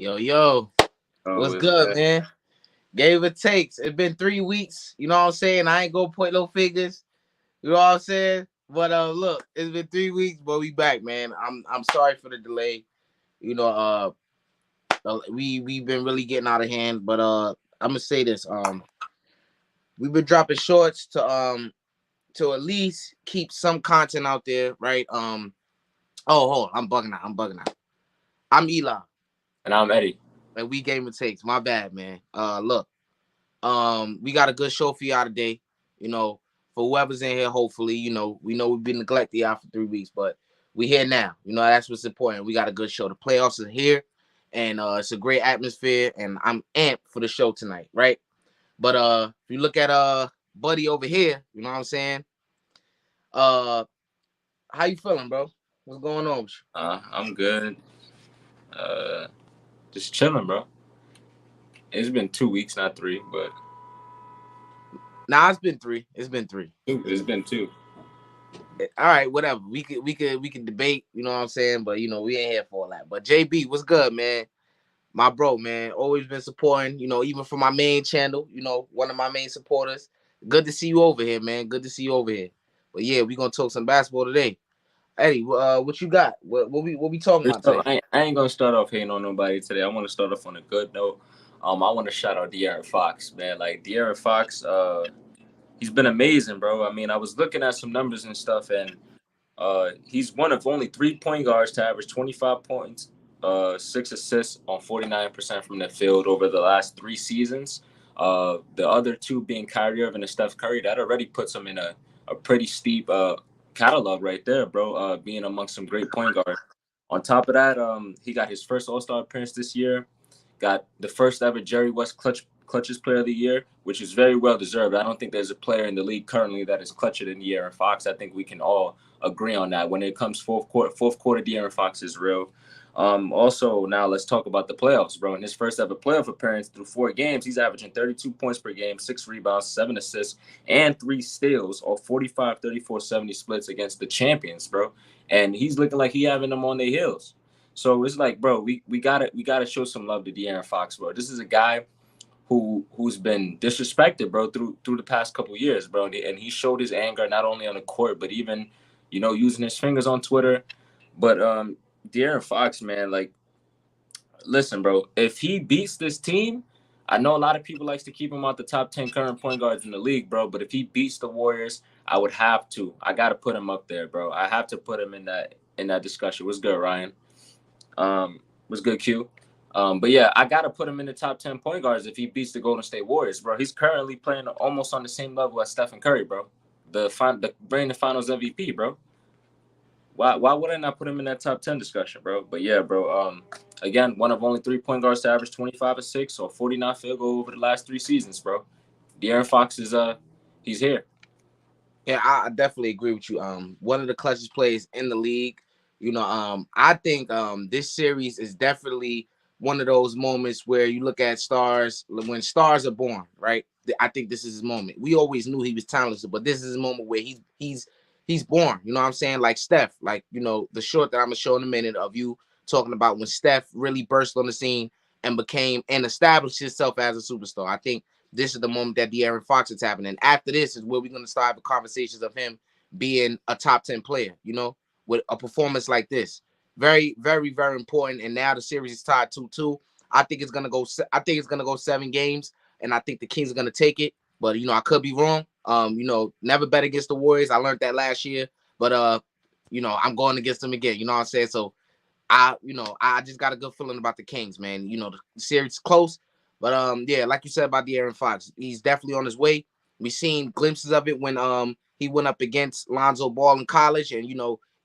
Yo, yo, Oh, what's it's good, good. man? Gave it takes. It's been 3 weeks. You know what I'm saying? I ain't gonna point no fingers. You know what I'm saying? But look, it's been 3 weeks, but we back, man. I'm sorry for the delay. You know, we've been really getting out of hand. But I'm gonna say this. We've been dropping shorts to at least keep some content out there, right? Oh, hold on, I'm bugging out. I'm Eli, And I'm Eddie. and we game it takes. My bad, man. Look. We got a good show for y'all today. You know, for whoever's in here, hopefully, we know we've been neglected y'all for 3 weeks, but we here now. You know, that's what's important. We got a good show. The playoffs are here, and it's a great atmosphere, and I'm amped for the show tonight, right? But if you look at Buddy over here, you know what I'm saying? Uh, how you feeling, bro? What's going on with I'm good. Uh, just chilling, bro. It's been 2 weeks, not three, but you? Nah, it's been three. It's been three. two. It's been two. All right, whatever. We could debate, you know what I'm saying? But we ain't here for all that. But JB, what's good, man? My bro, man. Always been supporting, even from my main channel, one of my main supporters. Good to see you over here, man. Good to see you over here. But yeah, we gonna talk some basketball today. Eddie, what you got? What we talking First about off, today? I ain't gonna start off hating on nobody today. I want to start off on a good note. I want to shout out De'Aaron Fox, man. Like De'Aaron Fox, he's been amazing, bro. I mean, I was looking at some numbers and stuff, and he's one of only 3 point guards to average 25 points, 6 assists on 49% from the field over the last 3 seasons. The other two being Kyrie Irving and Steph Curry. That already puts him in a pretty steep catalog right there, bro. Being amongst some great point guards. On top of that, he got his first All Star appearance this year. Got the first ever Jerry West clutches player of the year, which is very well deserved. I don't think there's a player in the league currently that is clutcher than De'Aaron Fox. I think we can all agree on that. When it comes fourth quarter, De'Aaron Fox is real. Also, now let's talk about the playoffs, bro. In his first ever playoff appearance through 4 games, he's averaging 32 points per game, 6 rebounds, 7 assists, and 3 steals, or 45, 34, 70 splits against the champions, bro. And he's looking like he having them on their heels. So it's like, bro, we gotta show some love to De'Aaron Fox, bro. This is a guy who's been disrespected, bro, through the past couple years, bro. And he showed his anger not only on the court, but even, using his fingers on Twitter. But De'Aaron Fox, man, like, listen, bro, if he beats this team, I know a lot of people likes to keep him out the top 10 current point guards in the league, bro. But if he beats the Warriors, I would have to. I gotta put him up there, bro. I have to put him in that discussion. What's good, Ryan? Was good, Q. But yeah, I gotta put him in the top 10 point guards if he beats the Golden State Warriors, bro. He's currently playing almost on the same level as Stephen Curry, bro. The reigning Finals MVP, bro. Why wouldn't I put him in that top 10 discussion, bro? But yeah, bro. Again, one of only 3 point guards to average 25 and 6 or 49 field goal over the last 3 seasons, bro. De'Aaron Fox is he's here. Yeah, I definitely agree with you. One of the clutchest players in the league. I think this series is definitely one of those moments where you look at stars when stars are born, right? I think this is his moment. We always knew he was talented, but this is a moment where he's born. You know what I'm saying? Like Steph, like the short that I'm gonna show in a minute of you talking about when Steph really burst on the scene and became and established himself as a superstar. I think this is the moment that De'Aaron Fox is having. And after this is where we're going to start having conversations of him being a top 10 player, with a performance like this. Very, very, very important. And now the series is tied 2-2. I think it's gonna go 7 games, and I think the Kings are gonna take it. But I could be wrong. Never bet against the Warriors. I learned that last year. But I'm going against them again. You know what I'm saying? So I just got a good feeling about the Kings, man. The series is close, but yeah, like you said about De'Aaron Fox, he's definitely on his way. We seen glimpses of it when he went up against Lonzo Ball in college, and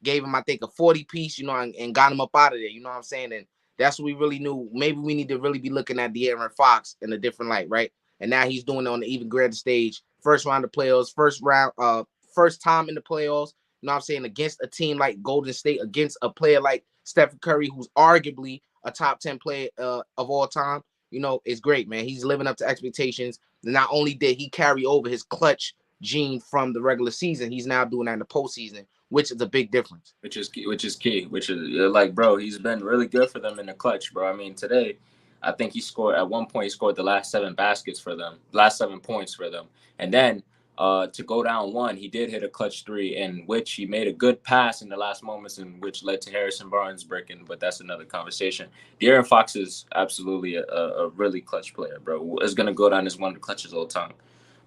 gave him I think a 40 piece, and got him up out of there. You know what I'm saying? And that's what we really knew. Maybe we need to really be looking at De'Aaron Fox in a different light, right? And now he's doing it on the even greater stage. First round of playoffs, first time in the playoffs. You know what I'm saying? Against a team like Golden State, against a player like Stephen Curry, who's arguably a top 10 player of all time, it's great, man. He's living up to expectations. Not only did he carry over his clutch gene from the regular season, he's now doing that in the postseason, which is a big difference. Which is like, bro, he's been really good for them in the clutch, bro. I mean, today, I think he scored at one point. He scored the last 7 baskets for them, last 7 points for them, and then to go down one, he did hit a clutch three, in which he made a good pass in the last moments, in which led to Harrison Barnes breaking. But that's another conversation. De'Aaron Fox is absolutely a really clutch player, bro. Is gonna go down as one of the clutches all the time.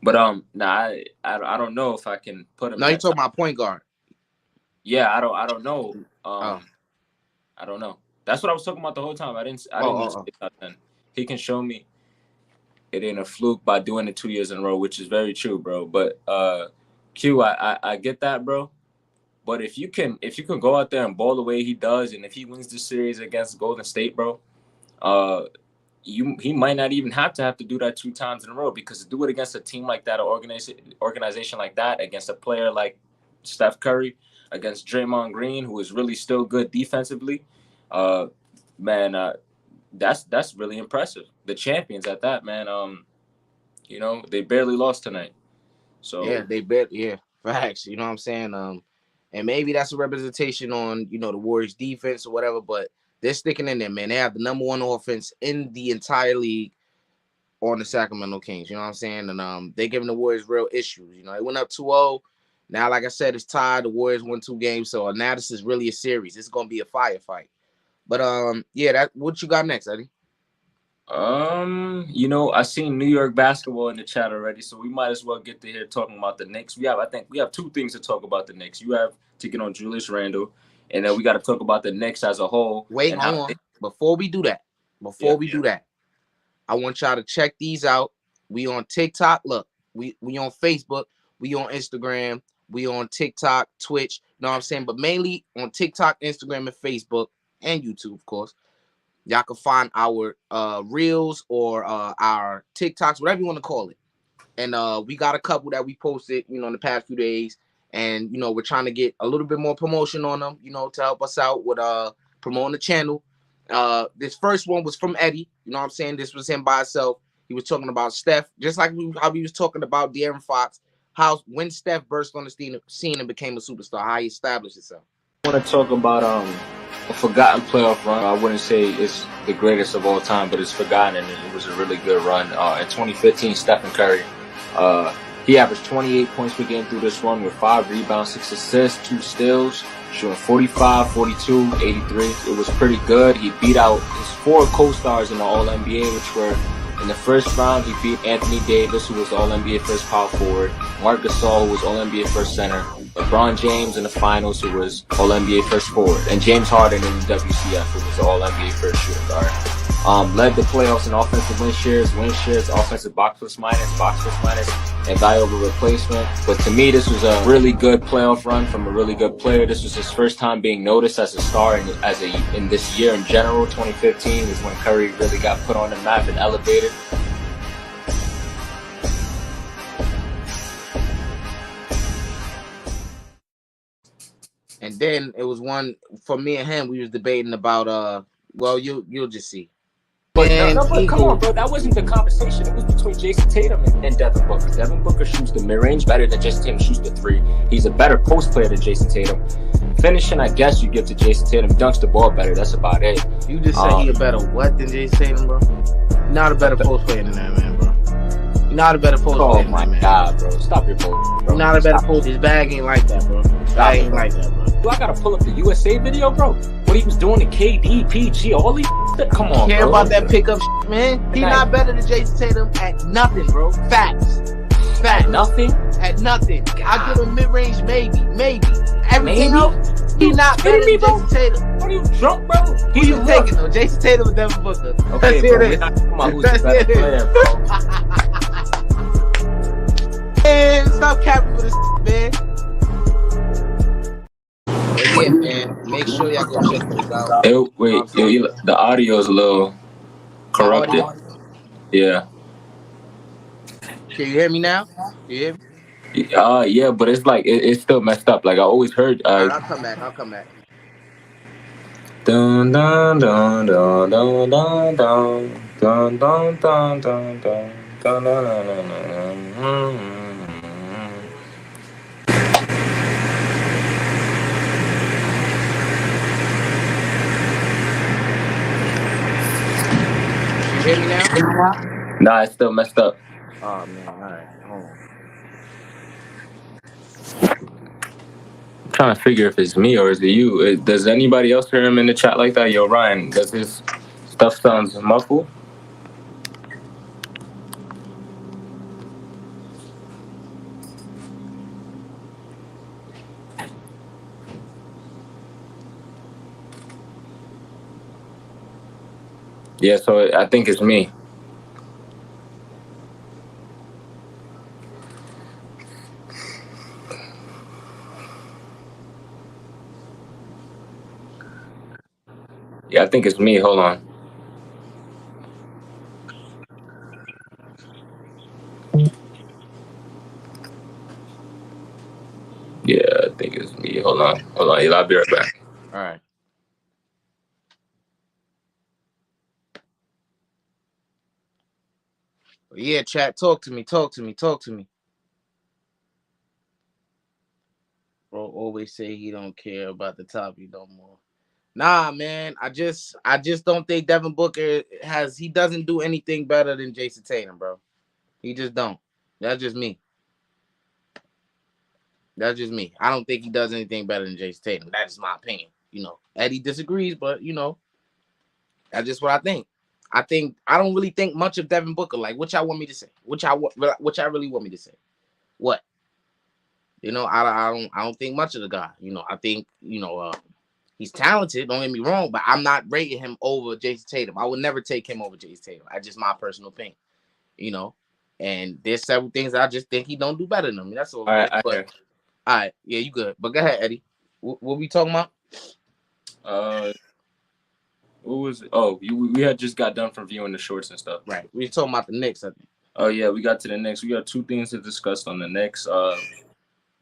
But nah, I don't know if I can put him. Now you talking about point guard? Yeah, I don't know. Oh. I don't know. That's what I was talking about the whole time. I didn't mean to say that then. He can show me it ain't a fluke by doing it 2 years in a row, which is very true, bro. But Q, I get that, bro. But if you can go out there and ball the way he does, and if he wins this series against Golden State, bro, he might not even have to do that 2 times in a row, because to do it against a team like that, or organization like that, against a player like Steph Curry, against Draymond Green, who is really still good defensively, man, that's really impressive. The champions at that, man. They barely lost tonight. So yeah, facts. You know what I'm saying? And maybe that's a representation on the Warriors defense or whatever, but they're sticking in there, man. They have the number 1 offense in the entire league on the Sacramento Kings. You know what I'm saying? And they're giving the Warriors real issues. They went up 2-0. Now, like I said, it's tied. The Warriors won 2 games, so now this is really a series. It's gonna be a firefight. But what you got next, Eddie? I seen New York basketball in the chat already, so we might as well get to here talking about the Knicks. I think we have 2 things to talk about the Knicks. You have to get on Julius Randle, and then we got to talk about the Knicks as a whole. Wait, hold on. Before we do that, I want y'all to check these out. We on TikTok. Look, we on Facebook. We on Instagram. We on TikTok, Twitch. You know what I'm saying? But mainly on TikTok, Instagram, and Facebook, and YouTube, of course. Y'all can find our reels or our TikToks, whatever you want to call it. And we got a couple that we posted, in the past few days. And, we're trying to get a little bit more promotion on them, to help us out with promoting the channel. This first one was from Eddie. You know what I'm saying? This was him by himself. He was talking about Steph, just like how he was talking about De'Aaron Fox, how when Steph burst on the scene and became a superstar, how he established himself. I want to talk about a forgotten playoff run. I wouldn't say it's the greatest of all time, but it's forgotten, and it was a really good run. In 2015, Stephen Curry, he averaged 28 points per game through this run with 5 rebounds, 6 assists, 2 steals, shooting 45, 42, 83. It was pretty good. He beat out his 4 co-stars in the All-NBA, which were in the first round, he beat Anthony Davis, who was All-NBA first power forward, Marc Gasol, who was All-NBA first center, LeBron James in the finals, who was All-NBA first forward, and James Harden in the WCF, who was All-NBA first shooting guard. Led the playoffs in offensive win shares, offensive box plus minus, and valuable replacement. But to me, this was a really good playoff run from a really good player. This was his first time being noticed as a star in this year in general. 2015 is when Curry really got put on the map and elevated. And then it was one for me and him. We was debating about you'll just see. But come on, bro. That wasn't the conversation. It was between Jason Tatum and Devin Booker. Devin Booker shoots the mid-range better than Jason Tatum shoots the 3. He's a better post player than Jason Tatum. Finishing, I guess you give to Jason Tatum. Dunks the ball better. That's about it. You just said he a better what than Jason Tatum, bro? You're not a better post player than that, man, bro. You're not a better post player than that, man. Oh, my God, bro. Stop your bull, bro. You're not a better post. His bag ain't like that, bro. His bag ain't like that, bro. Do I gotta pull up the USA video, bro? What he was doing to KD, PG, all these shit? Come on, care bro. About that pickup shit, man. He not better than Jason Tatum at nothing, bro. Facts. At nothing? At nothing. God. I give him mid-range, maybe. Everything else, he not better than Jason Tatum. What are you drunk, bro? Who you taking though? Jason Tatum or Devin Booker? Okay, bro. We're not talking about who's the better player, bro. Man, stop capping for this, man. Yeah, man. Make sure y'all go check this out. The audio is a little corrupted. Yeah. Can you hear me now? You hear me? Yeah, but it's like it's still messed up. Like I always heard. Right, I'll come back. Dun dun dun dun dun dun dun dun dun dun dun dun dun dun. hear me now? Nah, it's still messed up. Oh man, all right, hold on. I'm trying to figure if it's me or is it you. Does anybody else hear him in the chat like that? Yo, Ryan, does his stuff sounds muffled? Yeah, so I think it's me. Yeah, I think it's me. Hold on. Yeah, I think it's me. Hold on. Hold on. I'll be right back. All right. Yeah, chat. Talk to me. Talk to me. Talk to me. Bro, always say he don't care about the topic no more. Nah, man. I just don't think Devin Booker has. He doesn't do anything better than Jason Tatum, bro. He just don't. That's just me. That's just me. I don't think he does anything better than Jason Tatum. That is my opinion. Eddie disagrees, but that's just what I think. I don't really think much of Devin Booker. Like, what y'all want me to say? What y'all really want me to say? What? I don't think much of the guy. I think he's talented. Don't get me wrong, but I'm not rating him over Jason Tatum. I would never take him over Jason Tatum. That's just my personal opinion. You know, and there's several things I just think he don't do better than him. That's all All it right, is. I But hear. all right, yeah, you good. But go ahead, Eddie. What we talking about? Uh, what was it? Oh, we had just got done from viewing the shorts and stuff. Right, we talking about the Knicks. I think. Oh yeah, we got to the Knicks. We got two things to discuss on the Knicks.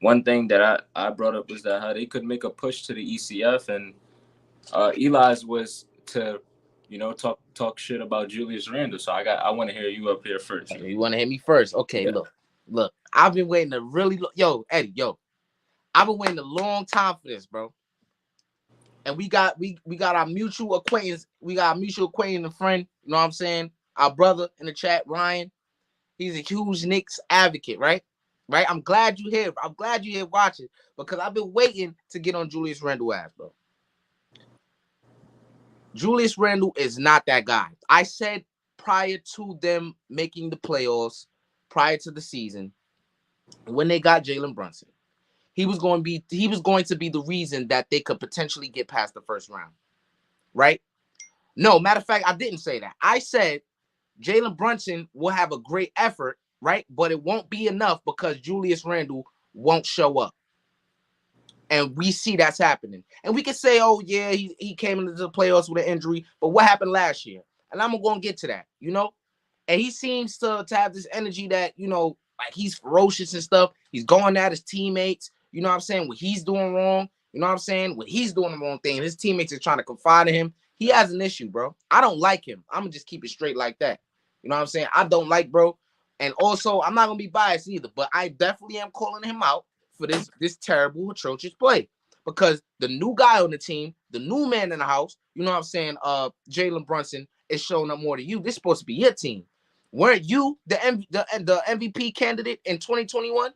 One thing that I brought up was that how they could make a push to the ECF, and Eli's was to, talk shit about Julius Randle. So I want to hear you up here first. Okay, you want to hit me first? Okay, Yeah. look. I've been waiting a really yo, Eddie, yo. I've been waiting a long time for this, bro. And we got our mutual acquaintance. We got our mutual acquaintance and friend. You know what I'm saying? Our brother in the chat, Ryan. He's a huge Knicks advocate, right? Right. I'm glad you here. I'm glad you here watching because I've been waiting to get on Julius Randle ass, bro. Julius Randle is not that guy. I said prior to them making the playoffs, prior to the season, when they got Jalen Brunson, he was going to be the reason that they could potentially get past the first round, right? No, matter of fact, I didn't say that. I said Jalen Brunson will have a great effort, right? But it won't be enough because Julius Randle won't show up. And we see that's happening. And we can say, oh, yeah, he came into the playoffs with an injury. But what happened last year? And I'm going to get to that. And he seems to have this energy that, like he's ferocious and stuff. He's going at his teammates. You know what I'm saying? What he's doing wrong. You know what I'm saying? When he's doing the wrong thing, his teammates are trying to confide in him. He has an issue, bro. I don't like him. I'm going to just keep it straight like that. You know what I'm saying? I don't like, bro. And also, I'm not going to be biased either, but I definitely am calling him out for this terrible, atrocious play. Because the new guy on the team, the new man in the house, you know what I'm saying? Jalen Brunson is showing up more to you. This is supposed to be your team. Weren't you the MVP candidate in 2021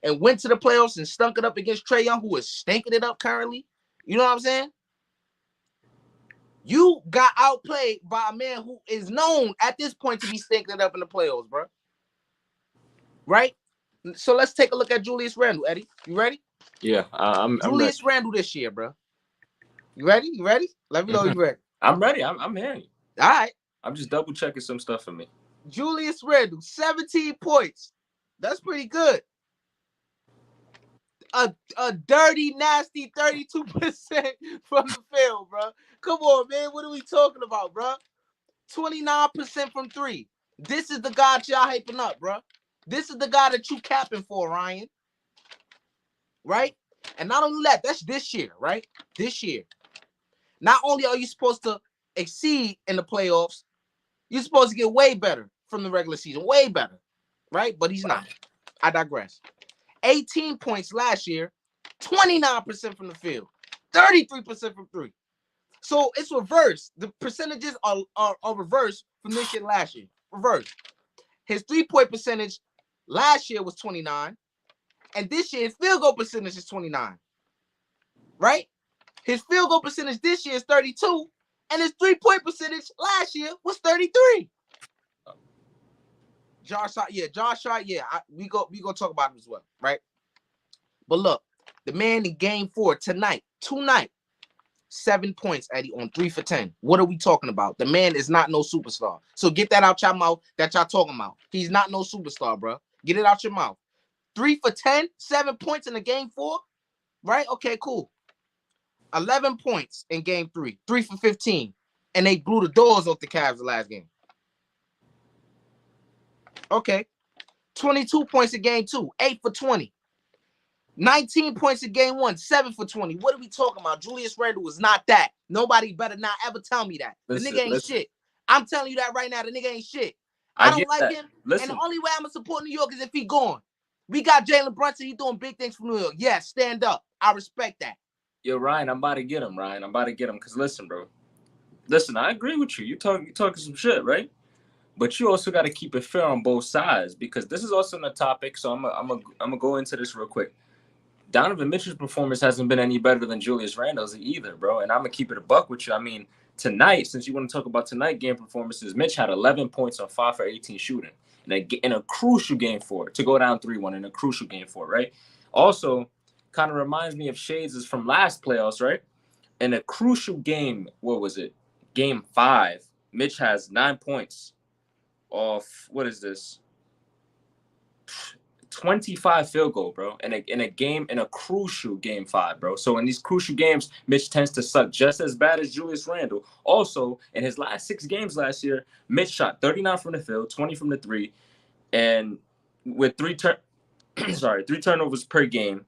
and went to the playoffs and stunk it up against Trae Young, who is stinking it up currently? You know what I'm saying? You got outplayed by a man who is known at this point to be stinking it up in the playoffs, bro. Right? So let's take a look at Julius Randle, Eddie. You ready? Yeah, I'm ready. Julius Randle this year, bro. You ready? You ready? Let me know you ready. I'm ready. I'm hearing you. All right. I'm just double checking some stuff for me. Julius Randle, 17 points. That's pretty good. A dirty, nasty 32% from the field, bro. Come on, man. What are we talking about, bro? 29% from three. This is the guy y'all hyping up, bro. This is the guy that you capping for, Ryan. Right? And not only that, that's this year, right? This year. Not only are you supposed to exceed in the playoffs, you're supposed to get way better from the regular season. Way better. Right? But he's not. I digress. 18 points last year, 29% from the field, 33% from three. So it's reversed. The percentages are reversed from this year to last year. Reverse. His 3-point percentage last year was 29, and this year his field goal percentage is 29. Right? His field goal percentage this year is 32, and his 3-point percentage last year was 33. Josh Hart, we gonna talk about him as well, right? But look, the man in game 4 tonight, 7 points, Eddie, on 3 for 10. What are we talking about? The man is not no superstar. So get that out your mouth that y'all talking about. He's not no superstar, bro. Get it out your mouth. 3 for 10, 7 points in the game 4, right? Okay, cool. 11 points in game 3, 3 for 15, and they blew the doors off the Cavs the last game. Okay, 22 points in game 2, 8 for 20. 19 points in game 1, 7 for 20. What are we talking about? Julius Randle was not that. Nobody better not ever tell me that. The nigga ain't shit. I'm telling you that right now. The nigga ain't shit. I don't like him. And the only way I'm going to support New York is if he gone. We got Jalen Brunson. He doing big things for New York. Yeah, stand up. I respect that. Yo, Ryan, I'm about to get him, Ryan. I'm about to get him. Because listen, bro. Listen, I agree with you. You talking some shit, right? But you also got to keep it fair on both sides, because this is also a topic. So I'm gonna go into this real quick. Donovan Mitchell's performance hasn't been any better than Julius Randle's either, bro. And I'm gonna keep it a buck with you. I mean, tonight, since you want to talk about tonight game performances, Mitch had 11 points on 5 for 18 shooting in a crucial game 4 to go down 3-1 in a crucial game 4, right? Also, kind of reminds me of shades is from last playoffs, right? In a crucial game, what was it? Game 5, Mitch has 9 points off, what is this? 25 field goal, bro, in a crucial game 5, bro. So in these crucial games, Mitch tends to suck just as bad as Julius Randle. Also, in his last 6 games last year, Mitch shot 39 from the field, 20 from the 3, and with 3 turnovers per game.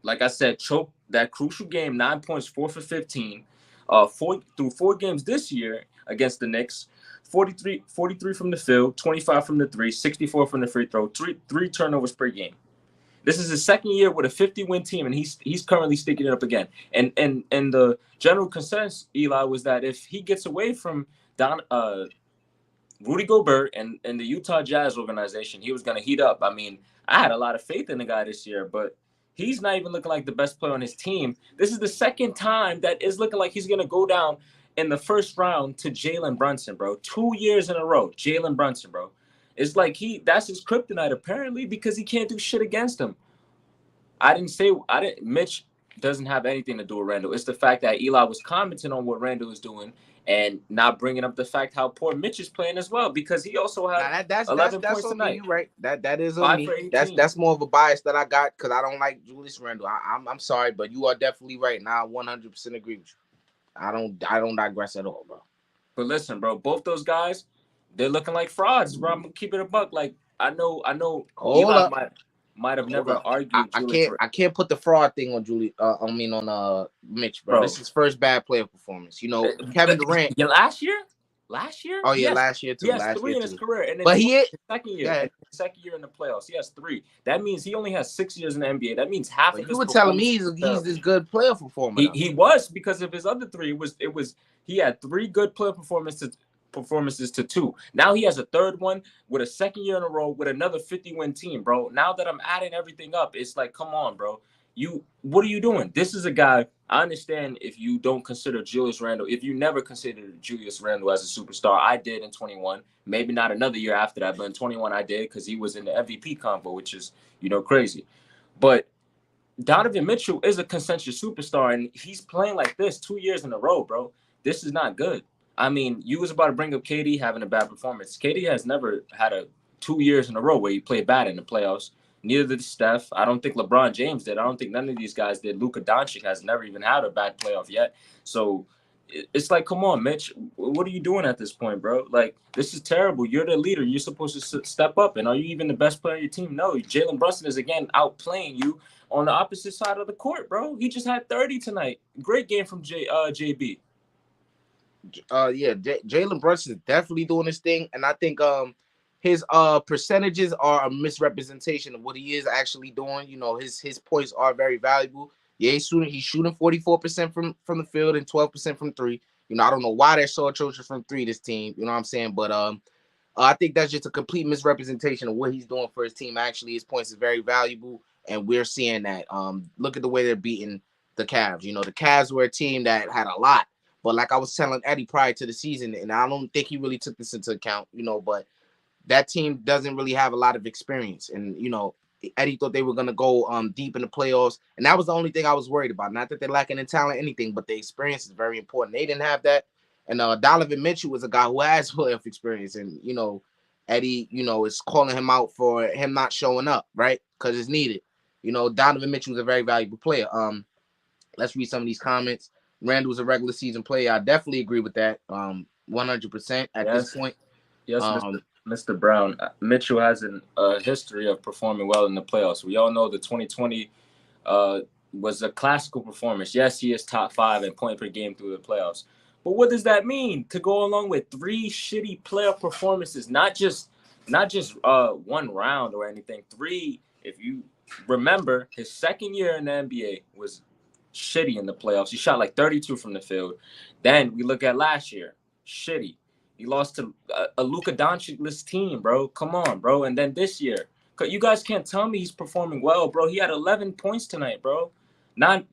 Like I said, choked that crucial game, 9 points, 4 for 15. Through 4 games this year against the Knicks, 43 from the field, 25 from the 3, 64 from the free throw, three turnovers per game. This is his second year with a 50-win team, and he's currently sticking it up again. And the general consensus, Eli, was that if he gets away from Rudy Gobert and the Utah Jazz organization, he was going to heat up. I mean, I had a lot of faith in the guy this year, but he's not even looking like the best player on his team. This is the second time that is looking like he's going to go down in the first round to Jalen Brunson, bro. 2 years in a row, Jalen Brunson, bro. It's like that's his kryptonite, apparently, because he can't do shit against him. Mitch doesn't have anything to do with Randle. It's the fact that Eli was commenting on what Randle is doing and not bringing up the fact how poor Mitch is playing as well, because he also had 11 points tonight. You right. That is on me. That's more of a bias that I got because I don't like Julius Randle. I'm sorry, but you are definitely right. Now I 100% agree with you. I don't digress at all, bro. But listen, bro, both those guys, they're looking like frauds, bro. I'm gonna keep it a buck. Like I know Eli might have never argued. I can't put the fraud thing on on Mitch, bro. This is his first bad player performance. You know, Kevin Durant. Yeah, last year. Oh yeah, last year too. He has 3 in his career, and then but he is second year in the playoffs. He has 3. That means he only has 6 years in the NBA. That means half of his. You were telling me he's this good player performer. He was, because of his other 3. He had 3 good player performances to 2. Now he has a third one with a second year in a row with another 50-win team, bro. Now that I'm adding everything up, it's like, come on, bro. What are you doing? This is a guy. I understand if you don't consider Julius Randle, if you never considered Julius Randle as a superstar. I did in 21. Maybe not another year after that, but in 21 I did, because he was in the MVP combo, which is, crazy. But Donovan Mitchell is a consensus superstar, and he's playing like this 2 years in a row, bro. This is not good. I mean, you was about to bring up KD having a bad performance. KD has never had 2 years in a row where he played bad in the playoffs. Neither did Steph. I don't think LeBron James did. I don't think none of these guys did. Luka Doncic has never even had a bad playoff yet. So it's like, come on, Mitch. What are you doing at this point, bro? Like, this is terrible. You're the leader. You're supposed to step up. And are you even the best player on your team? No. Jalen Brunson is, again, outplaying you on the opposite side of the court, bro. He just had 30 tonight. Great game from JB. Jalen Brunson is definitely doing his thing. And I think his percentages are a misrepresentation of what he is actually doing. His points are very valuable. Yeah, he's shooting 44% from the field and 12% from three. I don't know why they're so atrocious from three, this team. You know what I'm saying? But I think that's just a complete misrepresentation of what he's doing for his team. Actually, his points is very valuable, and we're seeing that. Look at the way they're beating the Cavs. The Cavs were a team that had a lot, but like I was telling Eddie prior to the season, and I don't think he really took this into account. But that team doesn't really have a lot of experience, and Eddie thought they were gonna go deep in the playoffs, and that was the only thing I was worried about. Not that they're lacking in talent, anything, but the experience is very important. They didn't have that, and Donovan Mitchell was a guy who has playoff experience, and Eddie, is calling him out for him not showing up, right? Because it's needed. Donovan Mitchell was a very valuable player. Let's read some of these comments. Randall's a regular season player. I definitely agree with that. 100% at this Yes, point. yes, Um, Mr. Brown. Mitchell has a history of performing well in the playoffs. We all know the 2020 uh, was a classical performance. Yes, he is top 5 in point per game through the playoffs. But what does that mean to go along with 3 shitty playoff performances? Not just one round or anything. 3. If you remember, his second year in the NBA was shitty in the playoffs. He shot like 32 from the field. Then we look at last year, shitty. He lost to a Luka Doncic-less team, bro. Come on, bro. And then this year, you guys can't tell me he's performing well, bro. He had 11 points tonight, bro. 9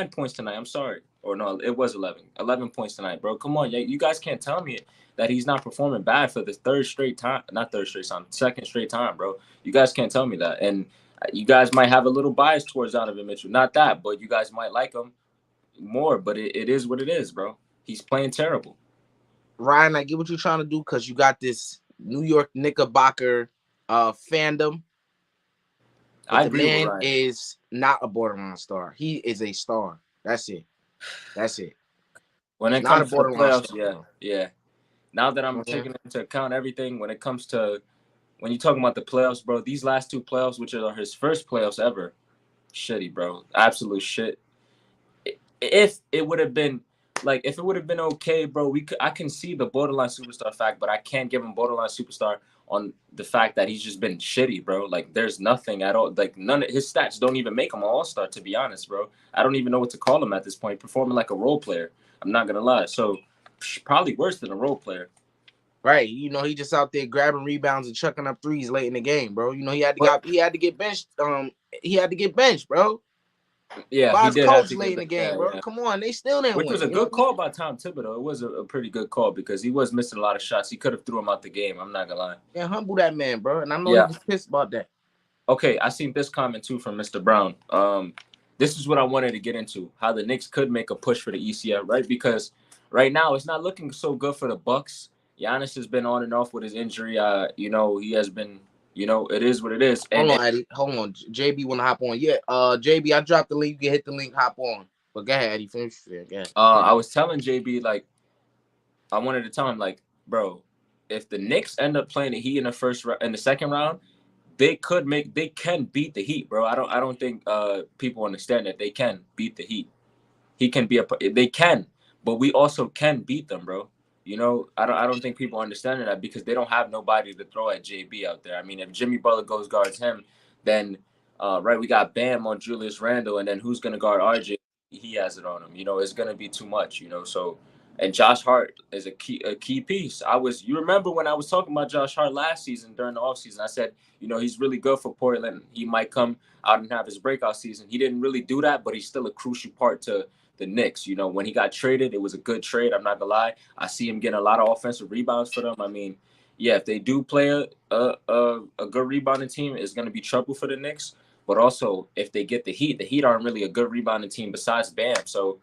points tonight. I'm sorry. Or no, it was 11. 11 points tonight, bro. Come on. You guys can't tell me that he's not performing bad for the third straight time. Not third straight time, second straight time, bro. You guys can't tell me that. And you guys might have a little bias towards Donovan Mitchell. Not that, but you guys might like him more. But it is what it is, bro. He's playing terrible. Ryan, I get what you're trying to do because you got this New York Knickerbocker fandom, but I the agree with man Ryan. is not a borderline star. He is a star. That's it. That's it. When He's it not a comes to the borderline playoffs, star, yeah, bro. yeah. Now that I'm Okay. taking into account everything, when it comes to when you're talking about the playoffs, bro, these last 2 playoffs, which are his first playoffs ever, shitty, bro, absolute shit. If it would have been if it would have been okay, bro, I can see the borderline superstar fact, but I can't give him borderline superstar on the fact that he's just been shitty, bro. Like there's nothing at all. Like none of his stats don't even make him an all-star, to be honest, bro. I don't even know what to call him at this point. Performing like a role player. I'm not gonna lie. So probably worse than a role player. Right. He just out there grabbing rebounds and chucking up threes late in the game, bro. But he had to get benched. He had to get benched, bro. yeah, By he his did have coach to late get in the that. game, Yeah, bro. yeah. Come on, they still didn't Which was win. a You know good what I mean? call by Tom Thibodeau. It was a pretty good call because he was missing a lot of shots. He could have threw him out the game. I'm not gonna lie. Yeah, humble that man, bro. And I know he Yeah. was pissed about that. Okay, I seen this comment too from Mr. Brown. This is what I wanted to get into: how the Knicks could make a push for the ECF, right? Because right now it's not looking so good for the Bucks. Giannis has been on and off with his injury. He has been. It is what it is. Hold And on, Eddie. Hold on. JB wanna hop on. Yeah, JB, I dropped the link. You can hit the link, hop on. But go ahead, Eddie. Finish it. Go ahead. I was telling JB I wanted to tell him bro, if the Knicks end up playing the Heat in the second round, they can beat the Heat, bro. I don't think people understand that they can beat the Heat. He can be they can, but we also can beat them, bro. I don't think people understand that because they don't have nobody to throw at JB out there. I mean, if Jimmy Butler goes guards him, then right, we got Bam on Julius Randle, and then who's gonna guard RJ? He has it on him. It's gonna be too much. So and Josh Hart is a key piece. You remember when I was talking about Josh Hart last season during the offseason, I said, he's really good for Portland. He might come out and have his breakout season. He didn't really do that, but he's still a crucial part to the Knicks. When he got traded, it was a good trade. I'm not gonna lie. I see him getting a lot of offensive rebounds for them. I mean, yeah, if they do play a good rebounding team, it's gonna be trouble for the Knicks. But also, if they get the Heat aren't really a good rebounding team besides Bam. So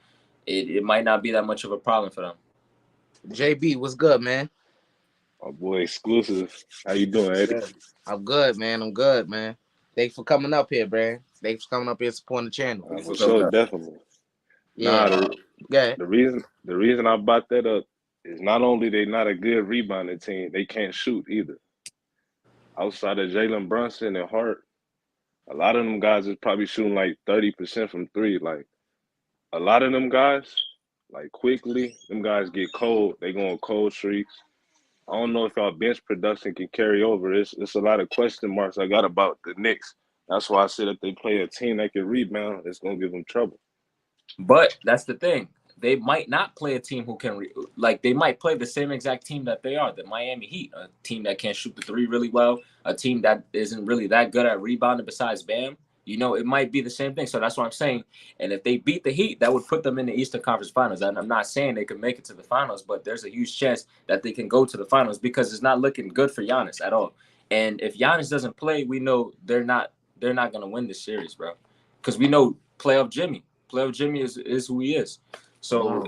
it might not be that much of a problem for them. JB, what's good, man? My boy, exclusive. How you doing, Eddie? Yeah. I'm good, man. I'm good, man. Thanks for coming up here, man. Thanks for coming up here supporting the channel. Thanks For for coming sure, up. definitely. Yeah. Nah, Yeah. the reason I brought that up is not only they not a good rebounding team, they can't shoot either. Outside of Jalen Brunson and Hart, a lot of them guys is probably shooting like 30% from three. Like a lot of them guys, like quickly, them guys get cold. They go on cold streaks. I don't know if our bench production can carry over. It's a lot of question marks I got about the Knicks That's why I said if they play a team that can rebound, it's gonna give them trouble. But that's the thing. They might not play a team who can like they might play the same exact team that they are, the Miami Heat, a team that can't shoot the three really well, a team that isn't really that good at rebounding besides Bam. You know, it might be the same thing. So that's what I'm saying. And if they beat the Heat, that would put them in the Eastern Conference Finals. And I'm not saying they could make it to the finals, but there's a huge chance that they can go to the finals because it's not looking good for Giannis at all. And if Giannis doesn't play, we know they're not gonna win this series, bro. Because we know playoff Jimmy. Playoff Jimmy is who he is. So No,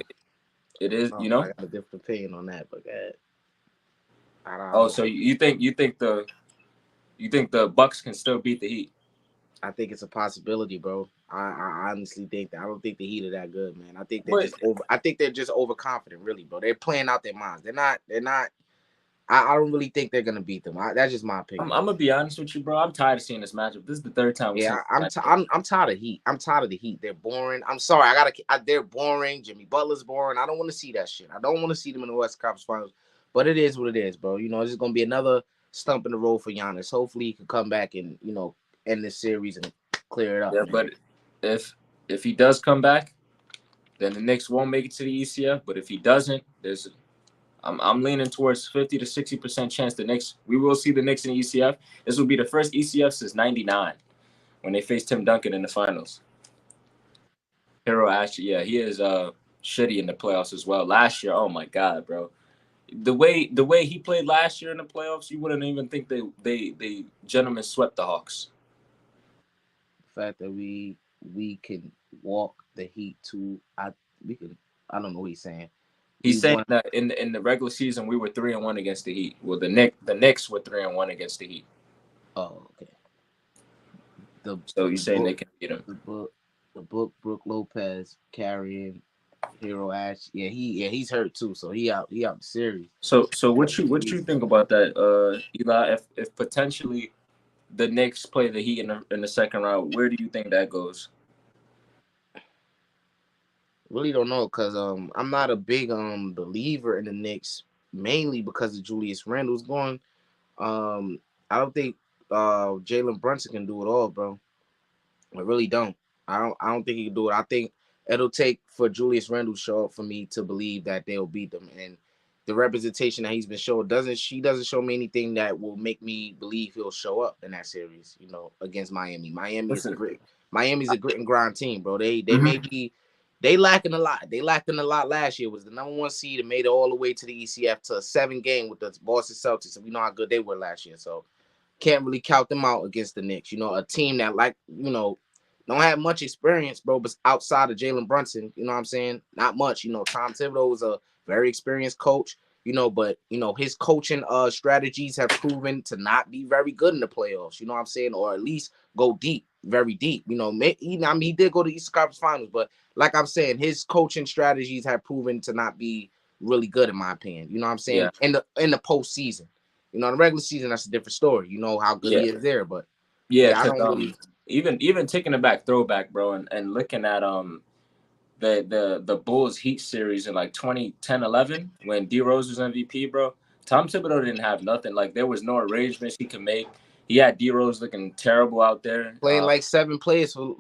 it is, no, you I know. got a different opinion on that, but I Oh, don't. so you think the Bucks can still beat the Heat? I think it's a possibility, bro. I honestly think that. I don't think the Heat are that good, man. I think they're But just over. I think they're just overconfident, really, bro. They're playing out their minds. They're not. They're not. I don't really think they're gonna beat them. That's just my I'm, opinion, I'm bro. gonna be honest with you, bro. I'm tired of seeing this matchup. This is the third time we've seen Yeah, this matchup. I'm tired of Heat. I'm tired of the Heat. They're boring. I'm sorry. They're boring. Jimmy Butler's boring. I don't want to see that shit. I don't want to see them in the West Conference Finals. But it is what it is, bro. You know, it's just gonna be another stump in the road for Giannis. Hopefully, he can come back and end this series and clear it up, Yeah, man. but if if he does come back, then the Knicks won't make it to the ECF. But if he doesn't, I'm leaning towards 50 to 60% chance we will see the Knicks in the ECF. This will be the first ECF since '99 when they faced Tim Duncan in the finals. Hero Ash, yeah, he is shitty in the playoffs as well. Last year, oh my god, bro. The way he played last year in the playoffs, you wouldn't even think they gentlemen swept the Hawks. The fact that we can walk the Heat to we can I don't know what he's saying. We He's saying won. that in the regular season we were 3-1 against the Heat. Well, the Knicks were 3-1 against the Heat. Oh, okay. The So the he's saying book they can beat him. the book the book Brooke Lopez carrying Hero Ash. He's hurt too, so he out the series. So Out what the you series. think about that, Eli? If potentially the Knicks play the Heat in the second round, where do you think that goes? Really don't know because I'm not a big believer in the Knicks mainly because of Julius Randle's going. Um I don't think Jalen Brunson can do it all, bro. I really don't. I don't think he can do it. I think it'll take for Julius Randle to show up for me to believe that they'll beat them. And the representation that he's been showing doesn't show me anything that will make me believe he'll show up in that series, against Miami. Listen, Miami's a grit and grind team, bro. They may Mhm. be they lacking a lot. They lacked in a lot last year. Was the number one seed and made it all the way to the ECF to a 7 game with the Boston Celtics. And we know how good they were last year. So can't really count them out against the Knicks. A team that don't have much experience, bro, but outside of Jalen Brunson, you know what I'm saying? Not much. Tom Thibodeau is a very experienced coach, but his coaching strategies have proven to not be very good in the playoffs, you know what I'm saying? Or at least go deep, very deep. He did go to the Eastern Conference Finals, but like I'm saying, his coaching strategies have proven to not be really good in my opinion. You know what I'm Yeah, saying? In the postseason. The regular season, that's a different story. You know how good yeah, he is there, but yeah. yeah, I Because don't really. even taking it back throwback, bro, and looking at the Bulls Heat series in like 2010-11 when D Rose was MVP, bro. Tom Thibodeau didn't have nothing. Like there was no arrangements he could make. He had D Rose looking terrible out there. Playing like 7 players for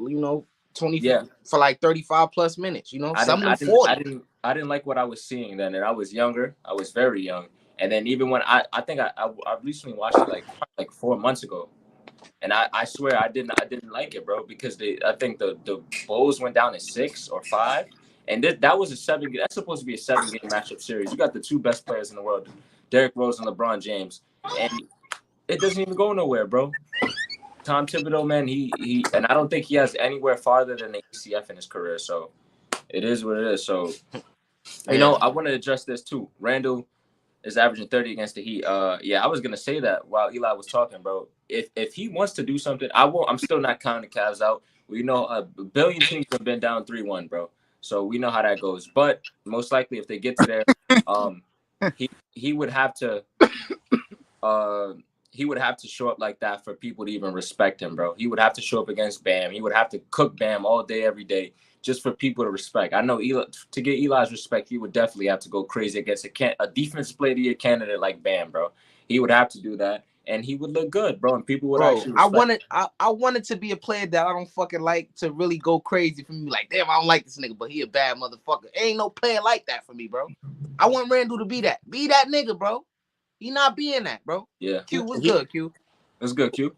20 Yeah, for like 35 plus minutes. I Some didn't of them I didn't I 40. didn't I didn't like what I was seeing then, and I was younger. I was very young, and then even when I think I recently watched it like 4 months ago, and I swear I didn't like it, bro, because I think the Bulls went down to 6 or 5, and that was a 7. That's supposed to be a 7 game matchup series. You got the two best players in the world, Derrick Rose and LeBron James, and it doesn't even go nowhere, bro. Tom Thibodeau, man, and I don't think he has anywhere farther than the ECF in his career. So it is what it is. So Yeah, I want to address this too. Randall is averaging 30 against the Heat. Yeah, I was gonna say that while Eli was talking, bro. If he wants to do something, I won't. I'm still not counting the Cavs out. We know a billion teams have been down 3-1, bro. So we know how that goes. But most likely, if they get to there, um, he would have to uh he would have to show up like that for people to even respect him, bro. He would have to show up against Bam. He would have to cook Bam all day, every day, just for people to respect. I know Eli, to get Eli's respect, he would definitely have to go crazy against a defense player of the year candidate like Bam, bro. He would have to do that. and he would look good, bro, and people would Bro, actually respect. I wanted to be a player that I don't fucking like to really go crazy for me. Like, damn, I don't like this nigga, but he a bad motherfucker. Ain't no player like that for me, bro. I want Randall to be that. Be that nigga, bro. He not being that, bro. Yeah, Q, what's good, Q? that's good, Q.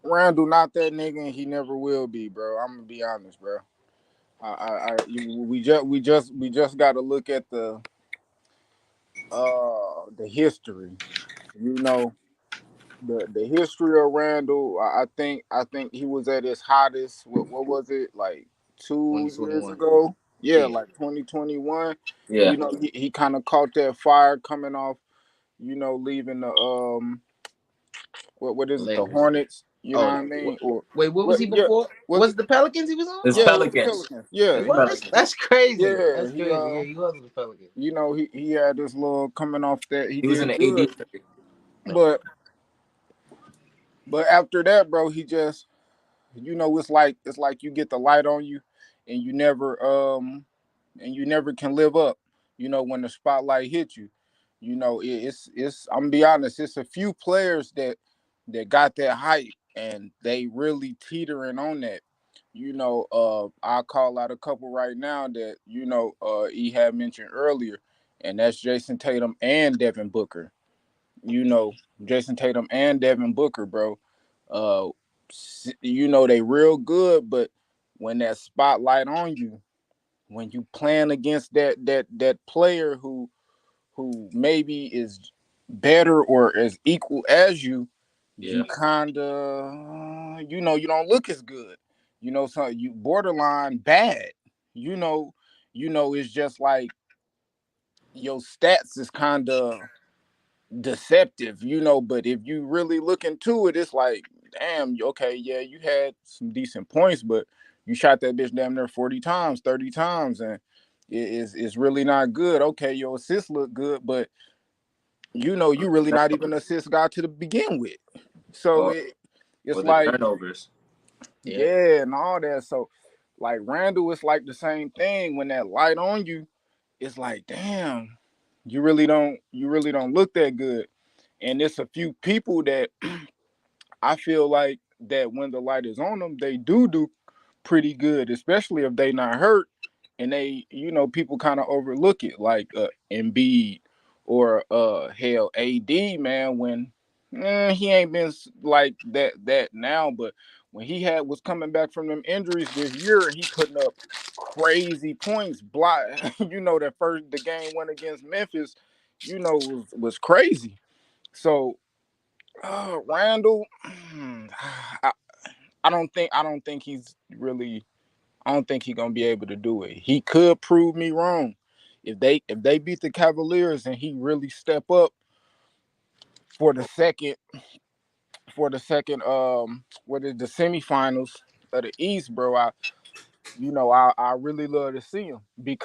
Randall not that nigga, and he never will be, bro. I'm gonna be honest, bro. We just got to look at the history. You know, the history of Randall. I think he was at his hottest. What was it like 2 years 2021. ago? Yeah, Yeah, like 2021. Yeah, You know, he kind of caught that fire coming off. Leaving the what the is it? The Lakers. Hornets. You know Oh, what I mean? Or wait, what was what? he Yeah, before? was Was it? it the Pelicans he was on? it's Yeah, it Oh, was the Pelicans. Pelicans. Yeah, It's he what? Pelicans. That's crazy. yeah That's crazy. Yeah, he was with the Pelicans. he had this little coming off that he He was in did the AD good, trade. but after that, bro, he just it's like you get the light on you, and you never can live up. When the spotlight hits you, it's I'm gonna be honest, it's a few players that got that hype and they really teetering on that. I'll call out a couple right now that he had mentioned earlier, and that's Jason Tatum and Devin Booker. You know, Jason Tatum and Devin Booker, bro. Uh, they real good, but when that spotlight on you, when you playing against that player who maybe is better or as equal as you, Yeah, you kinda you don't look as good. So you borderline bad. You know, it's just like your stats is kinda deceptive, but if you really look into it, it's like, damn, okay, yeah, you had some decent points, but you shot that bitch damn near 40 times, 30 times, and it's really not good. Okay, your assists look good, but you really not even an assist guy to the begin with. So or it's the like, turnovers. Yeah. yeah, and all that. So like Randall, it's like the same thing. When that light on you, it's like, damn, you really don't look that good. And it's a few people that I feel like that when the light is on them, they do pretty good, especially if they not hurt and they, people kind of overlook it, like Embiid or hell AD, man. When he ain't been like that now, but when he was coming back from them injuries this year, he putting up crazy points. Block, the game went against Memphis, was crazy. So Randall, I, I don't think he's really. I don't think he's gonna be able to do it. He could prove me wrong if they beat the Cavaliers and he really step up for the second what is the semifinals of the East, bro. I really love to see him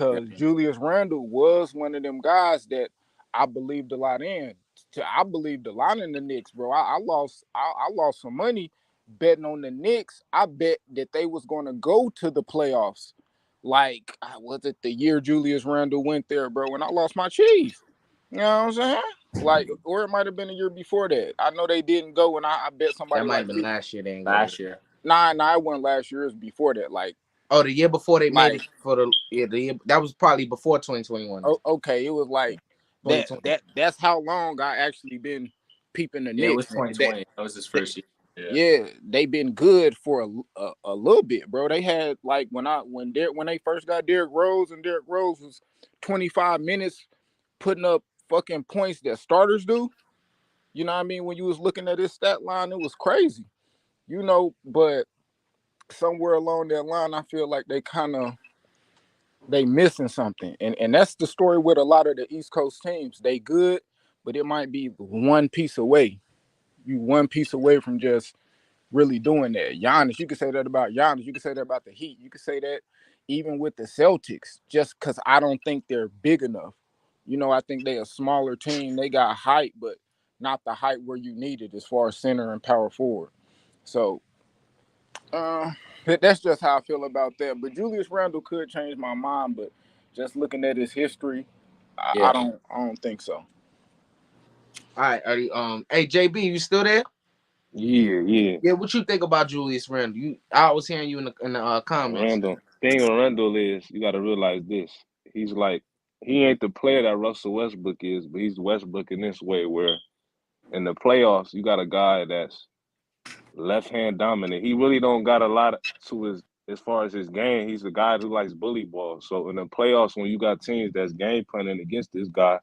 Yeah, because Julius Randle was one of them guys that I believed a lot in. I believed a lot in the Knicks, bro. I lost some money betting on the Knicks. I bet that they was going to go to the playoffs. Like, was it the year Julius Randle went there, bro? And I lost my cheese. You know what I'm saying? Like, or it might have been a year before that. I know they didn't go, and I bet That somebody might like have been last year. They didn't go. last year. nah, it wasn't last year. It was before that. Oh, the year before they made Like it for the year that was probably before 2021. okay, it was like that. 2020. That's how long I actually been peeping the Yeah, it was Knicks. That, 2020. That was his that first year. Yeah, yeah, they been good for a little bit, bro. They had like when they first got Derrick Rose, and Derrick Rose was 25 minutes putting up fucking points that starters do. You know what I mean? When you was looking at his stat line, it was crazy. But somewhere along that line, I feel like they missing something, and that's the story with a lot of the East Coast teams. They good, but it might be one piece away. You one piece away from just really doing that. Giannis, you can say that about Giannis. You can say that about the Heat. You can say that even with the Celtics, just because I don't think they're big enough. I think they a smaller team. They got height, but not the height where you need it as far as center and power forward. So uh, that's just how I feel about that. But Julius Randle could change my mind, but just looking at his history, I yeah. don't think so. All right, Eddie. Hey, JB, you still there? Yeah. Yeah, what you think about Julius Randle? I was hearing you in the comments. Randall. Thing with Randall is you got to realize this. He's like he ain't the player that Russell Westbrook is, but he's Westbrook in this way where in the playoffs you got a guy that's left hand dominant. He really don't got a lot to his as far as his game. He's a guy who likes bully ball. So in the playoffs, when you got teams that's game planning against this guy,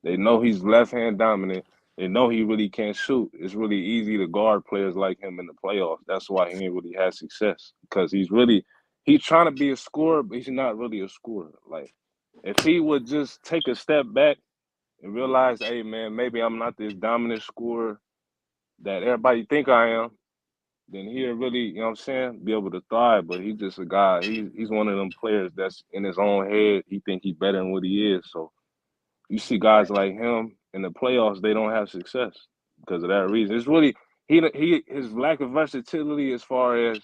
they know he's left hand dominant. They know he really can't shoot. It's really easy to guard players like him in the playoffs. That's why he ain't really had success because he's trying to be a scorer, but he's not really a scorer. Like if he would just take a step back and realize, hey man, maybe I'm not this dominant scorer that everybody think I am, then he'll really, you know what I'm saying, be able to thrive. But he's just a guy. He's one of them players that's in his own head. He think he's better than what he is. So you see guys like him in the playoffs, they don't have success because of that reason. It's really he his lack of versatility as far as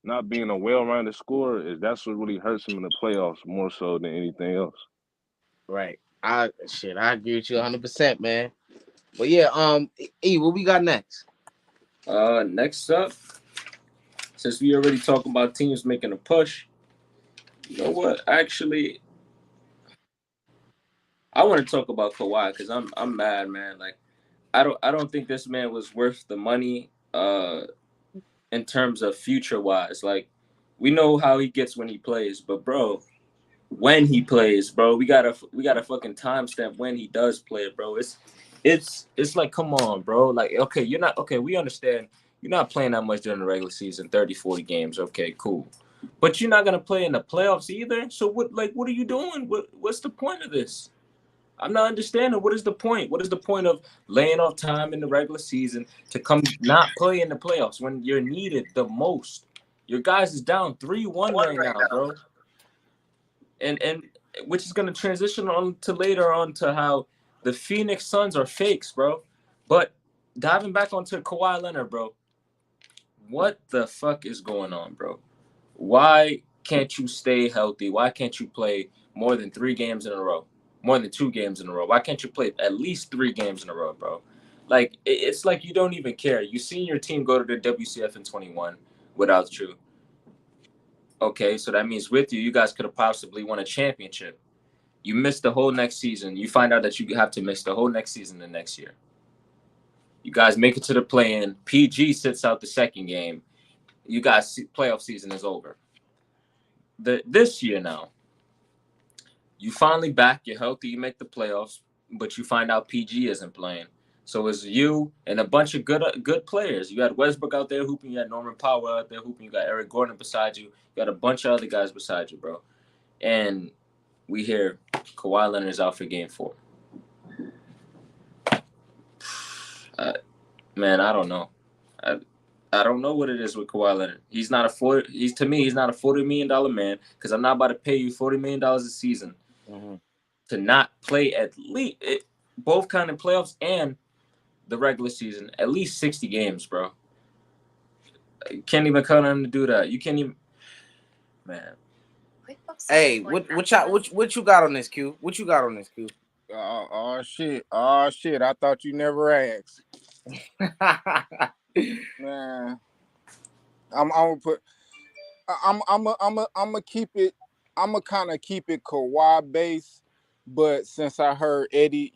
not being a well-rounded scorer is that's what really hurts him in the playoffs more so than anything else. Right. I agree with you 100%, man. But yeah, what we got next? Next up, since we already talking about teams making a push, you know what? Actually, I want to talk about Kawhi because I'm mad, man. Like I don't think this man was worth the money. In terms of future wise, like we know how he gets when he plays, but bro, when he plays, bro, we gotta fucking timestamp when he does play, bro. It's like, come on, bro. Like, okay, you're not okay. We understand you're not playing that much during the regular season, 30, 40 games. Okay, cool. But you're not gonna play in the playoffs either. So what are you doing? What's the point of this? I'm not understanding. What is the point? What is the point of laying off time in the regular season to come not play in the playoffs when you're needed the most? Your guys is down 3-1 right now, bro. And which is gonna transition on to later on to how the Phoenix Suns are fakes, bro. But diving back onto Kawhi Leonard, bro. What the fuck is going on, bro? Why can't you stay healthy? Why can't you play more than 3 games in a row? More than 2 games in a row? Why can't you play at least 3 games in a row, bro? Like, it's like you don't even care. You seen your team go to the WCF in 21 without you. Okay, so that means with you, you guys could have possibly won a championship. You missed the whole next season. You find out that you have to miss the whole next season the next year. You guys make it to the play-in. PG sits out the second game. You guys, playoff season is over. This year now, you finally back, you're healthy, you make the playoffs, but you find out PG isn't playing. So it's you and a bunch of good players. You had Westbrook out there hooping, you had Norman Powell out there hooping, you got Eric Gordon beside you, you got a bunch of other guys beside you, bro. And we hear Kawhi Leonard is out for game 4. Man, I don't know. I don't know what it is with Kawhi Leonard. He's not to me, he's not a $40 million man because I'm not about to pay you $40 million a season to not play at least both kind of playoffs and the regular season, at least 60 games, bro. You can't even count on him to do that. You can't even, man. Hey, what you got on this, Q? What you got on this, Q? Oh shit! Oh shit! I thought you never asked. Man, I'm gonna put. I'm gonna keep it. I'm gonna kind of keep it Kawhi based. But since I heard Eddie,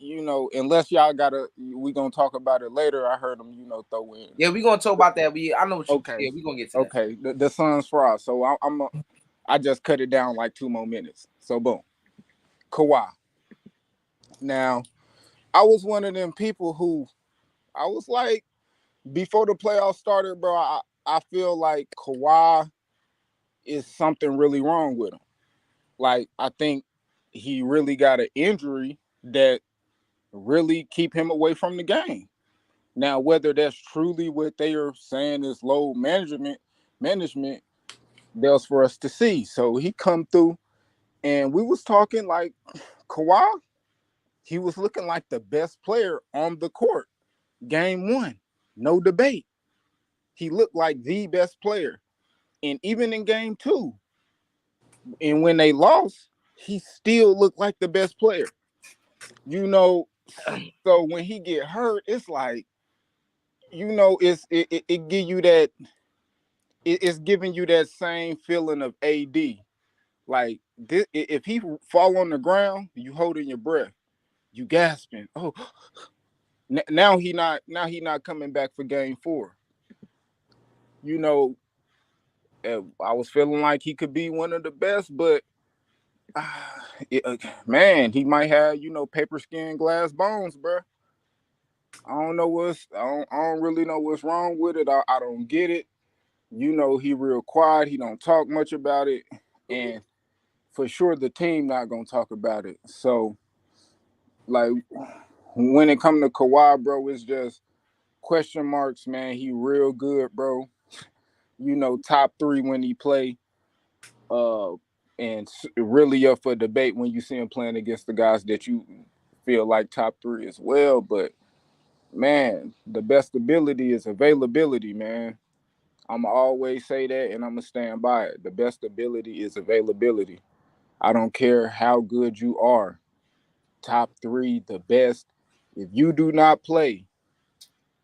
unless y'all we gonna talk about it later. I heard him, throw in. Yeah, we gonna talk about that. I know what you. Okay. Yeah, we gonna get to that. Okay, the Suns fraud. So I just cut it down like 2 more minutes. So boom, Kawhi. Now, I was one of them people who I was like, before the playoffs started, bro. I feel like Kawhi is something really wrong with him. Like, I think he really got an injury that really keep him away from the game. Now, whether that's truly what they are saying is low management, that's for us to see. So he come through, and we was talking like Kawhi. He was looking like the best player on the court. Game 1, no debate. He looked like the best player. And even in game 2, and when they lost, he still looked like the best player. So when he get hurt, it's like, it give you that it's giving you that same feeling of AD. Like this, if he fall on the ground, you holding your breath, you gasping. Oh, now he not coming back for game 4. You know, I was feeling like he could be one of the best, but uh, man, he might have paper skin glass bones, bro. I don't really know what's wrong with it. I don't get it. He real quiet. He don't talk much about it, and for sure the team not gonna talk about it. So like when it come to Kawhi, bro, it's just question marks, man. He real good, bro. Top 3 when he play. Uh, and really up for debate when you see him playing against the guys that you feel like top 3 as well. But man, the best ability is availability, man. I'ma always say that, and I'ma stand by it. The best ability is availability. I don't care how good you are. Top 3, the best. If you do not play,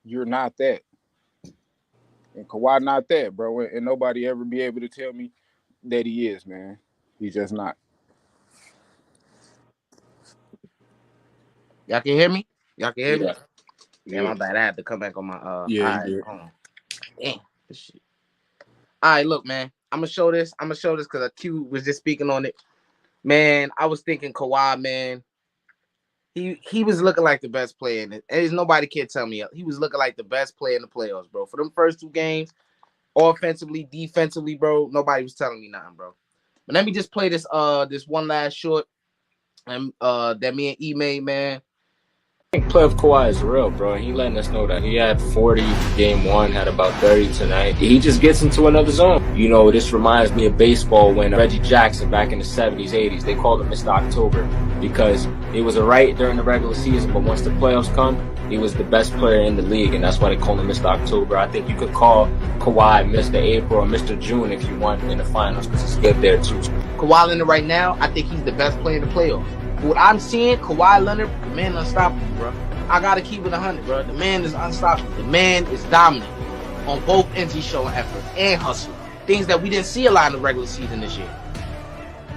you're not that. And Kawhi not that, bro. And nobody ever be able to tell me that he is, man. He's just not. Y'all can hear me? Y'all can hear me? Yeah. Yeah, my bad. I had to come back on my all Yeah, he right, did. hold on. Damn, this shit. All right, look, man. I'm gonna show this because Q was just speaking on it. Man, I was thinking Kawhi, man. He was looking like the best player in it. There's nobody can tell me he was looking like the best player in the playoffs, bro. For them first 2 games, offensively, defensively, bro, nobody was telling me nothing, bro. But let me just play this one last short that me and E made, man. I think playoff Kawhi is real, bro. He letting us know that he had 40 game 1, had about 30 tonight. He just gets into another zone. This reminds me of baseball when Reggie Jackson back in the 70s, 80s, they called him Mr. October because he was right during the regular season, but once the playoffs come, he was the best player in the league, and that's why they call him Mr. October. I think you could call Kawhi Mr. April or Mr. June if you want in the finals because he's good there too. Kawhi Leonard right now, I think he's the best player in the playoffs. What I'm seeing, Kawhi Leonard, the man is unstoppable, bro. I gotta keep it 100, bro. The man is unstoppable. The man is dominant on both ends. He's showing effort and hustle, things that we didn't see a lot in the regular season this year.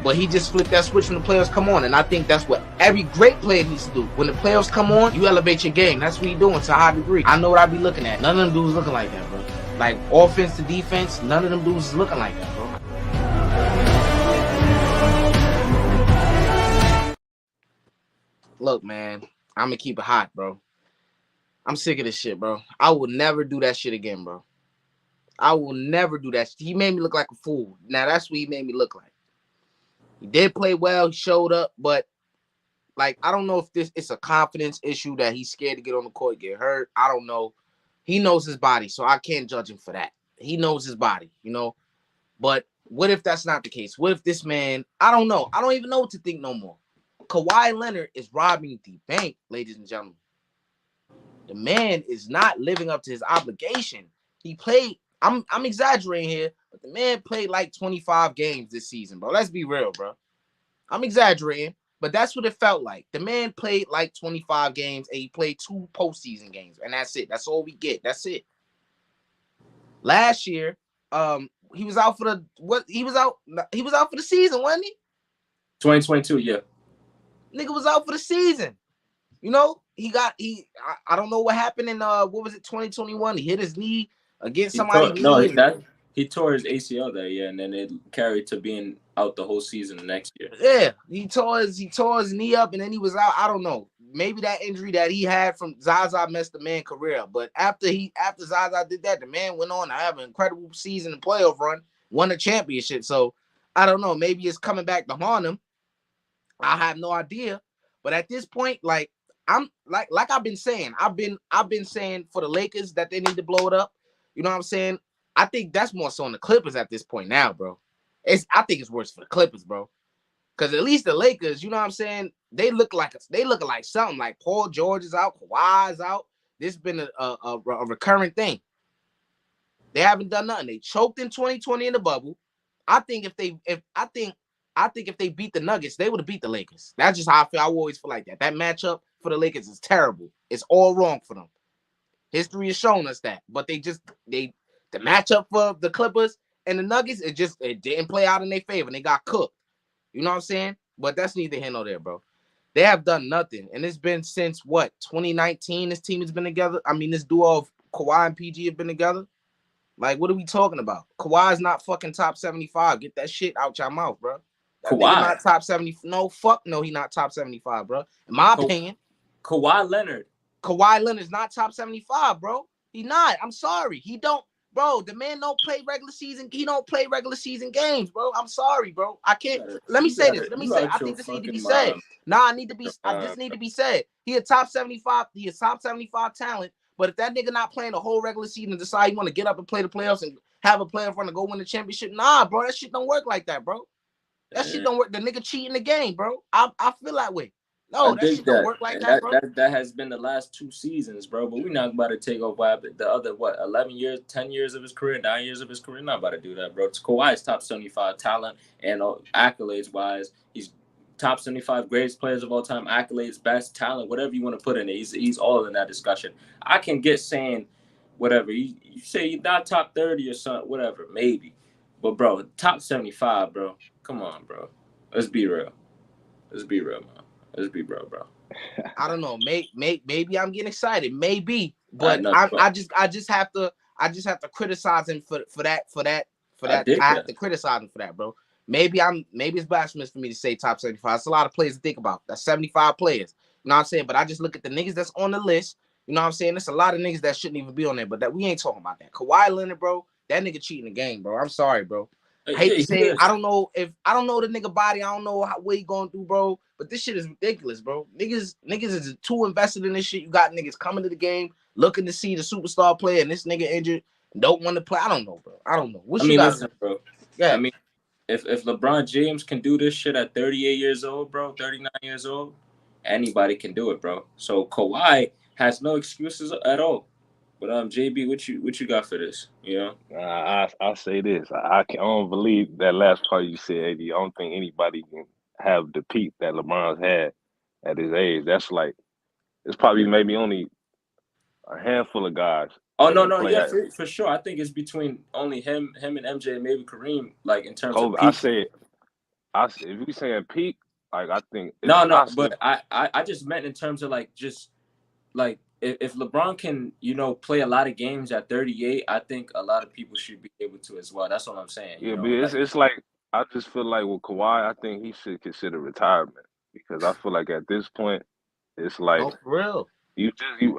But he just flipped that switch when the playoffs come on, and I think that's what every great player needs to do. When the playoffs come on, you elevate your game. That's what he's doing to a high degree. I know what I be looking at. None of them dudes looking like that, bro. Like offense to defense, none of them dudes is looking like that, bro. Look, man, I'm gonna keep it hot, bro. I'm sick of this shit, bro. I will never do that shit again, bro. I will never do that. He made me look like a fool. Now that's what he made me look like. He did play well. He showed up, but like I don't know if it's a confidence issue that he's scared to get on the court, get hurt. I don't know. He knows his body, so I can't judge him for that. He knows his body, But what if that's not the case? What if this man? I don't know. I don't even know what to think no more. Kawhi Leonard is robbing the bank, ladies and gentlemen. The man is not living up to his obligation. He played. I'm exaggerating here, but the man played like 25 games this season, bro. Let's be real, bro. I'm exaggerating, but that's what it felt like. The man played like 25 games, and he played 2 postseason games, and that's it. That's all we get. That's it. Last year, he was out for the what? He was out for the season, wasn't he? 2022, yeah. Nigga was out for the season. I don't know what happened in what was it, 2021? He hit his knee against somebody. He tore his ACL that year, and then it carried to being out the whole season the next year. Yeah, he tore his knee up, and then he was out. I don't know. Maybe that injury that he had from Zaza messed the man's career up. But after Zaza did that, the man went on to have an incredible season and playoff run, won a championship. So I don't know. Maybe it's coming back to haunt him. I have no idea. But at this point, like I'm like I've been saying, I've been saying for the Lakers that they need to blow it up. You know what I'm saying? I think that's more so on the Clippers at this point now, bro. I think it's worse for the Clippers, bro. Because at least the Lakers, you know what I'm saying? They look like something. Like Paul George is out, Kawhi is out. This has been a recurring thing. They haven't done nothing. They choked in 2020 in the bubble. I think if they beat the Nuggets, they would have beat the Lakers. That's just how I feel. I always feel like that. That matchup for the Lakers is terrible. It's all wrong for them. History has shown us that. But the matchup for the Clippers and the Nuggets, it didn't play out in their favor. And they got cooked. You know what I'm saying? But that's neither here nor there, bro. They have done nothing. And it's been since what, 2019 this team has been together? I mean, this duo of Kawhi and PG have been together. Like, what are we talking about? Kawhi's not fucking top 75. Get that shit out your mouth, bro. That nigga not top 70. No, fuck no, he not top 75, bro. In my opinion. Kawhi Leonard's not top 75, bro. He not. I'm sorry. He don't, bro. The man don't play regular season. He don't play regular season games, bro. I'm sorry, bro. I can't. Let me say this. I think this need to be said. Nah, this need to be said. He a top 75. He a top 75 talent. But if that nigga not playing the whole regular season and decide he want to get up and play the playoffs and have a player friend to go win the championship, nah, bro. That shit don't work like that, bro. That shit don't work. The nigga cheating the game, bro. I feel that way. No, that shit don't work like that, bro. That has been the last 2 seasons, bro. But we're not about to take over the other 11 years, 10 years of his career, 9 years of his career. We're not about to do that, bro. It's Kawhi's top 75 talent and accolades wise. He's top 75 greatest players of all time, accolades, best talent, whatever you want to put in it. He's all in that discussion. I can get saying whatever you say he's not top 30 or something, whatever, maybe. But bro, top 75, bro. Come on, bro. Let's be real. Let's be real, man. Let's be real, bro. I don't know. Maybe I'm getting excited. Maybe, but I just have to criticize him for that. I have to criticize him for that, bro. Maybe it's blasphemous for me to say top 75. It's a lot of players to think about. That's 75 players. You know what I'm saying? But I just look at the niggas that's on the list. You know what I'm saying? There's a lot of niggas that shouldn't even be on there, but that we ain't talking about that. Kawhi Leonard, bro, that nigga cheating the game, bro. I'm sorry, bro. I hate to say it. I don't know the nigga body. I don't know what he going through, bro. But this shit is ridiculous, bro. Niggas is too invested in this shit. You got niggas coming to the game looking to see the superstar player, and this nigga injured, don't want to play. I don't know, bro. I don't know. Listen, bro. Yeah. I mean, if LeBron James can do this shit at 38 years old, bro, 39 years old, anybody can do it, bro. So Kawhi has no excuses at all. But JB, what you got for this? You know, I'll say this. I don't believe that last part you said, AD. I don't think anybody can have the peak that LeBron's had at his age. That's like, it's probably maybe only a handful of guys. Oh no, yeah, for sure. I think it's between only him and MJ, and maybe Kareem. Like in terms of peak. If you saying peak, like I think no, but I just meant in terms of like just like. If LeBron can, play a lot of games at 38, I think a lot of people should be able to as well. That's what I'm saying. Yeah, but it's like I just feel like with Kawhi, I think he should consider retirement because I feel like at this point, it's like for real.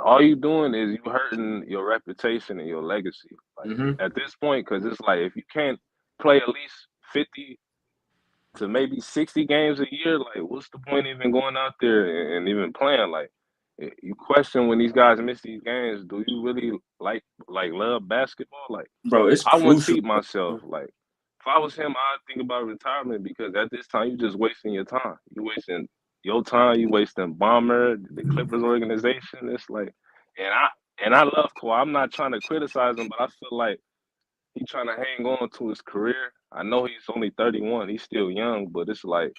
All you doing is you hurting your reputation and your legacy. Like at this point, because it's like if you can't play at least 50 to maybe 60 games a year, like what's the point even going out there and even playing? Like. You question when these guys miss these games. Do you really like love basketball? Like, bro, I wouldn't cheat myself. Like, if I was him, I'd think about retirement because at this time, you're just wasting your time. You're wasting your time. You're wasting Bomber, the Clippers organization. It's like, and I love Kawhi. I'm not trying to criticize him, but I feel like he's trying to hang on to his career. I know he's only 31. He's still young, but it's like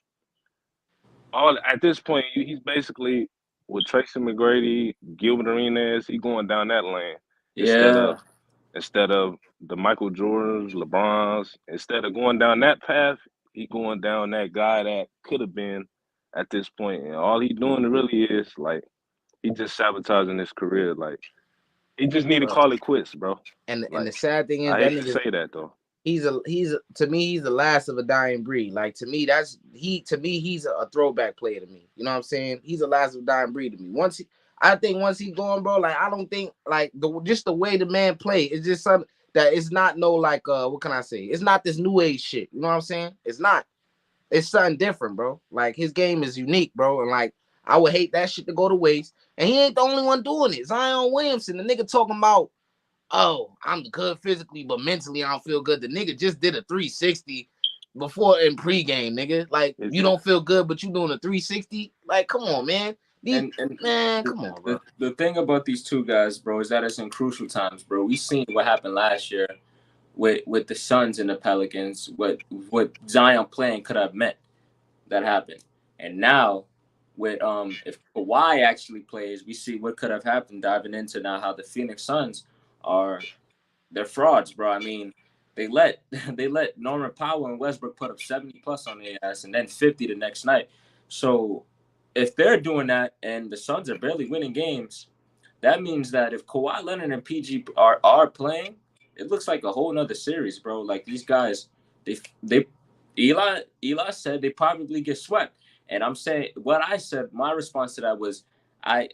at this point, he's basically. With Tracy McGrady, Gilbert Arenas, he going down that lane. Instead of the Michael Jordans, LeBrons, instead of going down that path, he going down that guy that could have been at this point. And all he doing really is like he just sabotaging his career. Like he just need to call it quits, bro. And the sad thing is I hate to say that though. He's to me he's the last of a dying breed. Like to me he's a throwback player to me. You know what I'm saying? He's the last of a dying breed to me. I think once he's gone, bro, like I don't think like just the way the man play is just something that it's not no like what can I say? It's not this new age shit. You know what I'm saying? It's not. It's something different, bro. Like his game is unique, bro, and like I would hate that shit to go to waste. And he ain't the only one doing it. Zion Williamson, the nigga talking about. Oh, I'm good physically, but mentally I don't feel good. The nigga just did a 360 before in pregame, nigga. Like you don't feel good, but you doing a 360. Like, come on, man. Come on, bro. The thing about these two guys, bro, is that it's in crucial times, bro. We seen what happened last year with the Suns and the Pelicans. What Zion playing could have meant that happened, and now with if Kawhi actually plays, we see what could have happened. Diving into now how the Phoenix Suns are, they're frauds, bro. I mean, they let they let Norman Powell and Westbrook put up 70 plus on their ass and then 50 the next night. So if they're doing that and the Suns are barely winning games, that means that if Kawhi Leonard and PG are playing, it looks like a whole nother series, bro. Like these guys, they Eli said they probably get swept. And I'm saying what I said, my response to that was I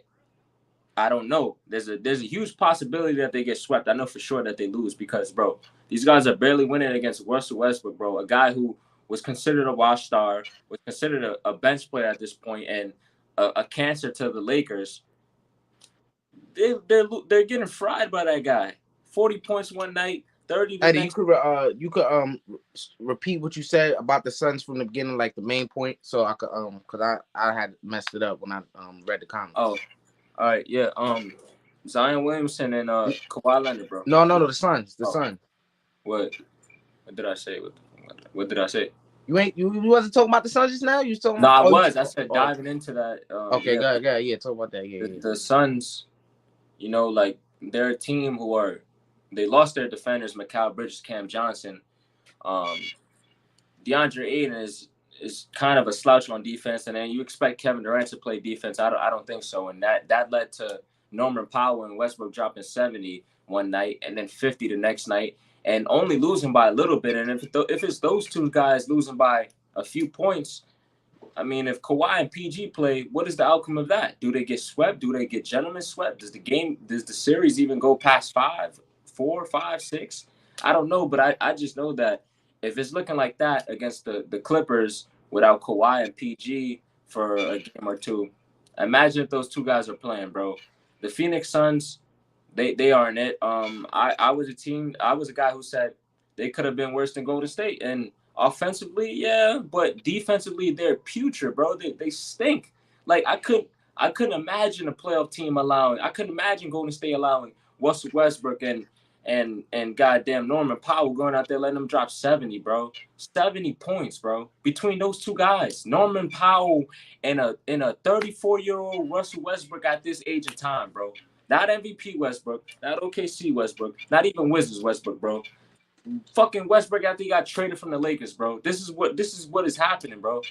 I don't know. There's a huge possibility that they get swept. I know for sure that they lose because, bro, these guys are barely winning against Russell Westbrook, bro. A guy who was considered a watch star, was considered a bench player at this point, and a cancer to the Lakers. They're getting fried by that guy. 40 points one night, 30 the Eddie, next. you could repeat what you said about the Suns from the beginning, like the main point, so I could because I had messed it up when I read the comments. Oh, all right, yeah. Zion Williamson and Kawhi Leonard, bro. No, the Suns, Suns. What did I say? What did I say? You wasn't talking about the Suns just now. You was talking. No, I about, was. I said diving into that. Okay, yeah. go ahead. Yeah, talk about that. Yeah, The Suns, you know, like they're a team they lost their defenders, Mikal Bridges, Cam Johnson. DeAndre Ayton is kind of a slouch on defense, and then you expect Kevin Durant to play defense. I don't think so, and that led to Norman Powell and Westbrook dropping 70 one night and then 50 the next night, and only losing by a little bit. And if it's those two guys losing by a few points, I mean, if Kawhi and PG play, what is the outcome of that? Do they get swept? Do they get gentlemen swept? Does the series even go past 4, 5, 6? I don't know, but I just know that if it's looking like that against the Clippers without Kawhi and PG for a game or two, imagine if those two guys are playing, bro. The Phoenix Suns, they aren't it. I was a guy who said they could have been worse than Golden State, and offensively, yeah, but defensively, they're putrid, bro. They stink. Like I couldn't imagine a playoff team I couldn't imagine Golden State allowing Russell Westbrook and goddamn Norman Powell going out there letting them drop 70, bro. 70 points, bro. Between those two guys, Norman Powell and a 34-year-old Russell Westbrook at this age of time, bro. Not MVP Westbrook, not OKC Westbrook, not even Wizards Westbrook, bro. Fucking Westbrook after he got traded from the Lakers, bro. This is what is happening, bro.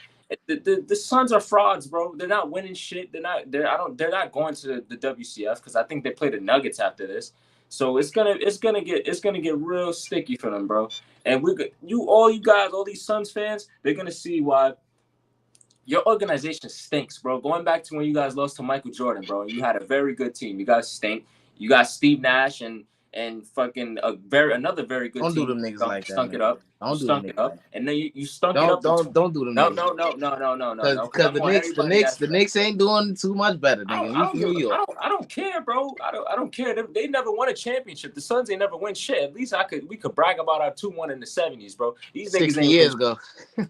The Suns are frauds, bro. They're not winning shit. They're not going to the WCF because I think they play the Nuggets after this. So it's gonna get real sticky for them, bro. And all these Suns fans, they're gonna see why your organization stinks, bro. Going back to when you guys lost to Michael Jordan, bro, and you had a very good team. You guys stink. You got Steve Nash and fucking another very good team. Don't do them niggas like that. Stunk it up. Don't do them it up. And then you stunk it up. Don't do them. No. Because the Knicks ain't doing too much better, nigga. I don't care, bro. I don't care. They never won a championship. The Suns ain't never win shit. At least we could brag about our 2-1 in the 70s, bro. These niggas 60 years ago.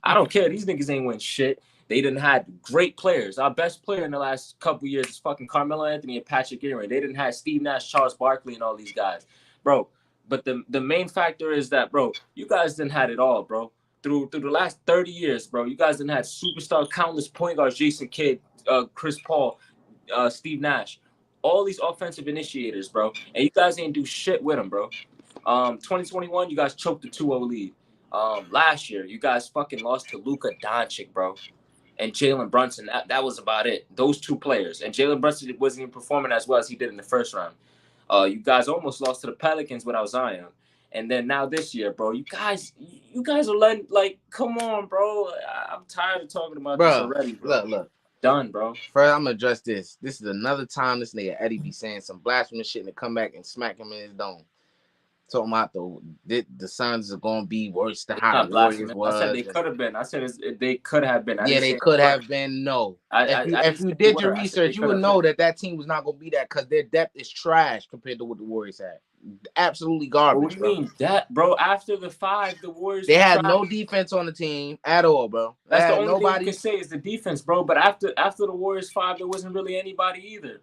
I don't care. These niggas ain't win shit. They didn't have great players. Our best player in the last couple years is fucking Carmelo Anthony and Patrick Ewing. They didn't have Steve Nash, Charles Barkley, and all these guys, bro. But the main factor is that, bro, you guys didn't have it all, bro. Through the last 30 years, bro, you guys didn't have superstar, countless point guards, Jason Kidd, Chris Paul, Steve Nash, all these offensive initiators, bro. And you guys ain't do shit with them, bro. 2021, you guys choked the 2-0 lead. Last year, you guys fucking lost to Luka Doncic, bro. And Jalen Brunson, that was about it. Those two players. And Jalen Brunson wasn't even performing as well as he did in the first round. You guys almost lost to the Pelicans without Zion. And then now this year, bro, you guys are letting, like, come on, bro. I'm tired of talking about this already, bro. Look. Done, bro. First, I'm going to address this. This is another time this nigga Eddie be saying some blasphemous shit and come back and smack him in his dome. Talking about the Suns are going to be worse than how the Warriors was. I said they could have been. I said they could have been. They could have been. No. If you did your research, you would know that team was not going to be that because their depth is trash compared to what the Warriors had. Absolutely garbage. What do you mean that, bro? After the 5, the Warriors had no defense on the team at all, bro. That's the only thing you can say is the defense, bro. But after the Warriors 5, there wasn't really anybody either.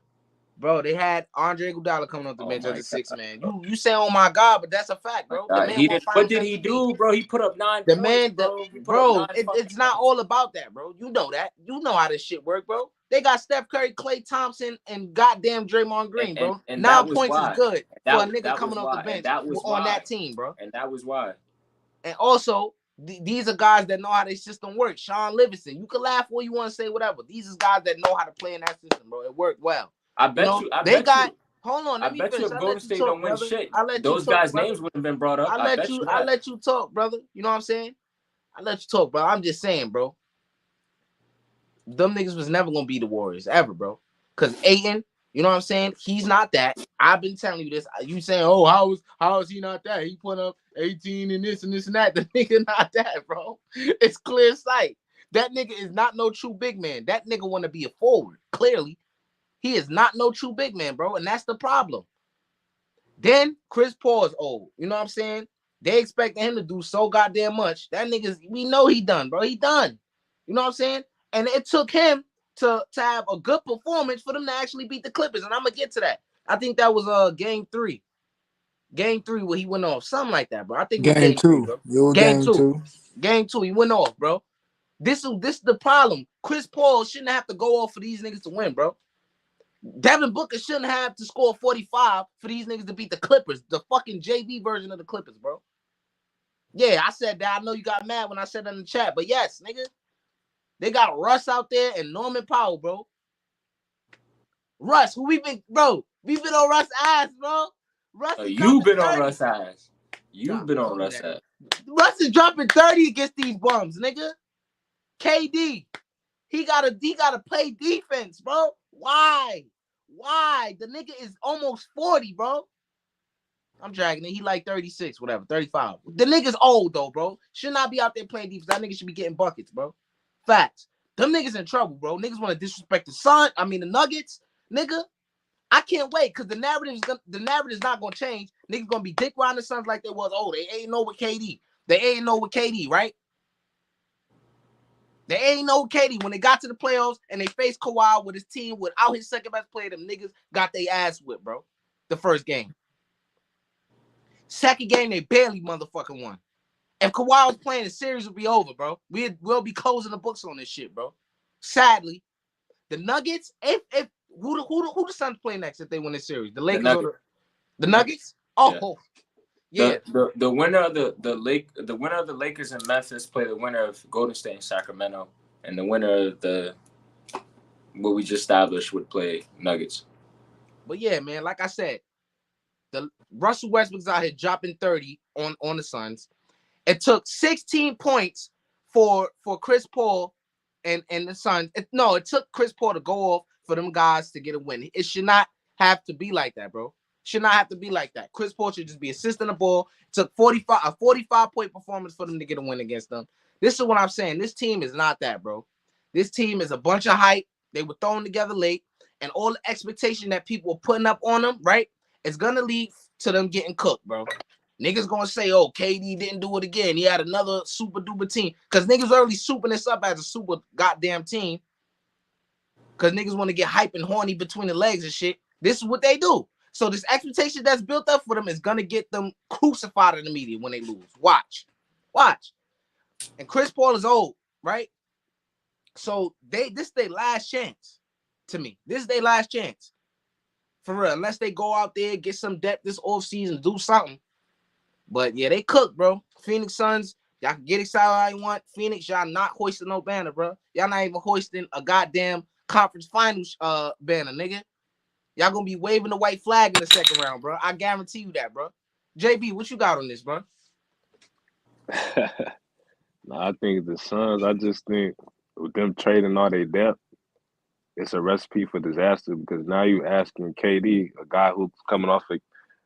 Bro, they had Andre Iguodala coming off the bench as a 6 man. You say, "Oh my God," but that's a fact, bro. What did he do, bro? He put up 9 the points, man, bro. It's not all about that, bro. You know that. You know how this shit work, bro. They got Steph Curry, Klay Thompson, and goddamn Draymond Green, bro. And that 9 was points is why. good for a nigga That was coming off the why. And bench that was on why. that team, bro. And that was why. And also, these are guys that know how their system works. Sean Livingston, you can laugh what you want to say, whatever. These are guys that know how to play in that system, bro. It worked well. I bet you. Hold on, I let me bet you finish. if I Golden let you State talk, don't win brother. shit, I let you those talk, guys' brother. names wouldn't have been brought up. I let you talk, brother. You know what I'm saying? I let you talk, bro. I'm just saying, bro. Them niggas was never gonna be the Warriors ever, bro. Cause Ayton, you know what I'm saying? He's not that. I've been telling you this. You saying, oh, how is he not that? He put up 18 and this and that. The nigga not that, bro. It's clear sight. That nigga is not no true big man. That nigga want to be a forward. Clearly, he is not no true big man, bro. And that's the problem. Then Chris Paul is old. You know what I'm saying? They expecting him to do so goddamn much. That nigga's, we know he done, bro. He done. You know what I'm saying? And it took him to have a good performance for them to actually beat the Clippers. And I'm gonna get to that. I think that was game 3. Game 3 where he went off. Something like that, bro. I think it was Game game 3, 2. bro. Your Game game 2. 2. Game 2. He went off, bro. This is the problem. Chris Paul shouldn't have to go off for these niggas to win, bro. Devin Booker shouldn't have to score 45 for these niggas to beat the Clippers. The fucking JV version of the Clippers, bro. Yeah, I said that. I know you got mad when I said that in the chat, but yes, nigga. They got Russ out there and Norman Powell, bro. Russ, we've been on Russ' ass, bro. Russ is You've been 30. on Russ' ass. You've been on Russ' ass. Russ is dropping 30 against these bums, nigga. KD, he gotta play defense, bro. Why? The nigga is almost 40, bro. I'm dragging it. He like 36, whatever, 35. The nigga's old though, bro. Should not be out there playing defense. That nigga should be getting buckets, bro. Facts. Them niggas in trouble, bro. Niggas want to disrespect the Nuggets, nigga. I can't wait because the narrative is not gonna change. Niggas gonna be dick riding the Suns like they was. Oh, they ain't know with KD. They ain't know with KD, right? They ain't know KD. When they got to the playoffs and they faced Kawhi with his team without his second best player, them niggas got their ass whipped, bro. The first game. Second game, they barely motherfucking won. If Kawhi was playing, the series would be over, bro. We'll be closing the books on this shit, bro. Sadly, the Nuggets, if who the Suns play next if they win this series? The Lakers or the Nuggets? Oh, yeah. The winner of the winner of the Lakers and Memphis play the winner of Golden State and Sacramento, and the winner of what we just established would play Nuggets. But yeah, man, like I said, the Russell Westbrook's out here dropping 30 on the Suns. It took 16 points for Chris Paul and the Suns. It took Chris Paul to go off for them guys to get a win. It should not have to be like that, bro. Should not have to be like that. Chris Paul should just be assisting the ball. It took a 45-point performance for them to get a win against them. This is what I'm saying. This team is not that, bro. This team is a bunch of hype. They were thrown together late, and all the expectation that people were putting up on them, right, is gonna lead to them getting cooked, bro. Niggas gonna say, oh, KD didn't do it again. He had another super duper team. Because niggas already souping this up as a super goddamn team. Because niggas want to get hype and horny between the legs and shit. This is what they do. So this expectation that's built up for them is gonna get them crucified in the media when they lose. Watch. And Chris Paul is old, right? So this is their last chance to me. This is their last chance. For real. Unless they go out there, get some depth this offseason, do something. But yeah, they cook, bro. Phoenix Suns, y'all can get excited all you want. Phoenix, y'all not hoisting no banner, bro. Y'all not even hoisting a goddamn conference finals banner, nigga. Y'all gonna be waving the white flag in the second round, bro. I guarantee you that, bro. JB, what you got on this, bro? No, I think the Suns, I just think with them trading all their depth, it's a recipe for disaster because now you asking KD, a guy who's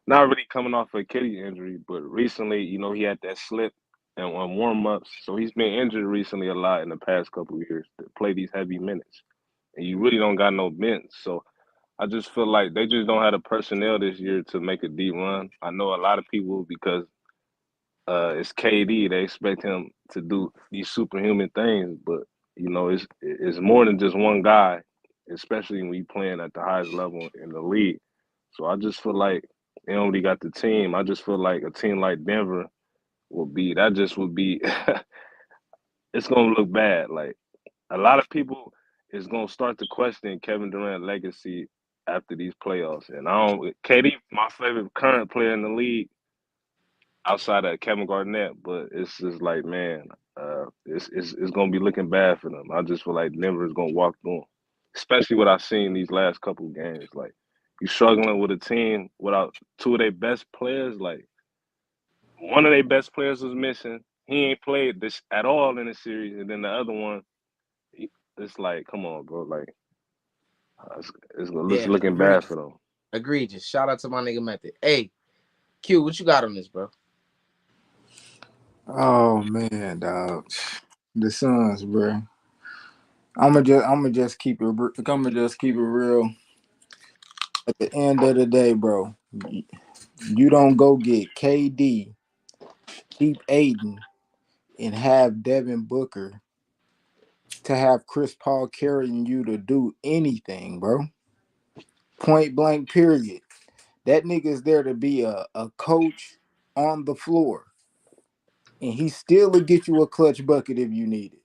not really coming off a kidney injury, but recently, he had that slip and on warm-ups. So he's been injured recently a lot in the past couple of years to play these heavy minutes. And you really don't got no bench. So I just feel like they just don't have the personnel this year to make a deep run. I know a lot of people, because it's KD, they expect him to do these superhuman things, but it's more than just one guy, especially when you playing at the highest level in the league. So I just feel like they only got the team. I just feel like a team like Denver would be it's gonna look bad. Like a lot of people, is gonna start to question Kevin Durant legacy after these playoffs. And I don't KD, my favorite current player in the league outside of Kevin Garnett, but it's just like, man, it's gonna be looking bad for them. I just feel like Denver is gonna walk through 'em. Especially what I've seen these last couple of games. Like you struggling with a team without two of their best players, like one of their best players was missing. He ain't played this at all in the series, and then the other one, it's like, come on, bro. Like, it's Yeah, looking bad egregious. for them. Egregious. Shout out to my nigga Method. Hey, Q, what you got on this, bro? Oh man, dog. The Suns, bro. I'ma just keep it. I'ma just keep it real. At the end of the day, bro, you don't go get KD, keep Aiden, and have Devin Booker to have Chris Paul carrying you to do anything, bro. Point blank. Period. That nigga is there to be a coach on the floor, and he still will get you a clutch bucket if you need it.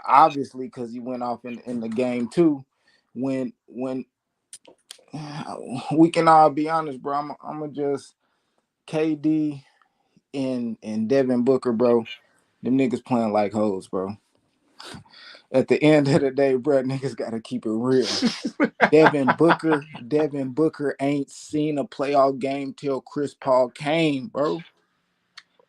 Obviously, because he went off in the game too. When we can all be honest, bro. I'm gonna just KD and Devin Booker, bro. Them niggas playing like hoes, bro. At the end of the day, bro, niggas gotta keep it real. Devin Booker ain't seen a playoff game till Chris Paul came, bro.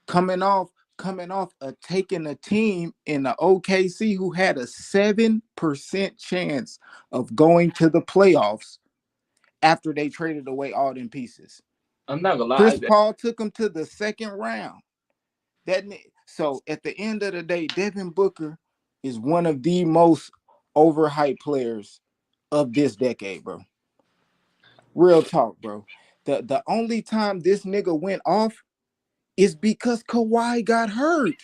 Coming off, coming off taking a team in the OKC who had a 7% chance of going to the playoffs after they traded away all them pieces. I'm not gonna Chris lie. Paul took them to the second round. So at the end of the day, Devin Booker is one of the most overhyped players of this decade, bro. Real talk, bro. The only time this nigga went off is because Kawhi got hurt.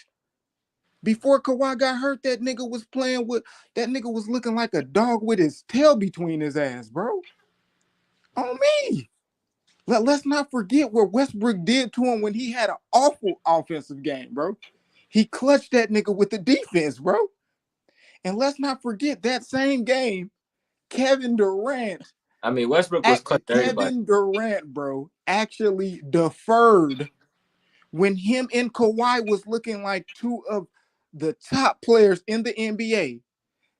Before Kawhi got hurt, that nigga was looking like a dog with his tail between his ass, bro. On me. Let's not forget what Westbrook did to him when he had an awful offensive game, bro. He clutched that nigga with the defense, bro. And let's not forget that same game, Kevin Durant, I mean, Westbrook was clutch to everybody. Kevin Durant, bro, actually deferred when him and Kawhi was looking like two of the top players in the NBA.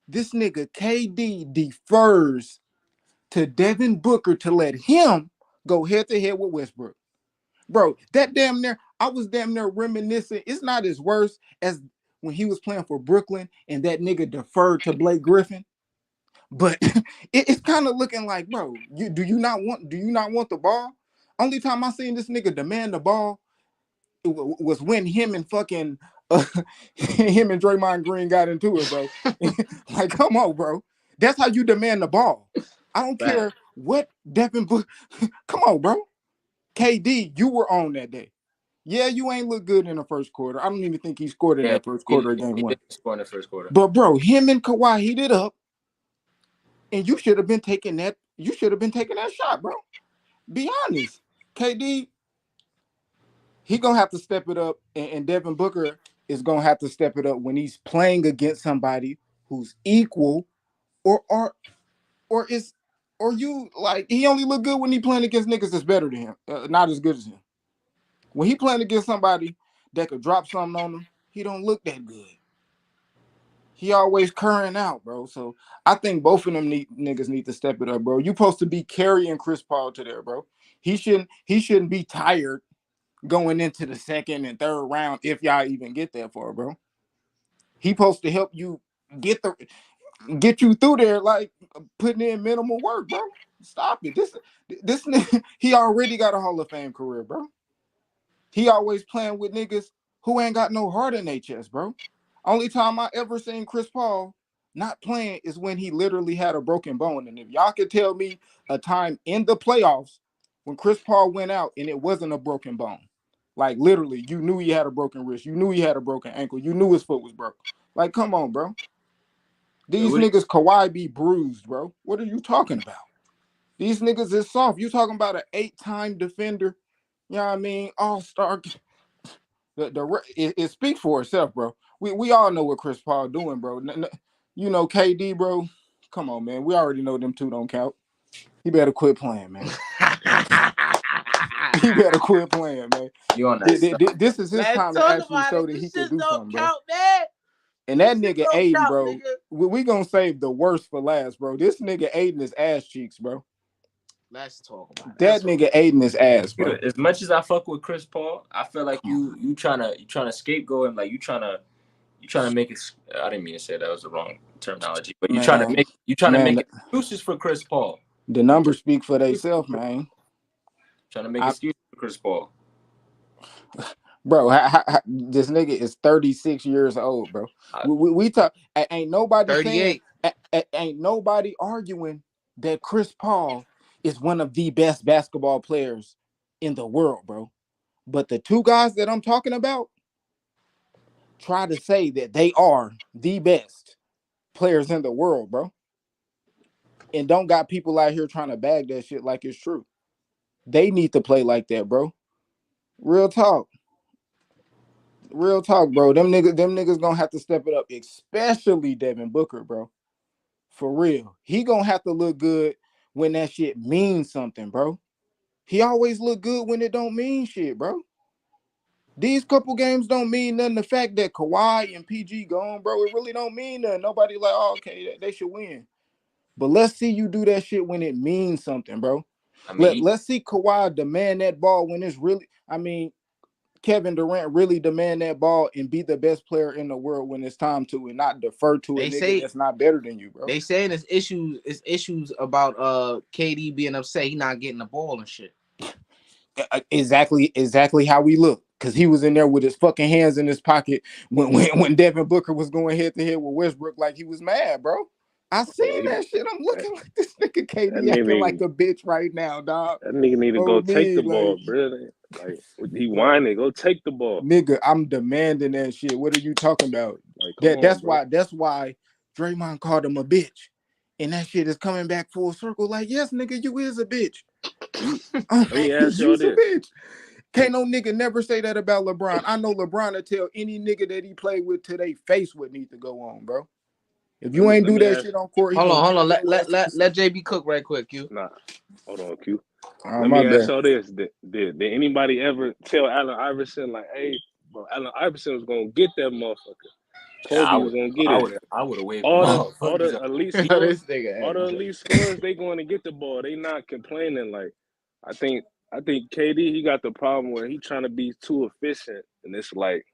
This nigga KD defers to Devin Booker to let him go head to head with Westbrook. Bro, that damn near, I was damn near reminiscing. It's not as worse as when he was playing for Brooklyn and that nigga deferred to Blake Griffin. But it's kind of looking like, bro, do you not want the ball? Only time I seen this nigga demand the ball was when him and fucking him and Draymond Green got into it, bro. Like, come on, bro. That's how you demand the ball. I don't Right. care what Devin Book. Come on, bro. KD, you were on that day. Yeah, you ain't look good in the first quarter. I don't even think he scored in Yeah, that first quarter of game he one. didn't score in the first quarter. But bro, him and Kawhi heated up, and you should have been taking that. You should have been taking that shot, bro. Be honest. KD, he gonna have to step it up, and Devin Booker is gonna have to step it up when he's playing against somebody who's equal, or or or is or you like he only look good when he playing against niggas that's better than him, not as good as him. When he playing against somebody that could drop something on him, he don't look that good. He always curring out, bro. So I think both of them niggas need to step it up, bro. You supposed to be carrying Chris Paul to there, bro. He shouldn't be tired going into the second and third round if y'all even get that far, bro. He supposed to help you get the get you through there, like putting in minimal work, bro. Stop it. This he already got a Hall of Fame career, bro. He always playing with niggas who ain't got no heart in their chest, bro. Only time I ever seen Chris Paul not playing is when he literally had a broken bone. And if y'all could tell me a time in the playoffs when Chris Paul went out and it wasn't a broken bone, like literally, you knew he had a broken wrist, you knew he had a broken ankle, you knew his foot was broke. Like, come on, bro. Wait, These niggas Kawhi be bruised, bro. What are you talking about? These niggas is soft. You talking about an 8-time defender? You know what I mean? All-star. It speaks for itself, bro. We all know what Chris Paul doing, bro. You know KD, bro. Come on, man. We already know them two don't count. He better quit playing, man. He better quit playing, man. You on that stuff? This is his Let's time to talk actually about show it. that he This can shit do don't something, bro. count, man. And that This shit nigga don't Aiden, count, bro, nigga. we gonna save the worst for last, bro. This nigga Aiden is ass cheeks, bro. Let's talk about it. That nigga Aiden is ass, bro. As much as I fuck with Chris Paul, I feel like you trying to scapegoat him, like you trying to make it. I didn't mean to say that was the wrong terminology, but you trying to make excuses for Chris Paul. The numbers speak for themselves, man. Trying to make excuses for Chris Paul. Bro, this nigga is 36 years old, bro. We talk. Ain't nobody 38. saying. Ain't nobody arguing that Chris Paul is one of the best basketball players in the world, bro. But the two guys that I'm talking about try to say that they are the best players in the world, bro. And don't got people out here trying to bag that shit like it's true. They need to play like that, bro. Real talk. Real talk, bro. Them niggas gonna have to step it up, especially Devin Booker, bro. For real. He gonna have to look good when that shit means something, bro. He always look good when it don't mean shit, bro. These couple games don't mean nothing. The fact that Kawhi and PG gone, bro, it really don't mean nothing. Nobody like, oh, okay, they should win. But let's see you do that shit when it means something, bro. I mean, Let's see Kawhi demand that ball when it's really, I mean, Kevin Durant really demand that ball and be the best player in the world when it's time to, and not defer to a nigga that's not better than you, bro. They saying it's issues about KD being upset he not getting the ball and shit. Exactly how we look. Cause he was in there with his fucking hands in his pocket when Devin Booker was going head to head with Westbrook like he was mad, bro. I seen that shit. I'm looking like this nigga KD acting like a bitch right now, dog. That nigga need to go take the ball, bro. Like he whining, go take the ball. Nigga, I'm demanding that shit. What are you talking about? Like, that's why Draymond called him a bitch. And that shit is coming back full circle. Like, yes, nigga, you is a bitch. Let me ask y'all this. Bitch. Can't no nigga never say that about LeBron. I know LeBron to tell any nigga that he played with to their face what needs to go on, bro. If you ain't do that shit on court, hold on. Let JB cook right quick, Q. Nah, hold on, Q. Oh, Let me ask y'all this: Did anybody ever tell Allen Iverson like, "Hey, bro, Allen Iverson was gonna get that motherfucker. Kobe was gonna get it." I would have waved all the elite scores. All the elite scores, they going to get the ball. They not complaining. Like, I think KD, he got the problem where he trying to be too efficient, and it's like,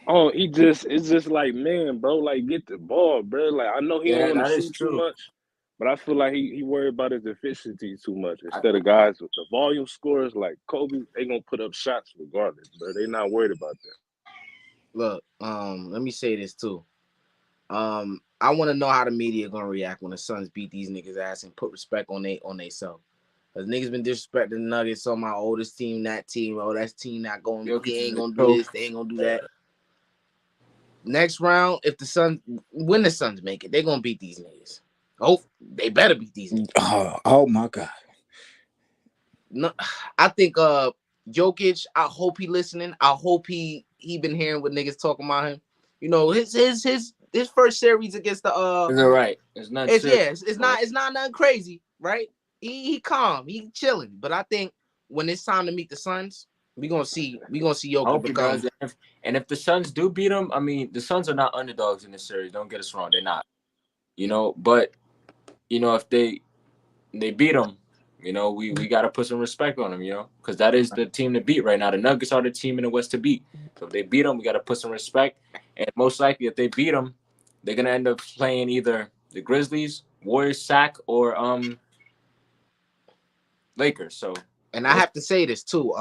oh, it's just like, man, bro, like, get the ball, bro. Like, I know he don't want to shoot too much, but I feel like he worried about his efficiency too much. Instead of guys with the volume scores like Kobe, they gonna put up shots regardless, bro. They not worried about that. Look, let me say this too. I want to know how the media gonna react when the Suns beat these niggas ass and put respect on they self. Cause niggas been disrespecting the Nuggets on my oldest team, that team. Oh, that's team not going. They ain't gonna do this. They ain't gonna do that. Next round, if the Suns when the Suns make it, they gonna beat these niggas. Oh, they better beat these niggas. Oh my god. No, I think Jokic. I hope he listening. I hope he been hearing what niggas talking about him. You know, his first series against the Is it right? It's not. It's not nothing crazy, right? He calm, he chilling. But I think when it's time to meet the Suns, we gonna see Jokic become. And if the Suns do beat them, I mean, the Suns are not underdogs in this series. Don't get us wrong, they're not. You know, but you know, if they beat them, you know, we got to put some respect on them, you know, because that is the team to beat right now. The Nuggets are the team in the West to beat. So if they beat them, we got to put some respect. And most likely, if they beat them, they're gonna end up playing either the Grizzlies, Warriors, Sac, or Lakers. So, and I have to say this too.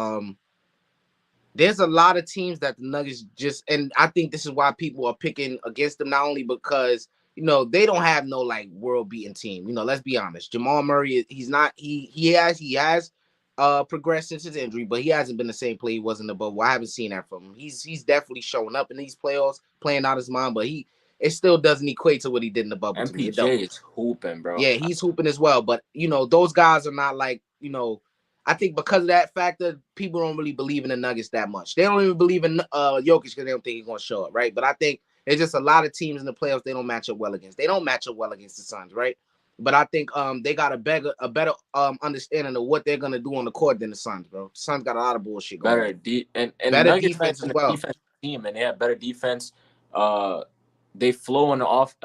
There's a lot of teams that the Nuggets just, and I think this is why people are picking against them, not only because, you know, they don't have no like world beating team. You know, let's be honest. Jamal Murray, he's not, he has progressed since his injury, but he hasn't been the same player he was in the bubble. I haven't seen that from him. He's definitely showing up in these playoffs, playing out his mind, but it still doesn't equate to what he did in the bubble. MPJ is hooping, bro. Yeah, he's hooping as well. But you know, those guys are not like, you know, I think because of that factor, people don't really believe in the Nuggets that much. They don't even believe in Jokic because they don't think he's gonna show up, right? But I think It's just a lot of teams in the playoffs they don't match up well against. They don't match up well against the Suns, right? But I think they got a better understanding of what they're gonna do on the court than the Suns, bro. The Suns got a lot of bullshit going on. And Better Nuggets defense mentioned as the well. defense team, and they have better defense. They flow on the off.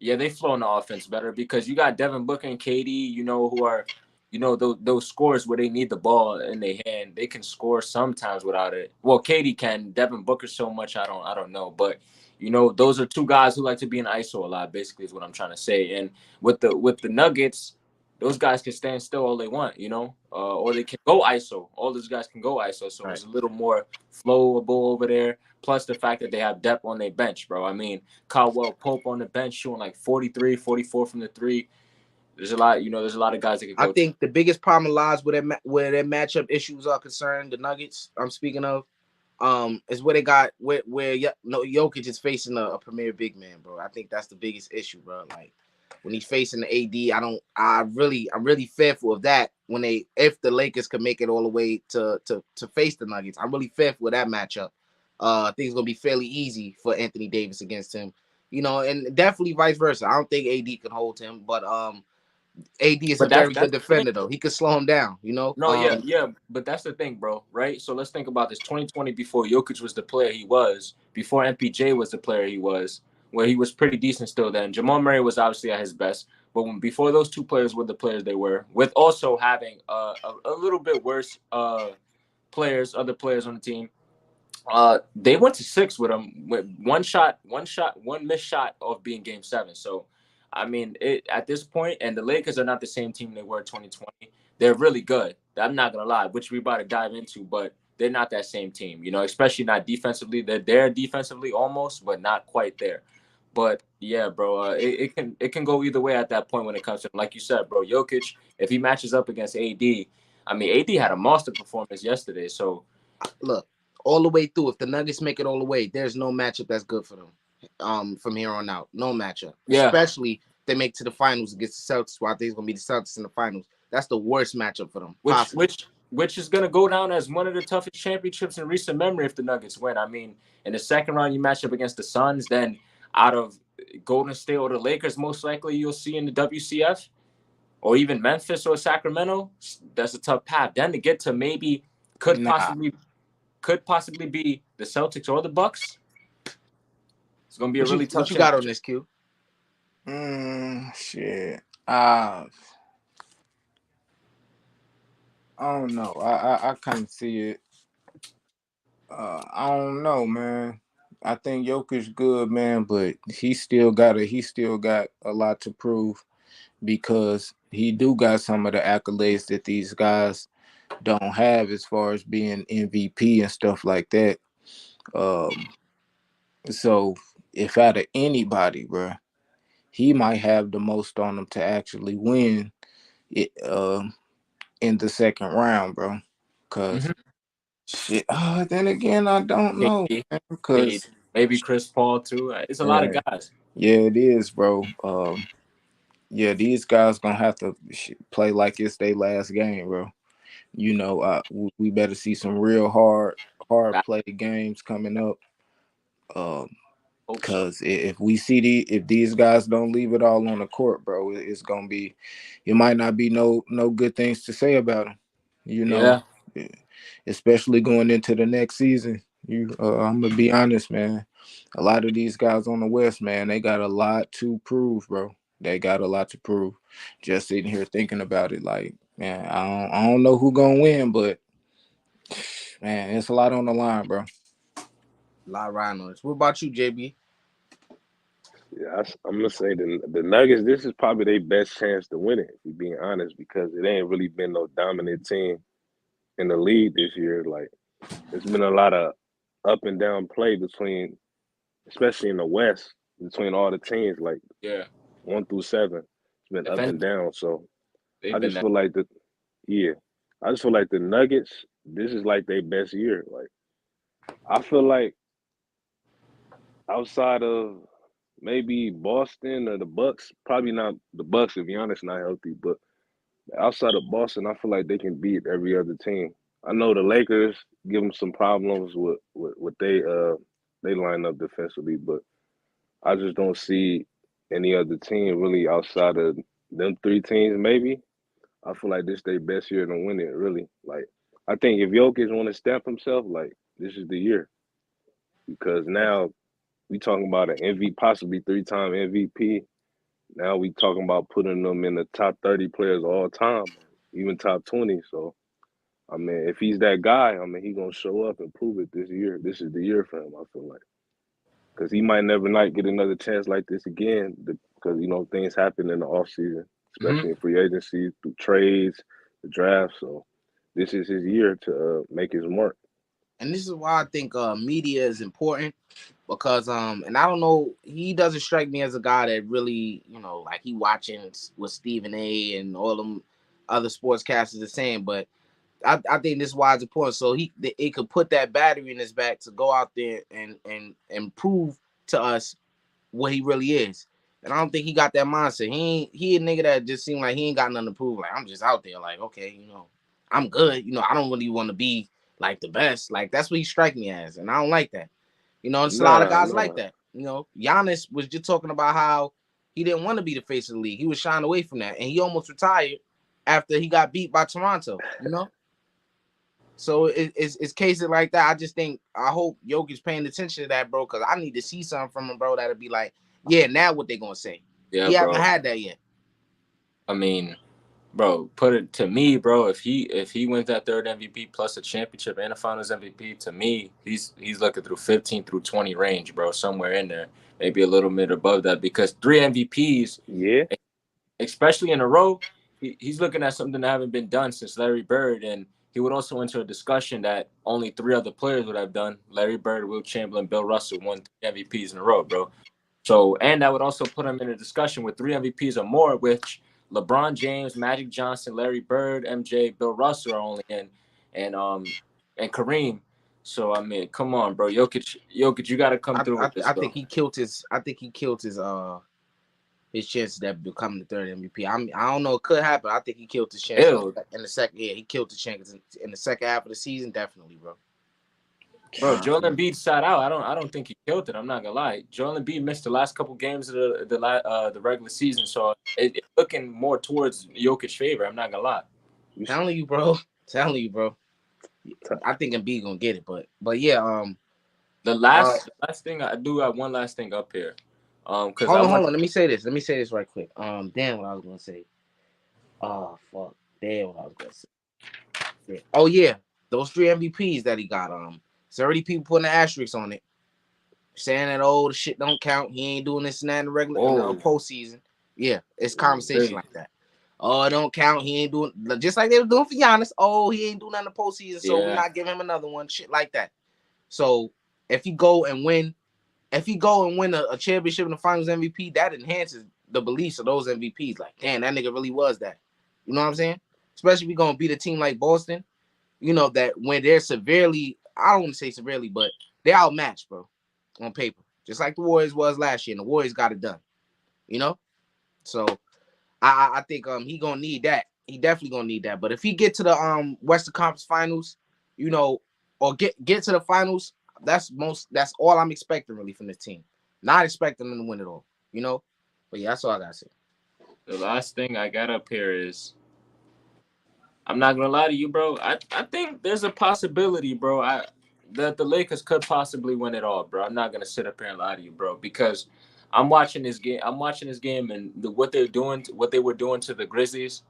Yeah, they flow on the offense better because you got Devin Booker and KD, who are, those scores where they need the ball in their hand. They can score sometimes without it. Well, KD can. Devin Booker so much, I don't know. But those are two guys who like to be in ISO a lot. Basically, is what I'm trying to say. And with the Nuggets, those guys can stand still all they want, or they can go ISO. All those guys can go ISO, so Right. it's a little more flowable over there. Plus the fact that they have depth on their bench, bro. I mean, Caldwell Pope on the bench shooting like 43, 44 from the three. There's a lot, there's a lot of guys that could I go to. think the biggest problem lies where their matchup issues are concerned. The Nuggets I'm speaking of, is where they got where Jokic is facing a premier big man, bro. I think that's the biggest issue, bro. Like when he's facing the AD, I'm really fearful of that. If the Lakers could make it all the way to face the Nuggets, I'm really fearful of that matchup. I think it's gonna be fairly easy for Anthony Davis against him, and definitely vice versa. I don't think AD can hold him, but AD is a But that's very that's good the thing. defender though. He could slow him down, No, yeah, but that's the thing, bro. Right? So let's think about this. 2020, before Jokic was the player he was, before MPJ was the player he was, where he was pretty decent still then. Jamal Murray was obviously at his best, but before those two players were the players they were, with also having a little bit worse other players on the team. They went to six with him with one missed shot of being game seven. So, I mean, at this point, and the Lakers are not the same team they were in 2020. They're really good. I'm not gonna lie, which we about to dive into, but they're not that same team, especially not defensively. They're there defensively almost, but not quite there. But yeah, bro, it can go either way at that point when it comes to, like you said, bro. Jokic, if he matches up against AD, I mean, AD had a monster performance yesterday, so. Look, all the way through. If the Nuggets make it all the way, there's no matchup that's good for them. From here on out, no matchup. Yeah. Especially if they make to the finals against the Celtics. Well, I think it's gonna be the Celtics in the finals. That's the worst matchup for them. Which Possible. which which is gonna go down as one of the toughest championships in recent memory if the Nuggets win. I mean, in the second round you match up against the Suns, then out of Golden State or the Lakers, most likely you'll see in the WCF, or even Memphis or Sacramento. That's a tough path. Then to get to maybe could Nah. possibly be the Celtics or the Bucks. It's gonna be a really tough What you got on championship. this, Q? Shit. I don't know. I can't see it. I don't know, man. I think Jokic good, man, but he still got a lot to prove because he do got some of the accolades that these guys don't have as far as being MVP and stuff like that. So if out of anybody, bro, he might have the most on him to actually win it in the second round, bro. Cause Mm-hmm. shit. Then again, I don't know, KD, man. Cause maybe Chris Paul too. It's a lot of right. guys. Yeah, it is, bro. Yeah, these guys gonna have to play like it's their last game, bro. We better see some real hard I play games coming up. hope so. Because if we see if these guys don't leave it all on the court, bro, it's gonna be. It might not be no good things to say about them. You know, Yeah. especially going into the next season. I'm gonna be honest, man. A lot of these guys on the West, man, they got a lot to prove, bro. They got a lot to prove. Just sitting here thinking about it, like, man, I don't know who gonna win, but man, it's a lot on the line, bro. A lot riding on this. What about you, JB? Yeah, I'm gonna say the Nuggets. This is probably their best chance to win it. If we being honest, because it ain't really been no dominant team in the league this year. Like it's been a lot of up and down play between, especially in the West, between all the teams. Like Yeah. 1 through 7, it's been If up any, and down. So I they've been just that. feel like yeah, I just feel like the Nuggets. This is like their best year. Like I feel like outside of maybe Boston or the Bucks, probably not the Bucks. To be honest, not healthy, but outside of Boston, I feel like they can beat every other team. I know the Lakers give them some problems with they they line up defensively, but I just don't see any other team really outside of them three teams. Maybe I feel like this their best year to win it. Really, like I think if Jokic want to stamp himself, like this is the year because now we talking about an MVP, possibly three-time MVP. Now we talking about putting them in the top 30 players all time, even top 20. So I mean, if he's that guy, I mean, he gonna show up and prove it this year. This is the year for him. I feel like because he might never not get another chance like this again because things happen in the off season, Hmm. especially in free agency through trades, the draft. So this is his year to make his mark. And this is why I think media is important because and I don't know, he doesn't strike me as a guy that really, like he watching what Stephen A and all them other sportscasters are saying, but I think this is why it's important. So it could put that battery in his back to go out there and prove to us what he really is. And I don't think he got that mindset. He a nigga that just seemed like he ain't got nothing to prove. Like I'm just out there, like, okay, I'm good. I don't really want to be like the best. Like that's what he strike me as. And I don't like that. There's a lot of Nah, guys like nah. that. Giannis was just talking about how he didn't want to be the face of the league. He was shying away from that. And he almost retired after he got beat by Toronto. So it's cases like that. I just think I hope Jokic's paying attention to that, bro, because I need to see something from him, bro, that'll be like, yeah, now what they gonna say. Yeah, He haven't bro. had that yet. I mean, bro, put it to me, bro. If he wins that third MVP plus a championship and a Finals MVP, to me, he's looking through 15 through 20 range, bro, somewhere in there, maybe a little bit above that, because three MVPs, Yeah, especially in a row, he's looking at something that haven't been done since Larry Bird, and he would also enter a discussion that only three other players would have done: Larry Bird, Will Chamberlain, Bill Russell won three MVPs in a row, bro. So, and that would also put him in a discussion with three MVPs or more, which LeBron James, Magic Johnson, Larry Bird, MJ, Bill Russell are only in, and Kareem. So I mean, come on, bro, Jokic, you got to come I, through I with this, I think bro. he killed his chances of becoming the third MVP. I don't know, it could happen. I think he killed his chance Ew, in the second. Yeah, he killed his chances in the second half of the season, definitely, bro. bro, Joel Embiid sat out. I don't think he killed it. I'm not gonna lie. Joel Embiid missed the last couple games of the regular season, so it's looking more towards Jokic's favor. I'm not gonna lie. you Telling you, bro. Telling you, bro. I think Embiid gonna get it, but yeah, The uh, last thing I do have one last thing up here, because I hold want on. Let me say this right quick. Damn, what I was gonna say. Oh fuck, damn, what I was gonna say. Yeah. Oh yeah, those three MVPs that he got. It's already people putting the asterisks on it, saying that the shit don't count. He ain't doing this and that in the regular in the oh postseason. Yeah, it's conversation crazy. like that. Oh, it don't count. He ain't doing just like they were doing for Giannis. Oh, he ain't doing that in the postseason, so we're Yeah, not giving him another one. Shit like that. So if he go and win, a championship in the Finals MVP, that enhances the beliefs of those MVPs. Like, damn, that nigga really was that. You know what I'm saying? Especially if we gonna beat a team like Boston. That when they're severely, I don't want to say severely, but they're outmatched, bro, on paper. Just like the Warriors was last year, and the Warriors got it done. You know, so I think he gonna need that. He definitely gonna need that. But if he get to the Western Conference Finals, you know, or get to the finals, that's all I'm expecting really from this team. Not expecting them to win it all, you know. But yeah, that's all I gotta say. the last thing I got up here is, I'm not gonna lie to you, bro. I think there's a possibility, bro. That the Lakers could possibly win it all, bro. I'm not gonna sit up here and lie to you, bro, because I'm watching this game. And what they're doing, what they were doing to the Grizzlies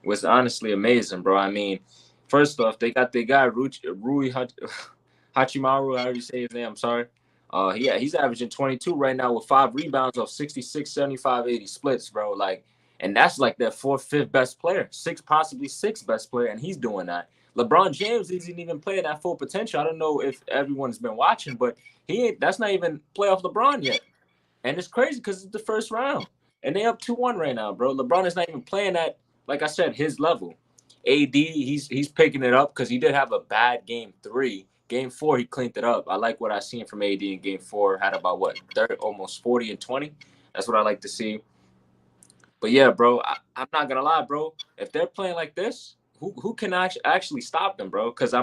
was honestly amazing, bro. I mean, first off, they got the guy Rui Hachimaru, however you say his name. I'm sorry. He's averaging 22 right now with 5 rebounds off 66, 75, 80 splits, bro. Like, and that's like their fourth, fifth best player, possibly sixth best player, and he's doing that. LeBron James isn't even playing at full potential. I don't know if everyone's been watching, but he ain't. That's not even playoff LeBron yet. And it's crazy because it's the first round. And they up 2-1 right now, bro. LeBron is not even playing at, like I said, his level. AD, he's picking it up because he did have a bad game 3. Game 4, he cleaned it up. I like what I seen from AD in game 4. Had about what, almost 40 and 20. That's what I like to see. But yeah, bro, I'm not gonna lie, bro. If they're playing like this, who can actually stop them, bro? Because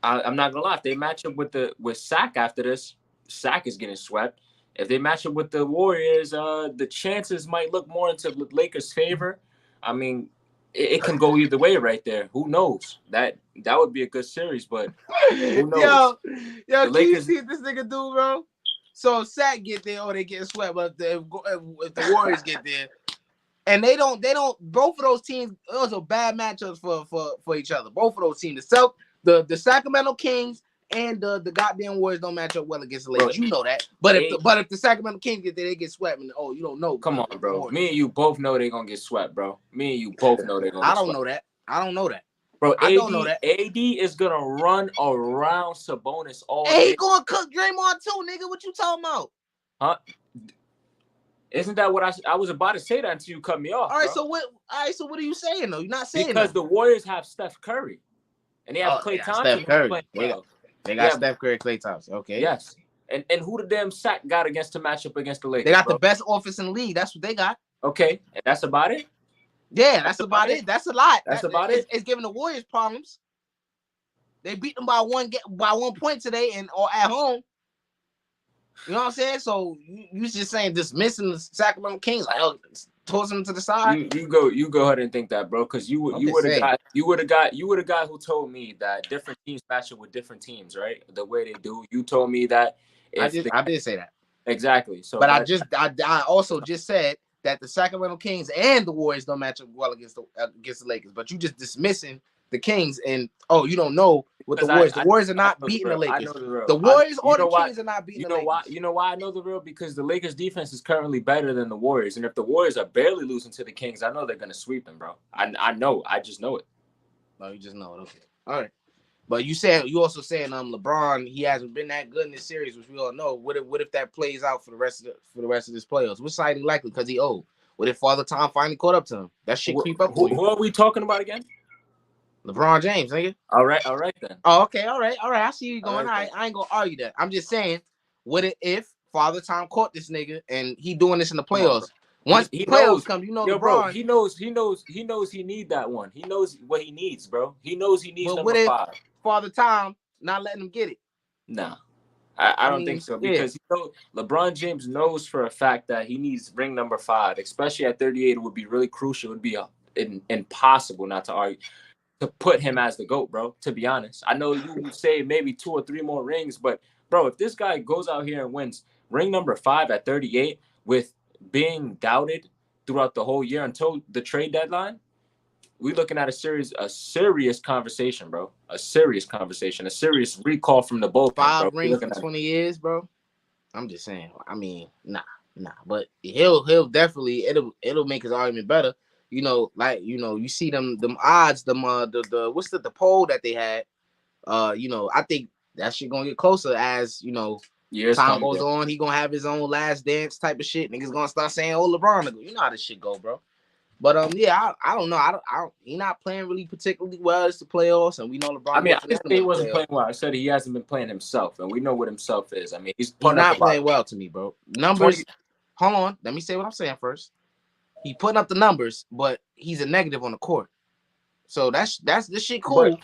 I'm not gonna lie. If they match up with Sac after this, Sac is getting swept. If they match up with the Warriors, the chances might look more into the Lakers' favor. I mean, it can go either way right there. Who knows? That would be a good series, but who knows? yo, yo, The can you Lakers. see what this nigga do, bro? So if Sac get there, or they get swept. But if the Warriors get there, and they don't, both of those teams, those are bad matchups for each other. Both of those teams, the Sacramento Kings and the goddamn Warriors don't match up well against the Lakers. Bro, you know that. But if the Sacramento Kings get there, they get swept. And you don't know. Come on, bro. Me and you both know they're gonna get swept, bro. Me and you both know they're gonna I get don't swept. know that. I don't know that. Bro, I don't know that. AD is gonna run around Sabonis all Hey, day. he gonna cook Draymond too, nigga. What you talking about? Huh? Isn't that what I was about to say that until you cut me off? All right, bro. so what are you saying though? You're not saying because nothing. the Warriors have Steph Curry, and they have Klay Thompson. Steph Curry. They got Steph Curry, Klay Thompson. Okay. Yes. And who the damn Sac got against to match up against the Lakers? They got the best offense in the league. That's what they got. Okay, and that's about it. Yeah, that's about it. That's a lot. That's about it. It's giving the Warriors problems. They beat them by 1 point today, and or at home. You know what I'm saying? So you just saying dismissing the Sacramento Kings, like toss them to the side. You go ahead and think that, bro, because you would have got who told me that different teams match up with different teams, right? The way they do. You told me that. I did say that exactly. So, but I also just said that the Sacramento Kings and the Warriors don't match up well against the Lakers. But you just dismissing the Kings and you don't know what the Warriors. The Warriors are not beating the Lakers. I know the real. The Warriors or the Kings are not beating the Lakers. Why? You know why I know the real? Because the Lakers defense is currently better than the Warriors, and if the Warriors are barely losing to the Kings, I know they're gonna sweep them, bro. I know. I just know it. No, you just know it. Okay. All right. But you also saying LeBron, he hasn't been that good in this series, which we all know. What if that plays out for the rest of this playoffs? Which highly likely because he old. What if Father Time finally caught up to him? That shit creep up for you. Who are we talking about again? LeBron James, nigga. All right then. Oh, okay, all right. I see you going. I ain't gonna argue that. I'm just saying, what if Father Time caught this nigga and he doing this in the playoffs? Once he playoffs come, LeBron. Bro, he knows he need that one. He knows what he needs, bro. He knows he needs number 5. Father Time not letting him get it? Nah. I don't think so because LeBron James knows for a fact that he needs ring number 5, especially at 38. It would be really crucial. It would be impossible not to argue to put him as the GOAT, bro. To be honest, I know you would say maybe 2 or 3 more rings, but bro, if this guy goes out here and wins ring number 5 at 38 with being doubted throughout the whole year until the trade deadline, we're looking at a serious conversation, bro. A serious conversation, a serious recall from the bullpen. 5 rings in 20 years, bro. I'm just saying. I mean, nah. But he'll definitely it'll make his argument better. You see them odds, the what's the poll that they had. I think that shit gonna get closer as years time goes on. He gonna have his own last dance type of shit. Niggas gonna start saying, "Oh, LeBron," you know how this shit go, bro. But I don't know. He not playing really particularly well. It's the playoffs, and we know LeBron. I mean, I didn't say he wasn't playing well. I said he hasn't been playing himself, and we know what himself is. I mean, he's not playing well to me, bro. Numbers. Hold on, let me say what I'm saying first. He putting up the numbers, but he's a negative on the court. So that's this shit cool.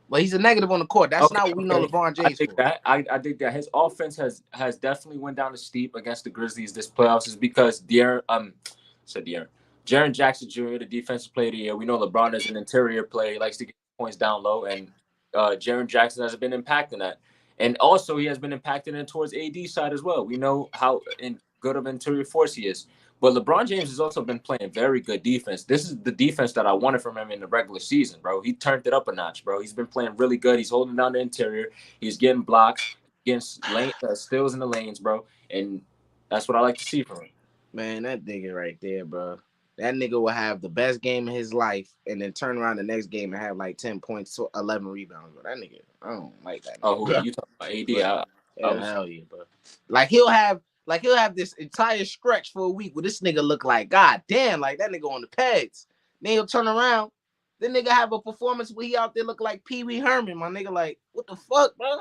But he's a negative on the court. That's not what we know LeBron James. I think that his offense has definitely went down the steep against the Grizzlies this playoffs is because Jaren Jackson Jr., the defensive player of the year. We know LeBron is an interior player. He likes to get points down low, and Jaren Jackson has been impacting that. And also, he has been impacting it towards AD side as well. We know how good of an interior force he is. But LeBron James has also been playing very good defense. This is the defense that I wanted from him in the regular season, bro. He turned it up a notch, bro. He's been playing really good. He's holding down the interior. He's getting blocks, getting steals in the lanes, bro. And that's what I like to see from him. Man, that nigga right there, bro. That nigga will have the best game of his life and then turn around the next game and have like 10 points, 11 rebounds. Bro, that nigga, I don't like that. Oh, who you talking about? AD? Hell yeah, bro. Like he'll have this entire stretch for a week where this nigga look like, God damn, like that nigga on the pegs. Then he'll turn around. Then nigga have a performance where he out there look like Pee Wee Herman. My nigga like, what the fuck, bro?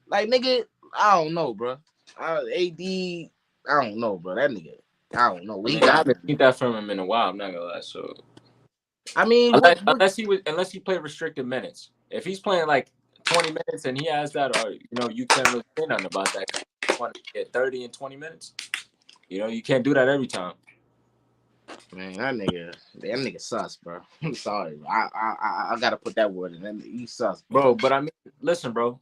Like, nigga, I don't know, bro. AD, I don't know, bro. That nigga, I don't know. I haven't seen that from him in a while. I'm not gonna lie. So, I mean, unless he played restricted minutes. If he's playing like 20 minutes and he has that, or you can't really say nothing about that. You want to get 30 in 20 minutes. You can't do that every time. Man, that nigga sus, bro. I'm sorry, bro. I gotta put that word in. He sus, bro. Bro, but I mean, listen, bro.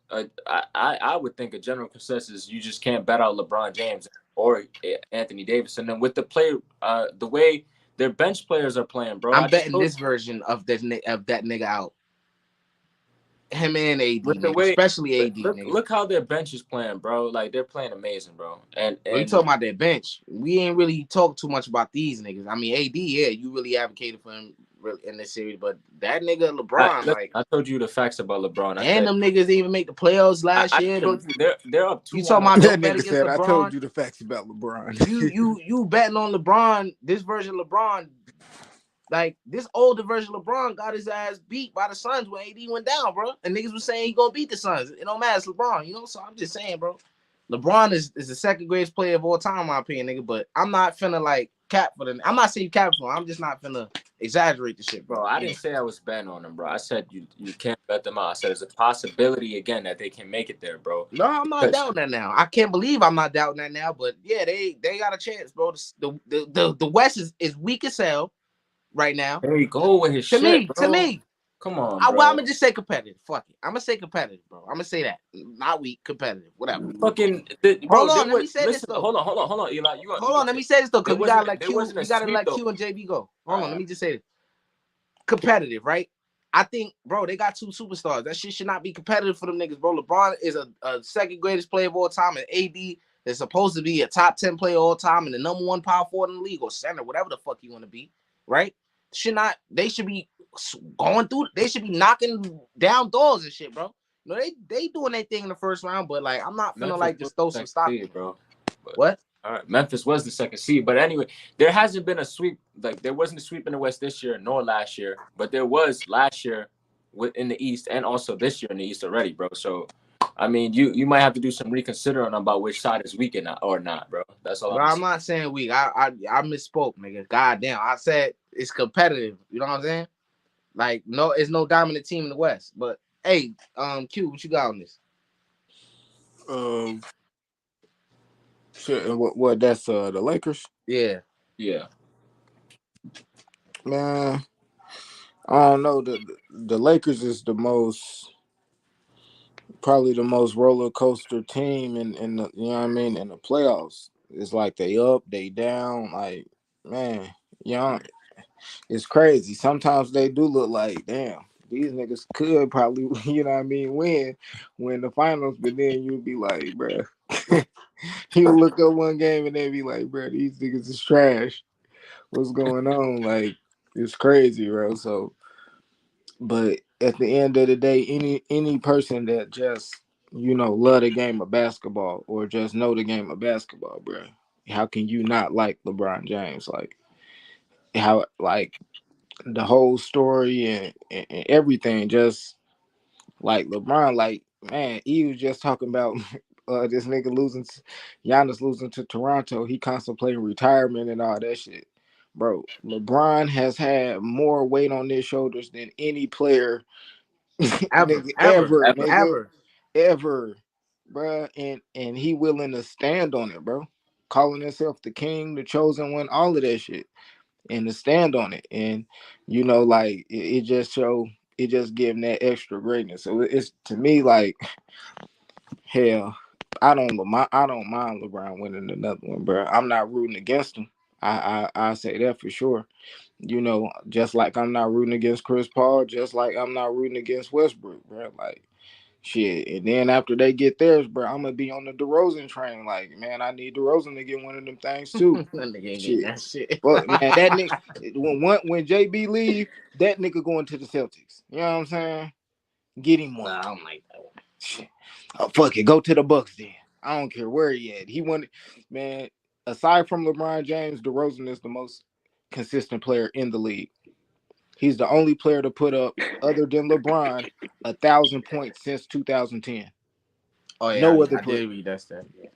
I would think a general consensus you just can't bet out LeBron James or Anthony Davis, and then with the way their bench players are playing, bro. I'm betting this version of that nigga out. Him and AD, With the nigga, way, especially AD, nigga. look how their bench is playing, bro. Like they're playing amazing, bro. And We talking about their bench. We ain't really talk too much about these niggas. I mean, AD, yeah, you really advocated for him in this series, but that nigga LeBron, like, I told you the facts about LeBron. I and said them niggas didn't even make the playoffs last I year. told you they're up You 2-1. talking about That don't bet nigga against said, "I LeBron? told you the facts about LeBron." you betting on LeBron? This version of LeBron, like this older version of LeBron, got his ass beat by the Suns when AD went down, bro. And niggas was saying he gonna beat the Suns. It don't matter, it's LeBron, you know. So I'm just saying, bro. LeBron is the second greatest player of all time, in my opinion, nigga. But I'm not finna like cap for the. I'm not saying cap for him. I'm just not finna exaggerate the shit, Bro, bro. I didn't say I was betting on them, bro. I said you can't bet them out. I said there's a possibility again that they can make it there, bro. No, I'm not doubting that now. I can't believe I'm not doubting that now. But yeah, they got a chance, bro. The West is weak as hell right now. There you go with his To shit, me, bro. Come on, well, I'm bro. gonna just say competitive. Fuck it. I'm gonna say competitive, bro. I'm gonna say that. Not weak, competitive, whatever. Bro, Hold they on, let were me say this listen. though. Hold on, Eli. Hold on, let me say this though, There because we gotta wasn't let there Q. wasn't a We gotta sweep let though. Q and JB go. Hold on, let me just say this. Competitive, right? I think, bro, they got two superstars. That shit should not be competitive for them niggas, bro. LeBron is a second greatest player of all time, and AD is supposed to be a top 10 player of all time and the number one power forward in the league or center, whatever the fuck you want to be, right? They should be going through, they should be knocking down doors and shit, bro. You know, they doing their thing in the first round, but like I'm not finna Memphis like was just throw the some second stock. seed, bro. But, What? all right, Memphis was the second seed, but anyway, there hasn't been a sweep. Like there wasn't a sweep in the West this year nor last year, but there was last year in the East and also this year in the East already, bro. So, I mean, you might have to do some reconsidering about which side is weak or not, bro. That's all Bro, I'm I'm saying. not saying weak. I misspoke, nigga. Goddamn, I said it's competitive. You know what I'm saying? Like, no, it's no dominant team in the West. But hey, Q, what you got on this? Shit, what? That's the Lakers. Yeah. Yeah. Man, I don't know. The Lakers is probably the most roller coaster team in the, you know what I mean, in the playoffs. It's like they up, they down. Like, man, you know, it's crazy. Sometimes they do look like, damn, these niggas could probably, you know what I mean, win the finals. But then you'd be like, bruh, you look up one game and they be like, bruh, these niggas is trash. What's going on? Like, it's crazy, bro. So, but at the end of the day, any person that just, you know, love the game of basketball or just know the game of basketball, bro, how can you not like LeBron James? Like, how, like, the whole story and everything, just like LeBron, like, man, he was just talking about this nigga Giannis losing to Toronto. He contemplating retirement and all that shit. Bro, LeBron has had more weight on his shoulders than any player, Ever, nigga, ever, nigga, ever. ever, bro. And he willing to stand on it, bro. Calling himself the king, the chosen one, all of that shit, and to stand on it. And you know, like it just show, it just give him that extra greatness. So it's, to me, like, hell, I don't mind LeBron winning another one, bro. I'm not rooting against him. I say that for sure. You know, just like I'm not rooting against Chris Paul, just like I'm not rooting against Westbrook, bro. Like, shit. And then after they get theirs, bro, I'm gonna be on the DeRozan train. Like, man, I need DeRozan to get one of them things too. That nigga ain't getting Shit. that shit. But man, that nigga, when JB leave, that nigga going to the Celtics. You know what I'm saying? Get him one. Nah, I don't like that one. Shit. Oh, fuck it. Go to the Bucks then. I don't care where he at. He wanted, man, aside from LeBron James, DeRozan is the most consistent player in the league. He's the only player to put up, other than LeBron, 1,000 points since 2010. Oh yeah, No other I player, did read that stuff. Yeah.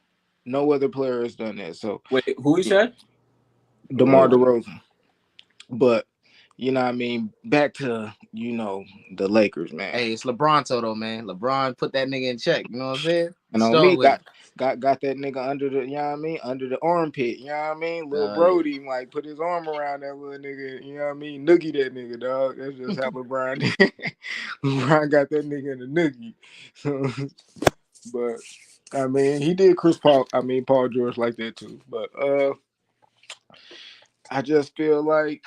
no other player has done that. So Wait, who he yeah, said? DeMar DeRozan. But you know what I mean, back to the Lakers, man. Hey, it's LeBron though, man. LeBron put that nigga in check. You know what I'm saying? And on Strong me, with him. got that nigga under the, you know what I mean, under the armpit, you know what I mean? Lil Yeah. Brody, like, put his arm around that little nigga, you know what I mean? Noogie that nigga, dog. That's just how LeBron did. LeBron got that nigga in the noogie. So, but I mean, he did Paul George like that too. But I just feel like,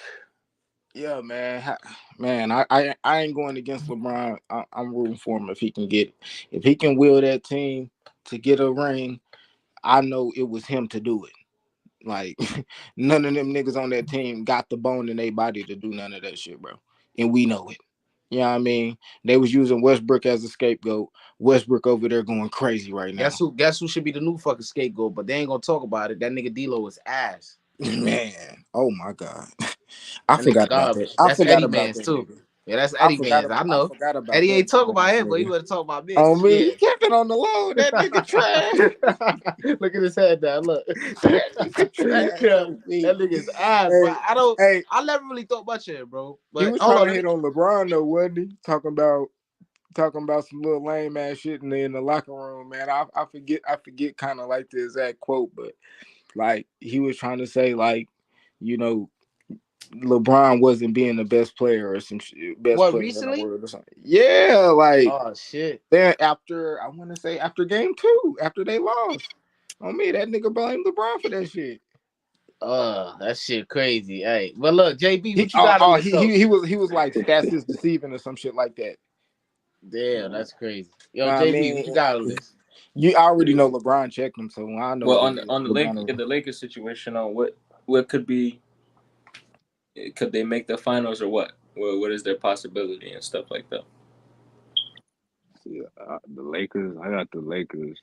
yeah, man, man, I ain't going against LeBron. I'm rooting for him if he can get it. If he can will that team to get a ring, I know it was him to do it. Like none of them niggas on that team got the bone in their body to do none of that shit, bro. And we know it. You know what I mean? They was using Westbrook as a scapegoat. Westbrook over there going crazy right now. Guess who should be the new fucking scapegoat? But they ain't gonna talk about it. That nigga D'Lo is ass. Man, oh my God. I That nigga forgot about that. garbage. I That's forgot Eddie about Mans that too. nigga. Yeah, that's Eddie Mans. I I know. forgot about Eddie that ain't talking about ass him, but he nigga. would talk about me. On me, Yeah. he kept it on the low. That nigga trash. Look at his head now. Look. That nigga trash. Yeah, On me. that nigga's ass. Hey, But hey, I never really thought much of it, bro. he But was hold trying on, to hit on LeBron though, wasn't he? Talking about some little lame ass shit in the locker room, man. I forget kind of like the exact quote, but like he was trying to say like, you know, LeBron wasn't being the best player or some shit, best what, player in the recently? world or something. Yeah, like Oh shit. then after I want to say after game 2, after they lost. On me, that nigga blamed LeBron for that shit. That shit crazy. Hey, but look, JB, what you got on this though? He was like stats is deceiving or some shit like that. Damn, that's crazy. Yo, I JB, what mean, you got on this? you already Yeah. know LeBron checked him, so I know Well, that on LeBron. the Lakers situation, on what could be, could they make the finals or what? What is their possibility and stuff like that? Yeah, the Lakers. I got the Lakers.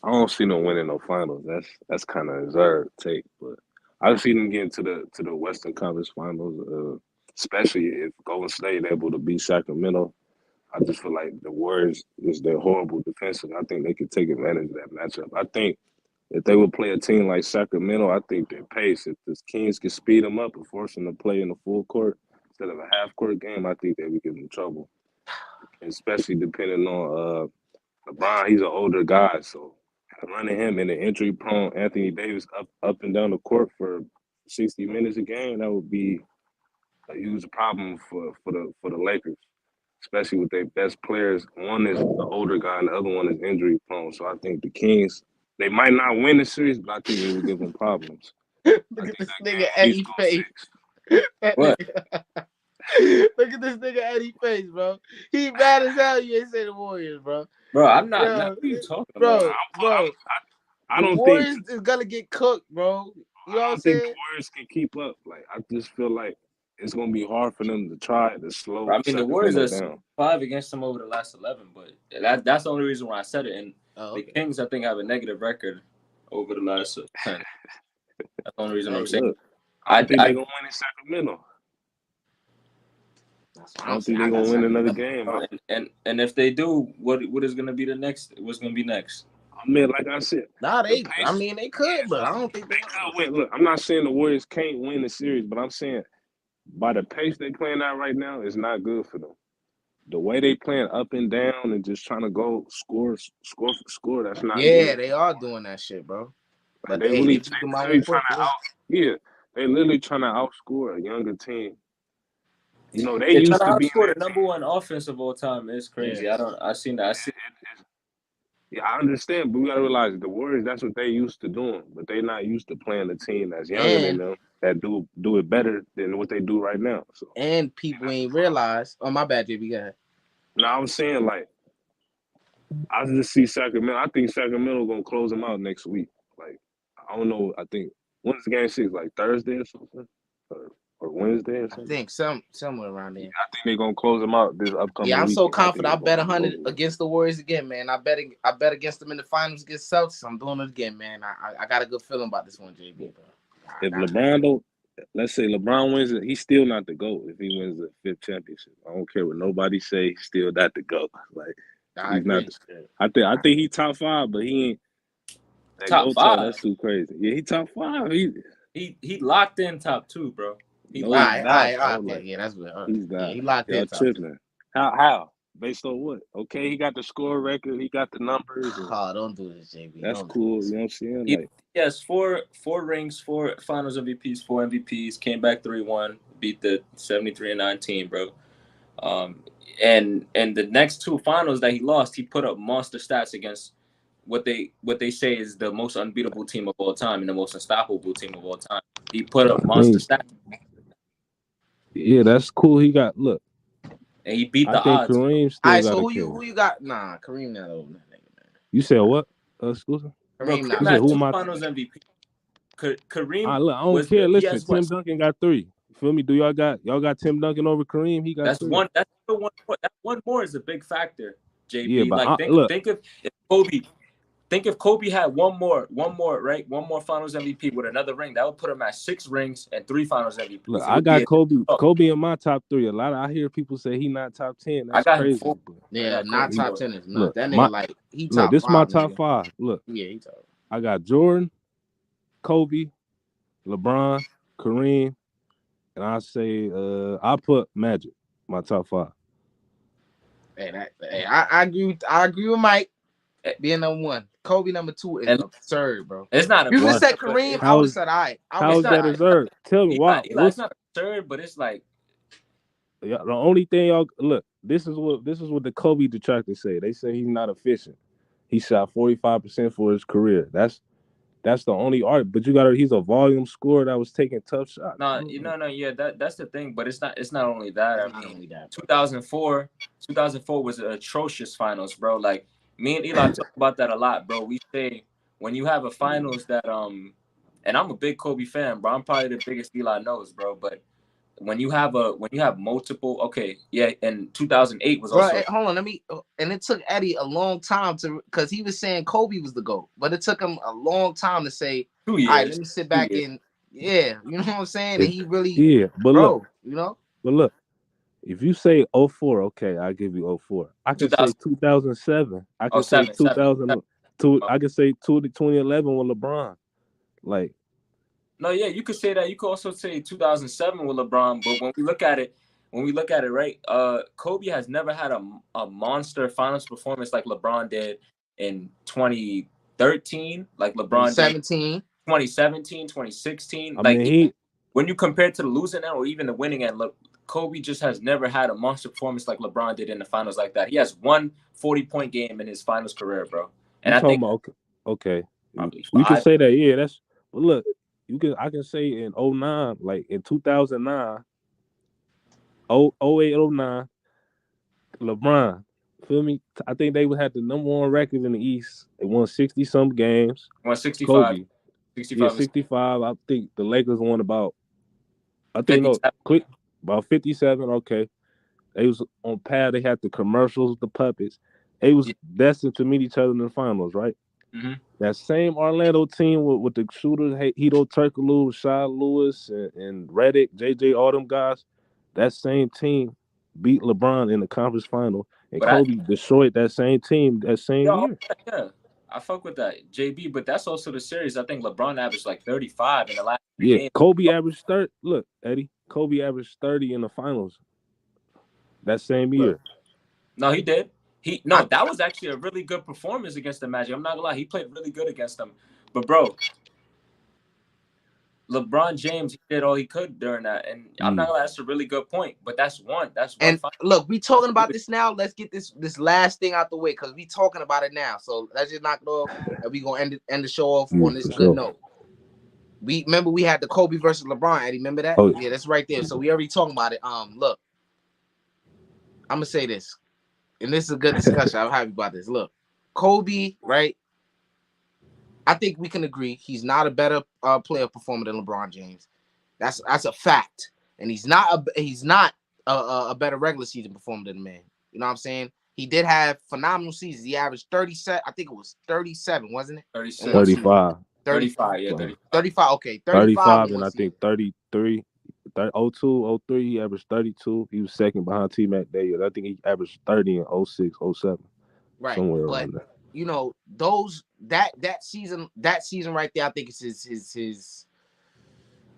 I don't see them winning no finals. That's kind of absurd take, but I see them getting to the Western Conference Finals, especially if Golden State able to beat Sacramento. I just feel like the Warriors is their horrible defensive. I think they could take advantage of that matchup. I think if they would play a team like Sacramento, I think their pace, if the Kings could speed them up and force them to play in the full court instead of a half court game, I think they would give them trouble. Especially depending on LeBron, he's an older guy, so running him in an injury prone Anthony Davis up and down the court for 60 minutes a game, that would be a huge problem for the Lakers, especially with their best players. One is the older guy, and the other one is injury prone. So I think the Kings, they might not win the series, but I think they will give them problems. I Look at think this that nigga game at least Eddie go face. six. That What? nigga. Look at this nigga Eddie face, bro. He mad as hell. You ain't say the Warriors, bro. Bro, I'm not. What Yo, are you talking about? bro, bro. I The don't think Warriors is gonna get cooked, bro. You know what I I'm don't think the saying? Warriors can keep up. Like I just feel like it's gonna be hard for them to try to slow I mean, the Warriors Sacramento are down. 5 against them over the last 11, but that's the only reason why I said it. And Oh, the okay. Kings, I think, have a negative record over the last 10. That's the only reason I'm Hey, saying. Look, I I, don't think I they're gonna win in Sacramento. that's what I I'm don't saying. think I they're got gonna win another Sacramento. game. and if they do, what is gonna be the next? What's gonna be next? I mean, like I said, Nah, the I pace. mean, they could, but I don't think they They will. could win. Look, I'm not saying the Warriors can't win the series, but I'm saying by the pace they playing at right now, it's not good for them. The way they playing up and down and just trying to go score for score, that's not Yeah, good. they are doing that shit, bro. Like But hey, they beat them they by one literally trying point to today. yeah, they literally trying to outscore a younger team. You know, they They're trying used to to being outscore that the number one offense of all time. It's Yeah, crazy. I seen that. I see. yeah, I understand, but we gotta realize the Warriors, that's what they used to doing, but they not used to playing a team that's younger than and them that do it better than what they do right now. So people that's the ain't problem. realized. Oh, my bad, JB. Go ahead. Now I'm saying like I just see Sacramento. I think Sacramento gonna close them out next week. Like I don't know. I think when's the game 6? Like Thursday or something, or Wednesday or I something. think somewhere around there. I think they're gonna close them out this Yeah, upcoming I'm so weekend. I think confident. I it's bet gonna be 100 over with. against the Warriors again, man. I bet against them in the finals against Celtics. I'm doing it again, man. I got a good feeling about this one, JB, bro. I If got it. LeBron don't, let's say LeBron wins it, he's still not the GOAT if he wins the 5th championship. I don't care what nobody say, he's still not the GOAT. Like I he's not. agree. I think he top 5, but he ain't that Top GOAT talk. five. That's too crazy. Yeah, he top 5. He locked in top 2, bro. He No, All locked. he's right, all not, right, all bro. right. Okay, Like yeah, that's good. All right. he's Yeah, not. he locked Y'all in top 10. tripping. How? Based on what? Okay, he got the score record. He got the numbers, and Oh, don't do this, JB. that's Don't do cool. this. You know what I'm saying? He, Like he has four rings, 4 Finals MVPs, 4 MVPs. Came back 3-1, beat the 73-9 team, bro. Um, and the next 2 finals that he lost, he put up monster stats against what they say is the most unbeatable team of all time and the most unstoppable team of all time. He put up I monster think, stats yeah, that's cool. He got look. and he beat I the think odds. Kareem All still right, got so a who case. you got? Nah, Kareem not over that nigga, man. You said what? Exclusive. Bro, Kareem not You Kareem said has who over. two am I? finals MVP. Kareem Look, I don't was care. he Listen, has what? Tim Duncan got 3. You feel me? Do y'all got Tim Duncan over Kareem? He got That's 3. one. That's the one. That one more is a big factor. Yeah, JB, but like look, if Kobe. Think if Kobe had one more, right? One more Finals MVP with another ring, that would put him at 6 rings and 3 Finals look, MVPs. It I would be got a Kobe in my top 3. A lot of I hear people say he not top 10. I That's got him crazy. 4. But I Yeah, got not Kobe he, top 4. 10 is not. look, That nigga like he top this is my 5, top nigga. 5. Look, Yeah, he top. I got Jordan, Kobe, LeBron, Kareem, and I say I put Magic my top 5. I agree with Mike Eh, being number 1. Kobe number 2 is And absurd, bro. it's not If you would have Why? said absurd, but Kareem, I would have How's said all right. I would have it's how's said not that all right. absurd? Tell me why. Eli. It's What's not absurd, but it's like the only thing y'all look? This is what the Kobe detractors say. They say he's not efficient. He shot 45% for his career. That's the only art. But you got to. He's a volume scorer that was taking tough shots. no, Bro. no, yeah. That's the thing, but it's not only that. It's I not mean, only that, bro. 2004 was an atrocious finals, bro. Like me and Eli talk about that a lot, bro. We say when you have a finals that and I'm a big Kobe fan, bro. I'm probably the biggest Eli knows, bro. But when you have multiple, okay, yeah, and 2008 was Bro, also hold on, let me. And it took Eddie a long time because he was saying Kobe was the GOAT, but it took him a long time to say, two all right, let years. me sit 2 back years. and yeah, you know what I'm saying? And If, he really, yeah, but look, bro, you know, if you say '04, okay, I give you '04. I can say 2000. 2007. I Oh, can say seven. 2002. I can say 2011 with LeBron. Like, No, yeah, you could say that. You could also say 2007 with LeBron. But when we look at it, right? Kobe has never had a monster finals performance like LeBron did in 2013, like LeBron did 2017. 2017, 2016. I Like mean, he when you compare it to the losing end or even the winning end, look, Kobe just has never had a monster performance like LeBron did in the finals like that. He has one 40-point game in his finals career, bro. And you I talking think about okay. probably You can 5. say that, yeah. That's but look, I can say in '09, like in 2009, 08, '09, LeBron. Feel me? I think they would have the #1 record in the East. They won 60 some games. 165, Kobe, yeah, 65 is 65. I think the Lakers won about. I think no, 57. quick about 57. Okay, they was on pad. They had the commercials, the puppets. They was Yeah. destined to meet each other in the finals, right? Mm-hmm. That same Orlando team with the shooters, Hito Turkoglu, Shaw Lewis, and Redick, JJ, all them guys. That same team beat LeBron in the conference final, and But I Kobe destroyed that same team that same Yo, year. yeah, I fuck with that, JB. But that's also the series. I think LeBron averaged like 35 in the last 3 Yeah, games. Kobe averaged 30. Look, Eddie, Kobe averaged 30 in the finals that same Look, year. no, he did. I, That was actually a really good performance against the Magic. I'm not gonna lie, he played really good against them. But bro, LeBron James, he did all he could during that, and I'm not Mm. gonna lie, that's a really good point. But that's one. That's one and final. look, we talking about this now. Let's get this last thing out the way because we talking about it now. So let's just knock it off, and we gonna end the show off Yeah, on this for good sure. note. We remember we had the Kobe versus LeBron. Eddie, remember that? Oh, Yeah, that's right there. So we already talking about it. Look, I'm gonna say this, and this is a good discussion. I'm happy about this. Look, Kobe, right? I think we can agree he's not a better player performer than LeBron James. That's a fact, and he's not a better regular season performer than the man. You know what I'm saying? He did have phenomenal seasons. He averaged 37. I think it was 37, wasn't it? In 36, one season. 35. 30, 35, yeah, Wow. 35. 35. Okay, 35 35, in and one I season. think 33. 02, 03, he averaged 32. He was second behind T Mac that year. I think he averaged 30 in 06, 07, Right, somewhere but around there. you know that season right there. I think it's his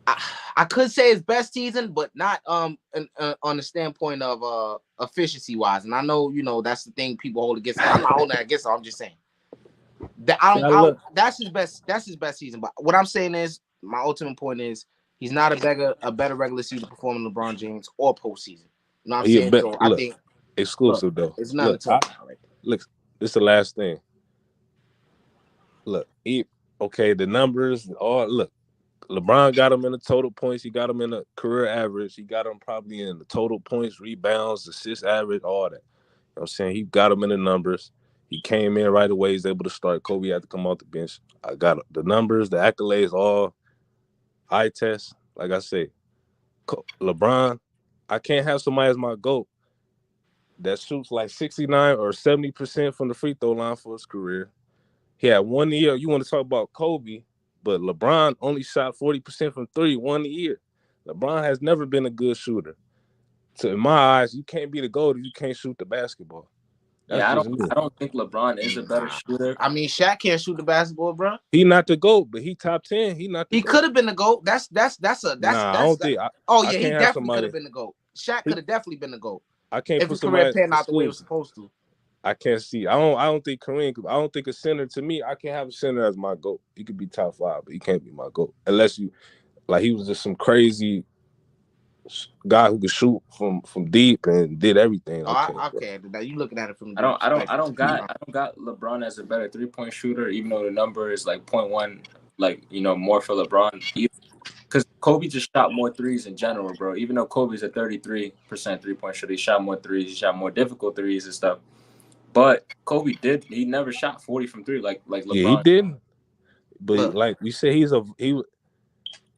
I could say his best season, but not on the standpoint of efficiency wise. And I know that's the thing people hold against him. I'm not holding that against him. I'm just saying that See, look, that's his best. That's his best season. But what I'm saying is, my ultimate point is, he's not a better regular season performer than LeBron James or postseason. You know what I'm he a saying? bet. So I Look, think, look, exclusive though. it's nothing Look, to talk about right there. look. This is the last thing. Look, okay. The numbers, all look. LeBron got him in the total points. He got him in the career average. He got him probably in the total points, rebounds, assist average, all that. You know what I'm saying? He got him in the numbers. He came in right away. He's able to start. Kobe had to come off the bench. I got the numbers, the accolades, all eye test. Like I say, LeBron, I can't have somebody as my GOAT that shoots like 69 or 70% from the free throw line for his career. He had 1 year. You want to talk about Kobe, but LeBron only shot 40% from three 1 year. LeBron has never been a good shooter. So in my eyes, you can't be the GOAT if you can't shoot the basketball. That's Yeah, just me. I don't think LeBron is a better shooter. I mean, Shaq can't shoot the basketball, bro. He not the GOAT, but he top 10. He not the He GOAT. could have been the GOAT. That's Nah, I don't think. Oh I yeah, he can't have definitely could have somebody. been the GOAT. Shaq He, could have definitely been the GOAT I can't if put his career somebody panned out the way it was exclusive. supposed to. I can't see. I don't think Kareem. I don't think a center to me. I can't have a center as my GOAT. He could be top 5, but he can't be my GOAT unless you like he was just some crazy guy who could shoot from deep and did everything. Oh, Okay, bro. okay. Now you looking at it from a I different don't I don't I perspective. don't got I don't got LeBron as a better 3-point shooter, even though the number is like .1, like more for LeBron. Because Kobe just shot more threes in general, bro. Even though Kobe's a 33% 3-point shooter, he shot more threes, he shot more difficult threes and stuff. But he never shot 40 from three like Yeah, he LeBron. didn't. But Look, like we said, he's a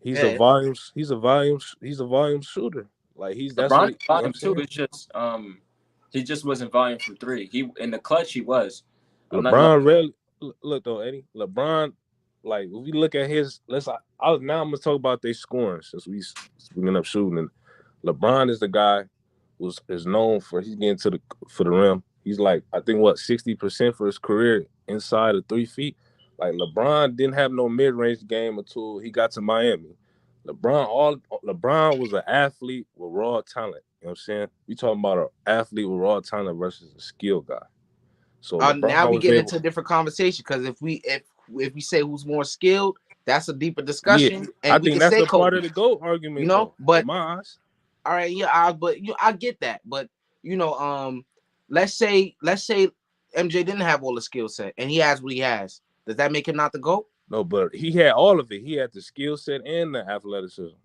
yeah, volume shooter. Like that's what LeBron's you know what I'm volume too. saying. It's just he just wasn't volume from three. He in the clutch he was. I'm not LeBron rarely look though, Eddie. LeBron, like if we look at his now I'm gonna talk about their scoring since we speaking up shooting. And LeBron is the guy who's is known for he's getting to the rim. He's like I think 60% for his career inside of 3 feet. Like LeBron didn't have no mid range game until he got to Miami. LeBron was an athlete with raw talent. You know what I'm saying? We talking about an athlete with raw talent versus a skill guy. So now LeBron we was get able. into a different conversation because if we say who's more skilled, that's a deeper Yeah, discussion, I and we think can that's say the part Kobe. of the GOAT argument, though. In But my eyes, all right, yeah, but I get that, but let's say MJ didn't have all the skill set, and he has what he has. Does that make him not the GOAT? no, but he had all of it. He had the skill set and the athleticism.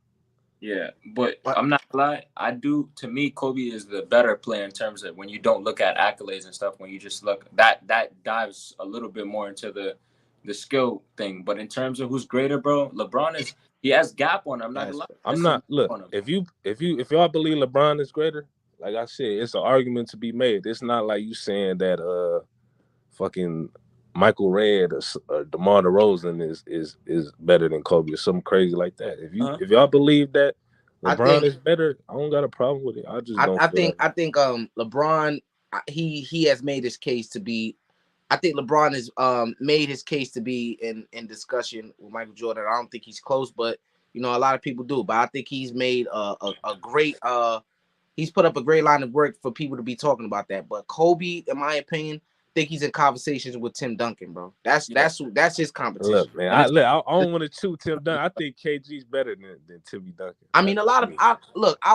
Yeah, but But I'm not gonna lie. To me, Kobe is the better player in terms of when you don't look at accolades and stuff. When you just look that dives a little bit more into the skill thing. But in terms of who's greater, bro, he has gap on him. I'm not gonna lie. I'm There's some not. gap Look, on him. if y'all believe LeBron is greater, like I said, it's an argument to be made. It's not like you saying that fucking Michael Redd or DeMar DeRozan is better than Kobe or something crazy like that. If y'all believe that I LeBron think is better, I don't got a problem with it. I just don't feel that. I think LeBron, he has made his case to be. I think LeBron has made his case to be in discussion with Michael Jordan. I don't think he's close, but a lot of people do. But I think he's made a great he's put up a great line of work for people to be talking about that. But Kobe, in my opinion, I think he's in conversations with Tim Duncan, bro. That's his competition. Look, man, And it's I don't want to chew Tim Duncan. I think KG's better than Timmy Duncan. I mean, a lot of me. I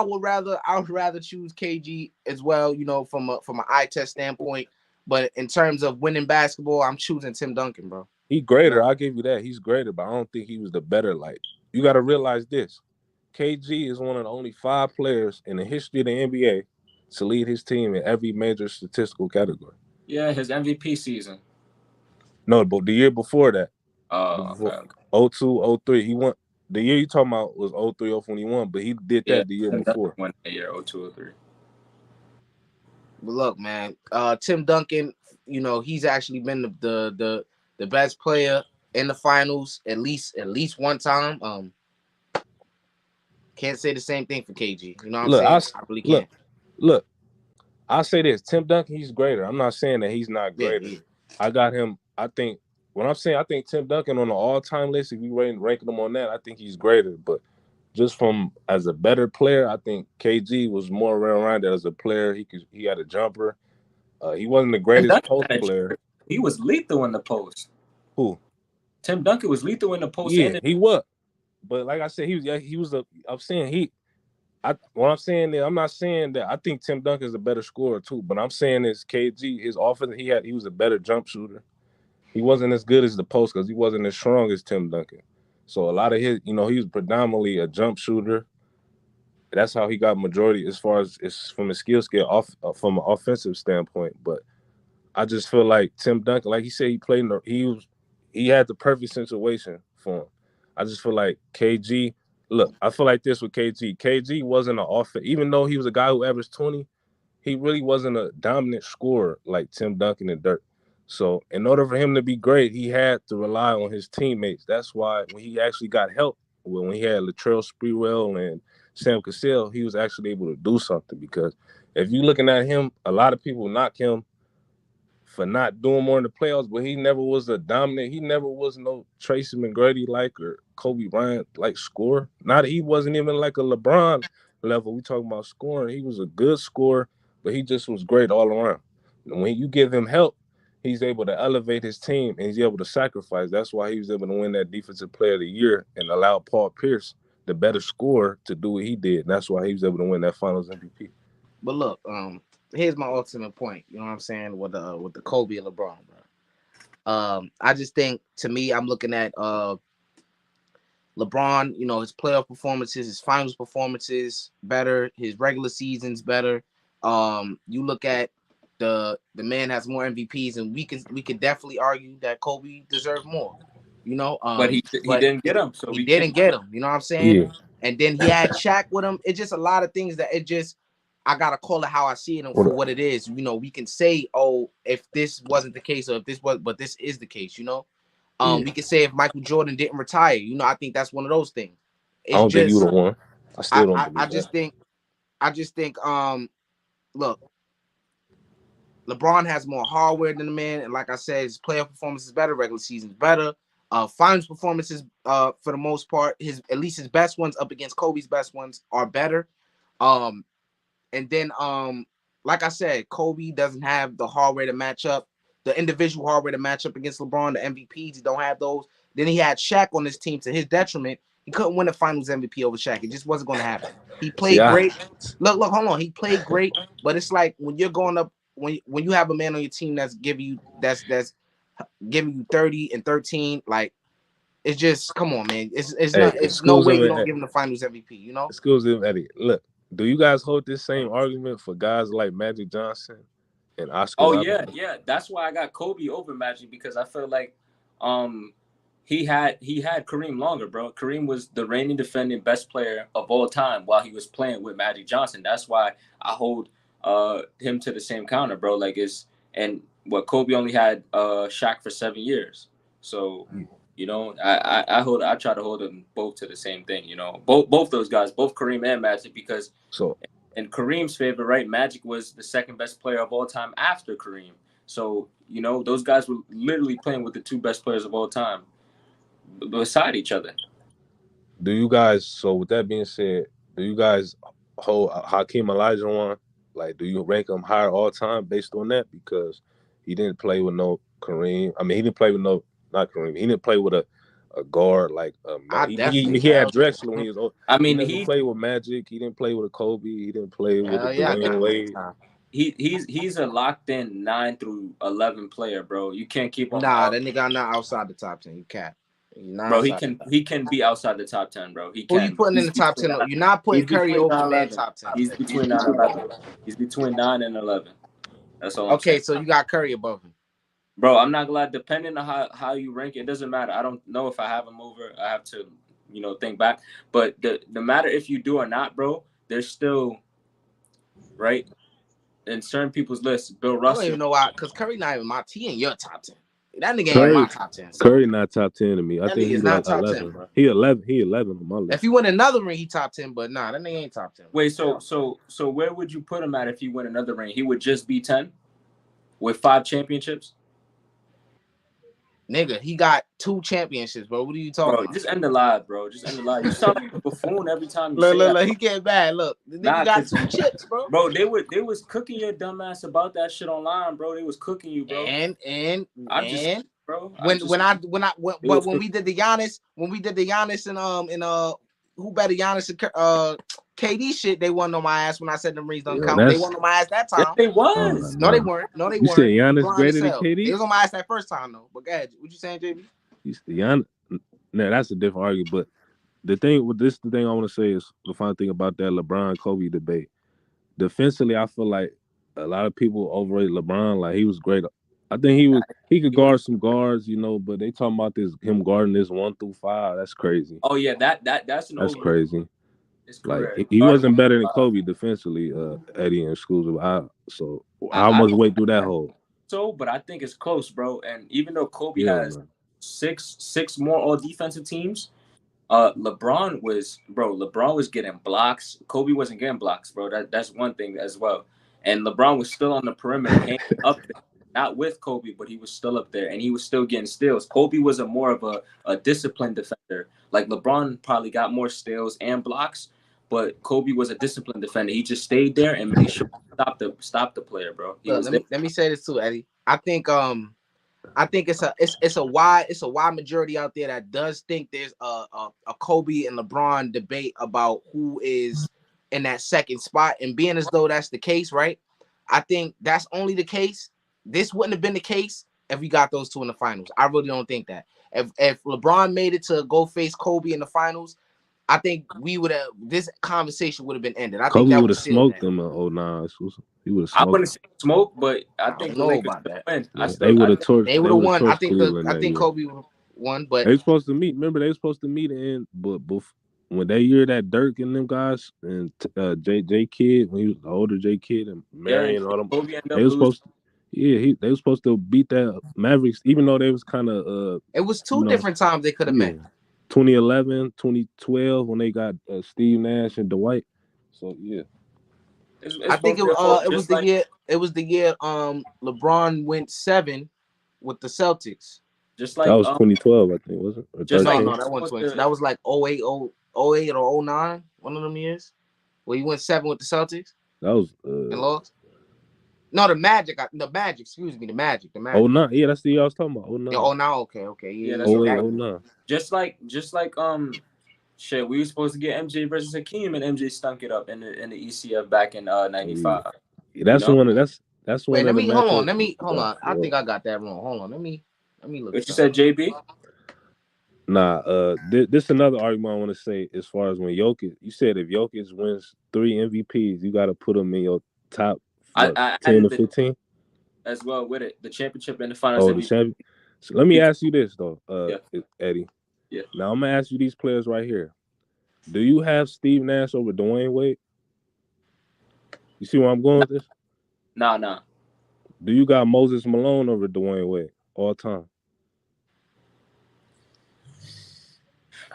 would rather choose KG as well, from an eye test standpoint. But in terms of winning basketball, I'm choosing Tim Duncan, bro. He greater. I'll give you that. He's greater, but I don't think he was the better. Like you got to realize this: KG is one of the only 5 players in the history of the NBA to lead his team in every major statistical category. yeah, his MVP season. No, but the year before that, Okay. 02, 03, he won. The year you talking about was 03, 04 when he won, but he did Yeah, that the year Tim Duncan before. won that year, 02, 03. But look, man, Tim Duncan, he's actually been the best player in the finals at least one time. Can't say the same thing for KG. You know what I'm Look, saying? I really can't. look. I'll say this: Tim Duncan, he's greater. I'm not saying that he's not Yeah, greater. I got him. I think when I'm saying I think Tim Duncan on the all-time list, if you ranking him on that, I think he's greater. But just from as a better player, I think KG was more well-rounded as a player. He had a jumper. He wasn't the Tim greatest Duncan post had a player. he was lethal in the post. Who? Tim Duncan was lethal in the post Yeah, and he was. But like I said, he was a. I'm saying what I'm saying there, I'm not saying that I think Tim Duncan is a better scorer too, but I'm saying is KG, his offense, he was a better jump shooter. He wasn't as good as the post because he wasn't as strong as Tim Duncan. So a lot of his, he was predominantly a jump shooter. That's how he got majority as far as it's from a skill scale off from an offensive standpoint. But I just feel like Tim Duncan, like he said, he had the perfect situation for him. I just feel like KG. Look, I feel like this with KG. KG wasn't an offense, even though he was a guy who averaged 20. He really wasn't a dominant scorer like Tim Duncan and Dirk. So in order for him to be great, he had to rely on his teammates. That's why when he actually got help, when he had Latrell Sprewell and Sam Cassell, he was actually able to do something. Because if you're looking at him, a lot of people knock him for not doing more in the playoffs, but he never was a dominant. He never was no Tracy McGrady like or Kobe Bryant like scorer. Not he wasn't even like a LeBron level. We talking about scoring. He was a good scorer, but he just was great all around. And when you give him help, he's able to elevate his team and he's able to sacrifice. That's why he was able to win that Defensive Player of the Year and allow Paul Pierce, the better scorer, to do what he did. And that's why he was able to win that Finals MVP. But look, here's my ultimate point. You know what I'm saying with the Kobe and LeBron, bro. I just think, to me, I'm looking at LeBron. His playoff performances, his finals performances better, his regular seasons better. You look at the man has more MVPs, and we can definitely argue that Kobe deserved more. but he But didn't get him, so he we didn't can't. get him. You know what I'm saying? Yeah. And then he had Shaq with him. It's just a lot of things that I gotta call it how I see it for what it is. We can say, oh, if this wasn't the case, or if this was, but this is the case. We can say if Michael Jordan didn't retire. I think that's one of those things. I don't think you would have won. I still don't believe I that. just think, look, LeBron has more hardware than the man, and like I said, his playoff performance is better, regular season's better. Finals performances, for the most part, at least his best ones up against Kobe's best ones are better. And then, like I said, Kobe doesn't have the hardware to match up, the individual hardware to match up against LeBron. The MVPs, he don't have those. Then he had Shaq on his team to his detriment. He couldn't win the Finals MVP over Shaq. It just wasn't going to happen. He played great. Look, hold on. He played great, but it's like when you're going up, when you have a man on your team that's giving you 30 and 13, like, it's just, come on, man. It's no way you don't give him the Finals MVP. Exclusive Eddie. Look, do you guys hold this same argument for guys like Magic Johnson and Oscar Robertson? Yeah. That's why I got Kobe over Magic, because I feel like he had Kareem longer, bro. Kareem was the reigning defending best player of all time while he was playing with Magic Johnson. That's why I hold him to the same counter, bro. And what Kobe only had Shaq for 7 years. So I try to hold them both to the same thing. Both those guys, both Kareem and Magic, because in Kareem's favor, right, Magic was the second best player of all time after Kareem. So those guys were literally playing with the two best players of all time beside each other. Do you guys? So with that being said, do you guys hold Hakeem Olajuwon? Like, do you rank him higher all time based on that? Because he didn't play with no Kareem. I mean, he didn't play with not Kareem. He didn't play with a guard like he had Drexler when he was old. I mean, he never played with Magic. He didn't play with a Kobe. He didn't play with a Dwayne Wade. He's a locked in 9 through 11 player, bro. You can't keep him. Nah, that nigga not outside the top 10. You can't. Bro, he can be outside the top 10, bro. He can. Who you putting in the top 10? You're not putting Curry over the top 10. He's between 9 and 11. He's between 9 and 11. That's all. Okay, so you got Curry above him. Bro, I'm not gonna lie. Depending on how you rank it, doesn't matter. I don't know if I have him over. I have to, think back. But the matter if you do or not, bro, there's still, right, in certain people's lists, Bill Russell. I don't even know why, because Curry not even he in your top 10. That nigga ain't in my top 10. So. Curry not top 10 to me. I think he's like 11. 10, bro. He 11 on my list. If he win another ring, he top 10. But nah, that nigga ain't top 10. Wait, so where would you put him at if he win another ring? He would just be 10 with 5 championships. Nigga, he got 2 championships, bro. What are you talking Bro, about? just end the live, bro. Just end the live. You sound like a buffoon every time you Look, say look, that. look. He getting bad. Look, the nigga Nah, got cause 2 chips, bro. bro, they was cooking your dumb ass about that shit online, bro. They was cooking you, bro. And I just, and bro, I when just when I when I when, it but was when cooking. we did the Giannis, and who better Giannis and KD shit, they wasn't on my ass when I said them rings don't Yeah, count. They that's wasn't on my ass that Yes, time. they oh was. No, they no. weren't. No, they You said weren't. You Giannis blind as greater than hell. They KD? was on my ass that first time though. But go ahead. What you saying, JB? You said Giannis. No, that's a different argument. But the thing I want to say is the final thing about that LeBron Kobe debate. Defensively, I feel like a lot of people overrate LeBron. Like he was great. I think he could He was. guard some guards, but they talking about this him guarding this 1 through 5. That's crazy. Oh yeah, that's an That's over crazy. his Like career. he Guarding wasn't one better than five. Kobe defensively, Eddie and schools. So how I much don't weight do that think hold? so, but I think it's close, bro. And even though Kobe Yeah, has man. six more all defensive teams, LeBron was getting blocks. Kobe wasn't getting blocks, bro. That's one thing as well. And LeBron was still on the perimeter, hanging up there. Not with Kobe, but he was still up there and he was still getting steals. Kobe was a more of a disciplined defender. Like LeBron probably got more steals and blocks, but Kobe was a disciplined defender. He just stayed there and made sure to stop the player, bro. He Look, was let there. me say this too, Eddie. I think it's a wide majority out there that does think there's a Kobe and LeBron debate about who is in that second spot, and being as though that's the case, right? I think that's only the case. This wouldn't have been the case if we got those two in the finals. I really don't think that. If LeBron made it to go face Kobe in the finals, I think we would have this conversation would have been ended. I think Kobe that would would have have sealed smoked that. them in '09. He would have I smoked wouldn't them. say smoke, but I I think don't the know Lakers about still that. win. Yeah, they would I have think torched. They would They have would have won. torched Cleveland I that think year. Kobe would have won, but They were supposed to meet. Remember, they were supposed to meet in, but when that year that Dirk and them guys and J Kid when he was the older J Kid and yeah, and Marion and all them, Kobe ended they up were losing. supposed to. Yeah, they were supposed to beat that Mavericks, even though they was kind of it was you two know, different times they could have yeah, met. 2011, 2012 when they got Steve Nash and Dwight. So yeah, It's I think both their fault. it was Just the like year LeBron went 7 with the Celtics. just that like was 2012, I think, was it or just No, like 13? no, that wasn't both 20. the That was like 08, 08 or 09, one of them years. Where he went 7 with the Celtics That was and lost. No, the Magic, excuse me, the oh Magic. 09. Yeah, that's the year I was talking about. Oh Yeah, 09, oh now okay, yeah, yeah, that's yeah, oh what I'm eight, that saying. oh year. nine. Just like shit. We were supposed to get MJ versus Hakeem, and MJ stunk it up in the ECF back in Oh yeah. '95. Yeah, You know that's Wait, one of the matchups. hold on. I think I got that wrong. Hold on, let me look what you something said, up. JB? Nah, this another argument I want to say as far as when Jokic. You said if Jokic wins 3 MVPs, you got to put him in your top what I 10 added or the 15. as well with it the championship and the Finals Oh, the MVP. champion. So let me ask you this though, Yeah, Eddie. yeah. Now I'm gonna ask you these players right here. Do you have Steve Nash over Dwayne Wade? You see where I'm going Nah, with this? nah. Do you got Moses Malone over Dwayne Wade all time?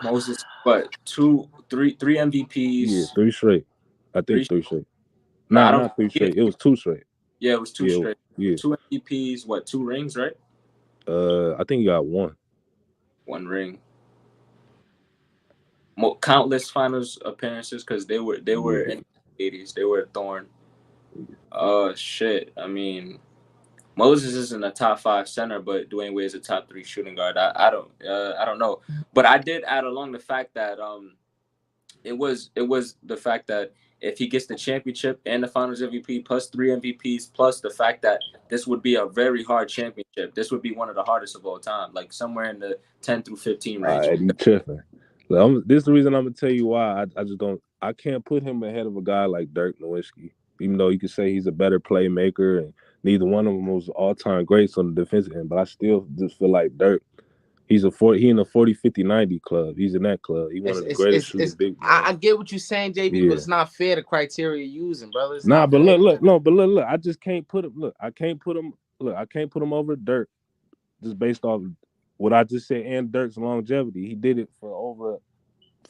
Moses, but three Yeah, MVPs, 3 straight. I three. think 3 straight. No, Nah, I don't. not 3 Yeah, straight. It was 2 straight. yeah, it was two Yeah, straight. yeah. Two MVPs, what? Two rings, right? I think you got one. One ring. Countless finals appearances because they were Yeah. in the '80s. They were a thorn. Shit. I mean, Moses isn't a top five center, but Dwayne Wade is a top three shooting guard. I don't know, but I did add along the fact that it was the fact that if he gets the championship and the Finals MVP plus 3 MVPs plus the fact that this would be a very hard championship. This would be one of the hardest of all time, like somewhere in the 10 through 15 All range. right, you tripping. Look, this is the reason I'm gonna tell you why I just don't. I can't put him ahead of a guy like Dirk Nowitzki, even though you could say he's a better playmaker and neither one of them was all time greats on the defensive end. But I still just feel like Dirk. He in the 40, 50, 90 club. He's in that club. He's one of the greatest shooting big men. I get what you're saying, JB, but Yeah. it's not fair the criteria you're using, brother. It's Nah, not but fair. look, no, but look. I just can't put him. Look, I can't put him. Look, I can't put him over Dirk just based off what I just said and Dirk's longevity. He did it for over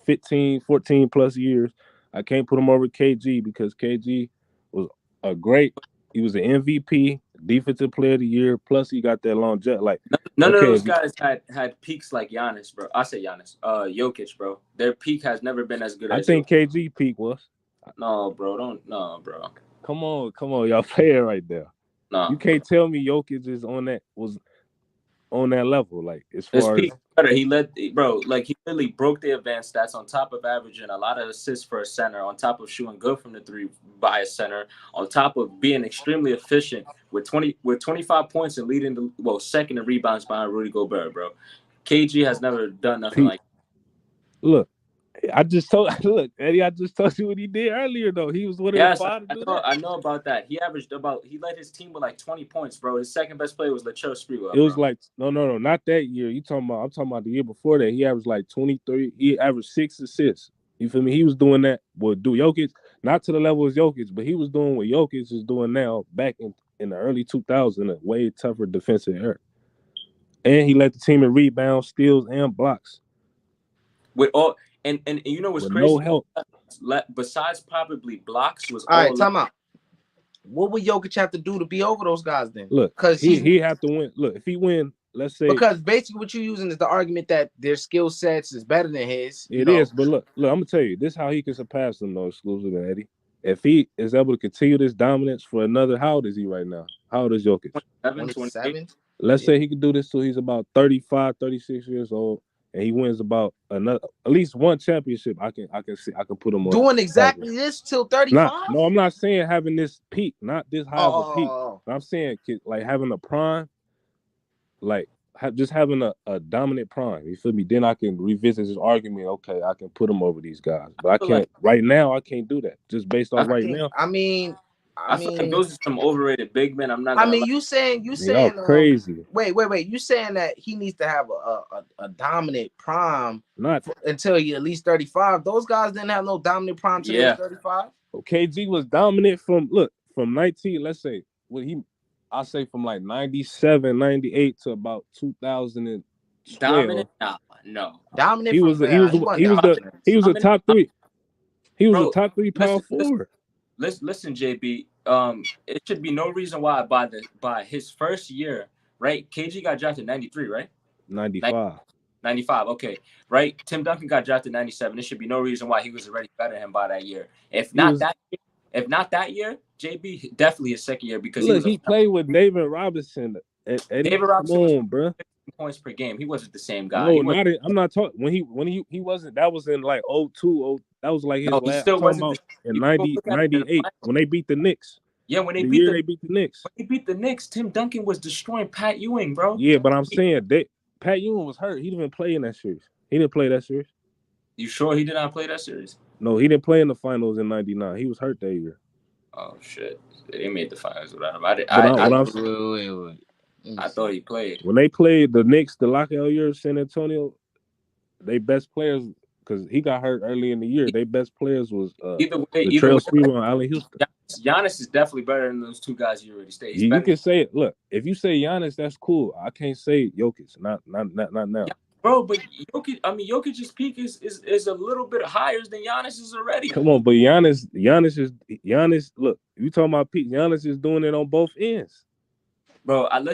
15, 14 plus years. I can't put him over KG because KG was a great, he was an MVP, defensive player of the year. Plus, he got that long jet. Like, None of okay, those guys had peaks like Giannis, bro. I say Giannis, Jokic, bro. Their peak has never been as good I as think Jokic. KG peak was. No, bro, bro. Come on, y'all playing right there. No, You can't tell me Jokic is was on that level. Like as his far as peak better. He led, bro. Like he really broke the advanced stats on top of averaging a lot of assists for a center, on top of shooting good from the three by a center, on top of being extremely efficient with 25 points and leading the second in rebounds behind Rudy Gobert, bro. KG has never done nothing peak. like. Look, I just told Eddie. I just told you what he did earlier. Though he was one of the Yes, five to do that. I know about that. He led his team with like 20 points, bro. His second best player was Latrell Sprewell. It was like no, not that year. I'm talking about the year before that. He averaged like 23. He averaged 6 assists. You feel me? He was doing that. Would do Jokic, not to the level as Jokic, but he was doing what Jokic is doing now. Back in the early 2000s, a way tougher defensive era. And he led the team in rebounds, steals, and blocks. With all and you know what's with crazy? No help. Besides probably blocks was all right. Time out. What would Jokic have to do to be over those guys then? Look, because he have to win. Look, if he win, let's say because basically what you're using is the argument that their skill sets is better than his. It is, but look, I'm gonna tell you this: is how he can surpass them though, exclusively, Eddie. If he is able to continue this dominance for another, how old is he right now? How old is Jokic? 27. Let's say he could do this till he's about 35, 36 years old, and he wins about at least one championship. I can put him on doing exactly this till 35. No, I'm not saying having this peak, not this high of a peak. I'm saying like having a prime, like just having a dominant prime. You feel me? Then I can revisit this argument. Okay, I can put him over these guys, but I can't right now. I can't do that just based off right now. I feel like those are some overrated big men. I'm not. You saying crazy. Wait. You saying that he needs to have a dominant prime until he at least 35. Those guys didn't have no dominant prime until they were 35. KG was dominant from 19. Let's say I say from like 97, 98 to about 2012. Dominant? No. Dominant. He was a top 3. He was a top 3 power forward. Listen, JB. It should be no reason why by his first year, right? KG got drafted 93, right? 95. 95, okay, right? Tim Duncan got drafted 97. There should be no reason why he was already better than him by that year. If not that year, JB definitely his second year because he played with David Robinson. David Robinson, come on, bro. Points per game. He wasn't the same guy. No, I'm not talking when he wasn't. That was in like 02. That was like his last. He still wasn't in 98 when they beat the Knicks. Yeah, when they beat the Knicks. When they beat the Knicks, Tim Duncan was destroying Pat Ewing, bro. Yeah, but I'm saying Pat Ewing was hurt. He didn't play in that series. He didn't play that series. You sure he did not play that series? No, he didn't play in the finals in '99. He was hurt that year. Oh shit! They made the finals without him. I thought he played. When they played the Knicks, the lockout year, San Antonio, they best players because he got hurt early in the year. They best players was Latrell Sprewell and Allen Houston. Giannis is definitely better than those two guys you already stated. You can say it. Look, if you say Giannis, that's cool. I can't say Jokic. Not now. Yeah, bro, but Jokic's peak is a little bit higher than Giannis's already. Come on, but Giannis. Look, you talking about peak? Giannis is doing it on both ends. Bro, I know.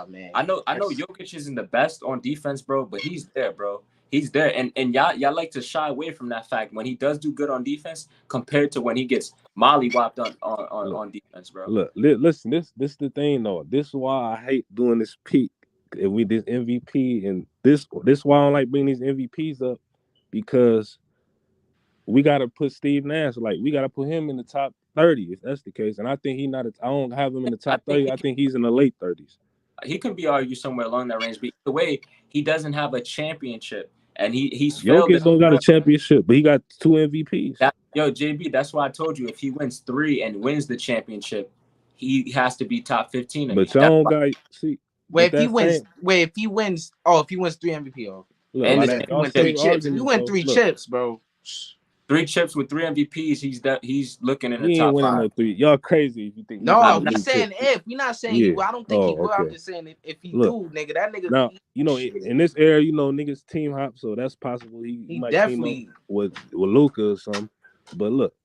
Man. I know Jokic isn't the best on defense, bro, but he's there, bro. He's there, and y'all like to shy away from that fact when he does do good on defense compared to when he gets mollywopped on defense, bro. Look, listen, this is the thing though. This is why I hate doing this peak. If we did MVP and this why I don't like bringing these MVPs up because we gotta put Steve Nash we gotta put him in the top 30 if that's the case. And I think I don't have him in the top 30. I think he's in the late 30s. He can be argued somewhere along that range, but the way he doesn't have a championship. And he's Jokic don't got a championship, but he got 2 MVPs. JB, that's why I told you if he wins 3 and wins the championship, he has to be top 15. But y'all got see. If he wins 3 MVP, he win 3 chips, bro. 3 chips with 3 MVPs. He's looking in the top 5. No 3. Y'all crazy if you think. No, we're saying if. We're not saying he will. I don't think he will. Okay. I'm just saying if he do, nigga, that nigga. Now in this era, niggas team hop, so that's possible. He might definitely team up with Luka or something. But look,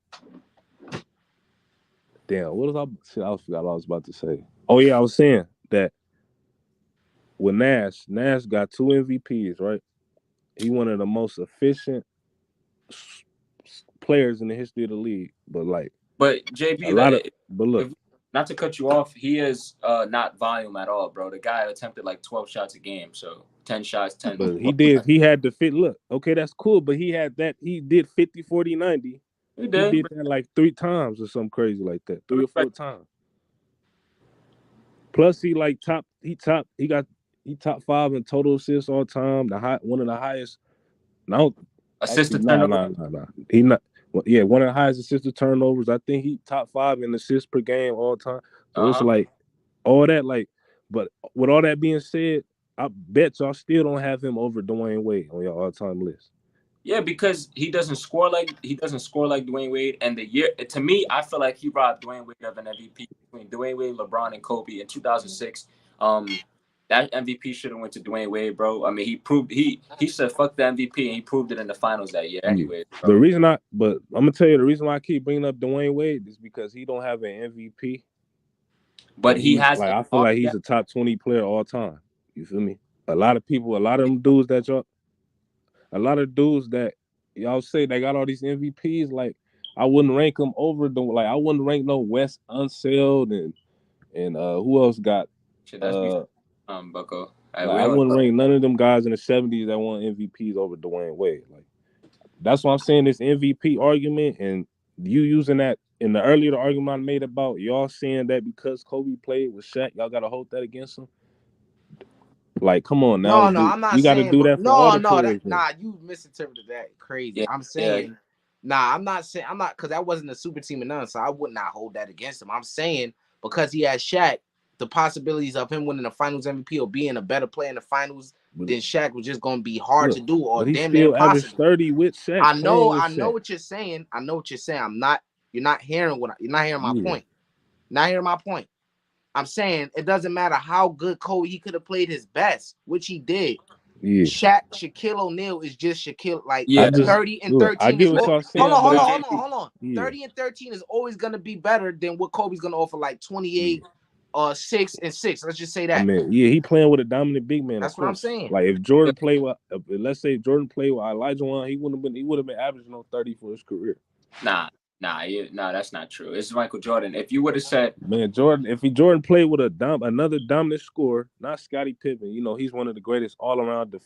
Damn, what was I? Shit, I forgot what I was about to say. Oh yeah, I was saying that with Nash got 2 MVPs, right? He one of the most efficient players in the history of the league. But like But a JB, lot of, but look, if not to cut you off, he is not volume at all, bro. The guy attempted like 12 shots a game, so 10 shots, 10. but he had to fit. Look, okay, that's cool, but he had that. He did 50, 40, 90. He He did. did that like 3 times or something crazy like that, 3 or 4 times. Plus, he top 5 in total assists all time. One of the highest. No, Assist actually, to turnover. nah. He not. Well, yeah, one of the highest assist to turnovers. I think he top 5 in assists per game all time. So it's like all that. Like, but with all that being said, I bet y'all still don't have him over Dwayne Wade on your all time list. Yeah, because he doesn't score like Dwayne Wade. And the year to me, I feel like he robbed Dwayne Wade of an MVP between Dwayne Wade, LeBron, and Kobe in 2006. That MVP should have went to Dwayne Wade, bro. I mean, he said fuck the MVP, and he proved it in the finals that year. Anyway, but I'm gonna tell you the reason why I keep bringing up Dwayne Wade is because he don't have an MVP. But he has like I feel like he's a top 20 player all time. You feel me? A lot of dudes that y'all say they got all these MVPs. Like I wouldn't rank them over them. Like I wouldn't rank no Wes Unseld and who else got Bucko. Like, I wouldn't rank none of them guys in the 70s that won MVPs over Dwayne Wade. Like that's why I'm saying this MVP argument and you using that in the earlier argument I made about y'all saying that because Kobe played with Shaq, y'all gotta hold that against him. Like, come on now. No, I'm not. You got to do that for all the players. You misinterpreted that crazy. I'm saying, I'm not saying because that wasn't a super team and none, so I would not hold that against him. I'm saying because he has Shaq, the possibilities of him winning the Finals MVP or being a better player in the finals than Shaq was just going to be hard to do or damn near impossible. 30 with Shaq. I know what you're saying. You're not hearing my point. Not hearing my point. I'm saying it doesn't matter how good Kobe, he could have played his best, which he did. Yeah. Shaquille O'Neal is just Shaquille. Like 30 and 13. I get what y'all saying. Hold on. Yeah. 30 and 13 is always gonna be better than what Kobe's gonna offer, like 28, 6 and 6. Let's just say that. I mean, yeah, he playing with a dominant big man. That's what I'm saying. Like if Jordan played with, let's say Jordan played with Elijah Wan, he would have been averaging on 30 for his career. Nah, that's not true. It's Michael Jordan. If you would have said, man, Jordan played with another dominant scorer, not Scottie Pippen. You know, he's one of the greatest all-around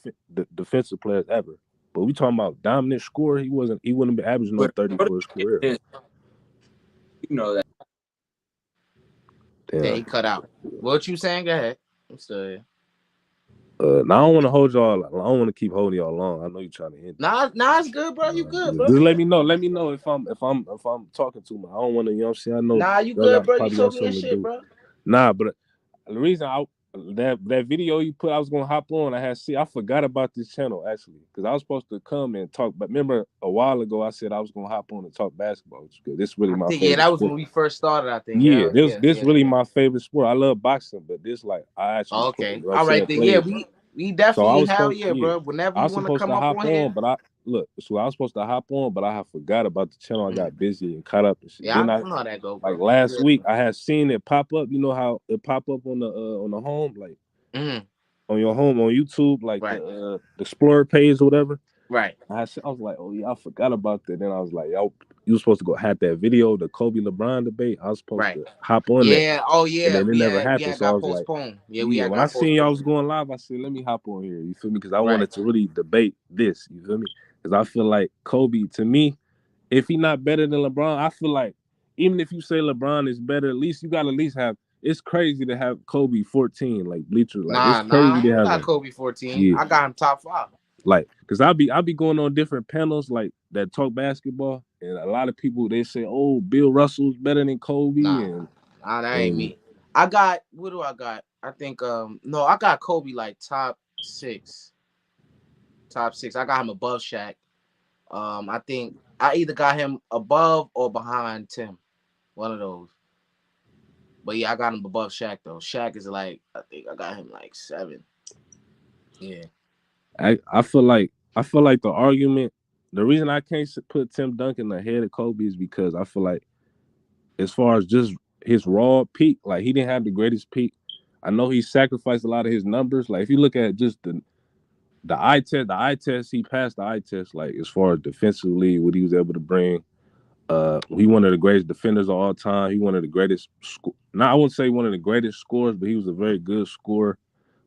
defensive players ever. But we talking about dominant scorer. He wouldn't be averaging on 30 for his career. You know that. Damn. Yeah, he cut out. What you saying? Go ahead. I'm still here. Now I don't want to hold y'all. I don't want to keep holding y'all long. I know you're trying to end. Nah, it's good, bro. You good, bro. Just let me know. Let me know if I'm talking too much. I don't want to. You know what I'm saying? I know. Nah, you good, bro. You told me that shit, bro. Nah, but the reason that video you put, I was gonna hop on. I forgot about this channel actually because I was supposed to come and talk. But remember a while ago I said I was gonna hop on and talk basketball. This is really my favorite. Yeah, that was when we first started. I think. Yeah, this really my favorite sport. I love boxing, but this like I actually. Okay, all right then. Yeah, we definitely bro. Whenever you want to come up on here. But so I was supposed to hop on, but I have forgot about the channel. I got busy and caught up and shit. Yeah, I know how that go. Like last week, I had seen it pop up. You know how it pop up on the home, like on your home on YouTube, like the Explorer page or whatever. Right. I was like, oh yeah, I forgot about that. Then I was like, yo, you were supposed to go have that video, the Kobe LeBron debate. I was supposed to hop on that. Yeah. Oh yeah. And then it never happened. So I was postponed. Like, when I seen y'all was going live, I said, let me hop on here. You feel me? Because I wanted to really debate this. You feel me? Because I feel like Kobe, to me, if he not better than LeBron, I feel like even if you say LeBron is better, at least you got to at least have. It's crazy to have Kobe 14, like Bleacher. Like it's crazy to have. I got Kobe 14. Yeah. I got him top 5. Like, cause I'll be going on different panels like that talk basketball, and a lot of people they say, "Oh, Bill Russell's better than Kobe." Nah, that ain't me. I got what do I got? I think no, I got Kobe like top 6. Top 6. I got him above Shaq. I think I either got him above or behind Tim. One of those. But yeah, I got him above Shaq though. Shaq is like I think I got him like 7. Yeah. I feel like the argument, the reason I can't put Tim Duncan ahead of Kobe is because I feel like as far as just his raw peak, like he didn't have the greatest peak. I know he sacrificed a lot of his numbers. Like if you look at just the eye test, he passed the eye test. Like as far as defensively, what he was able to bring. He one of the greatest defenders of all time. He one of the greatest. Now I wouldn't say one of the greatest scorers, but he was a very good scorer.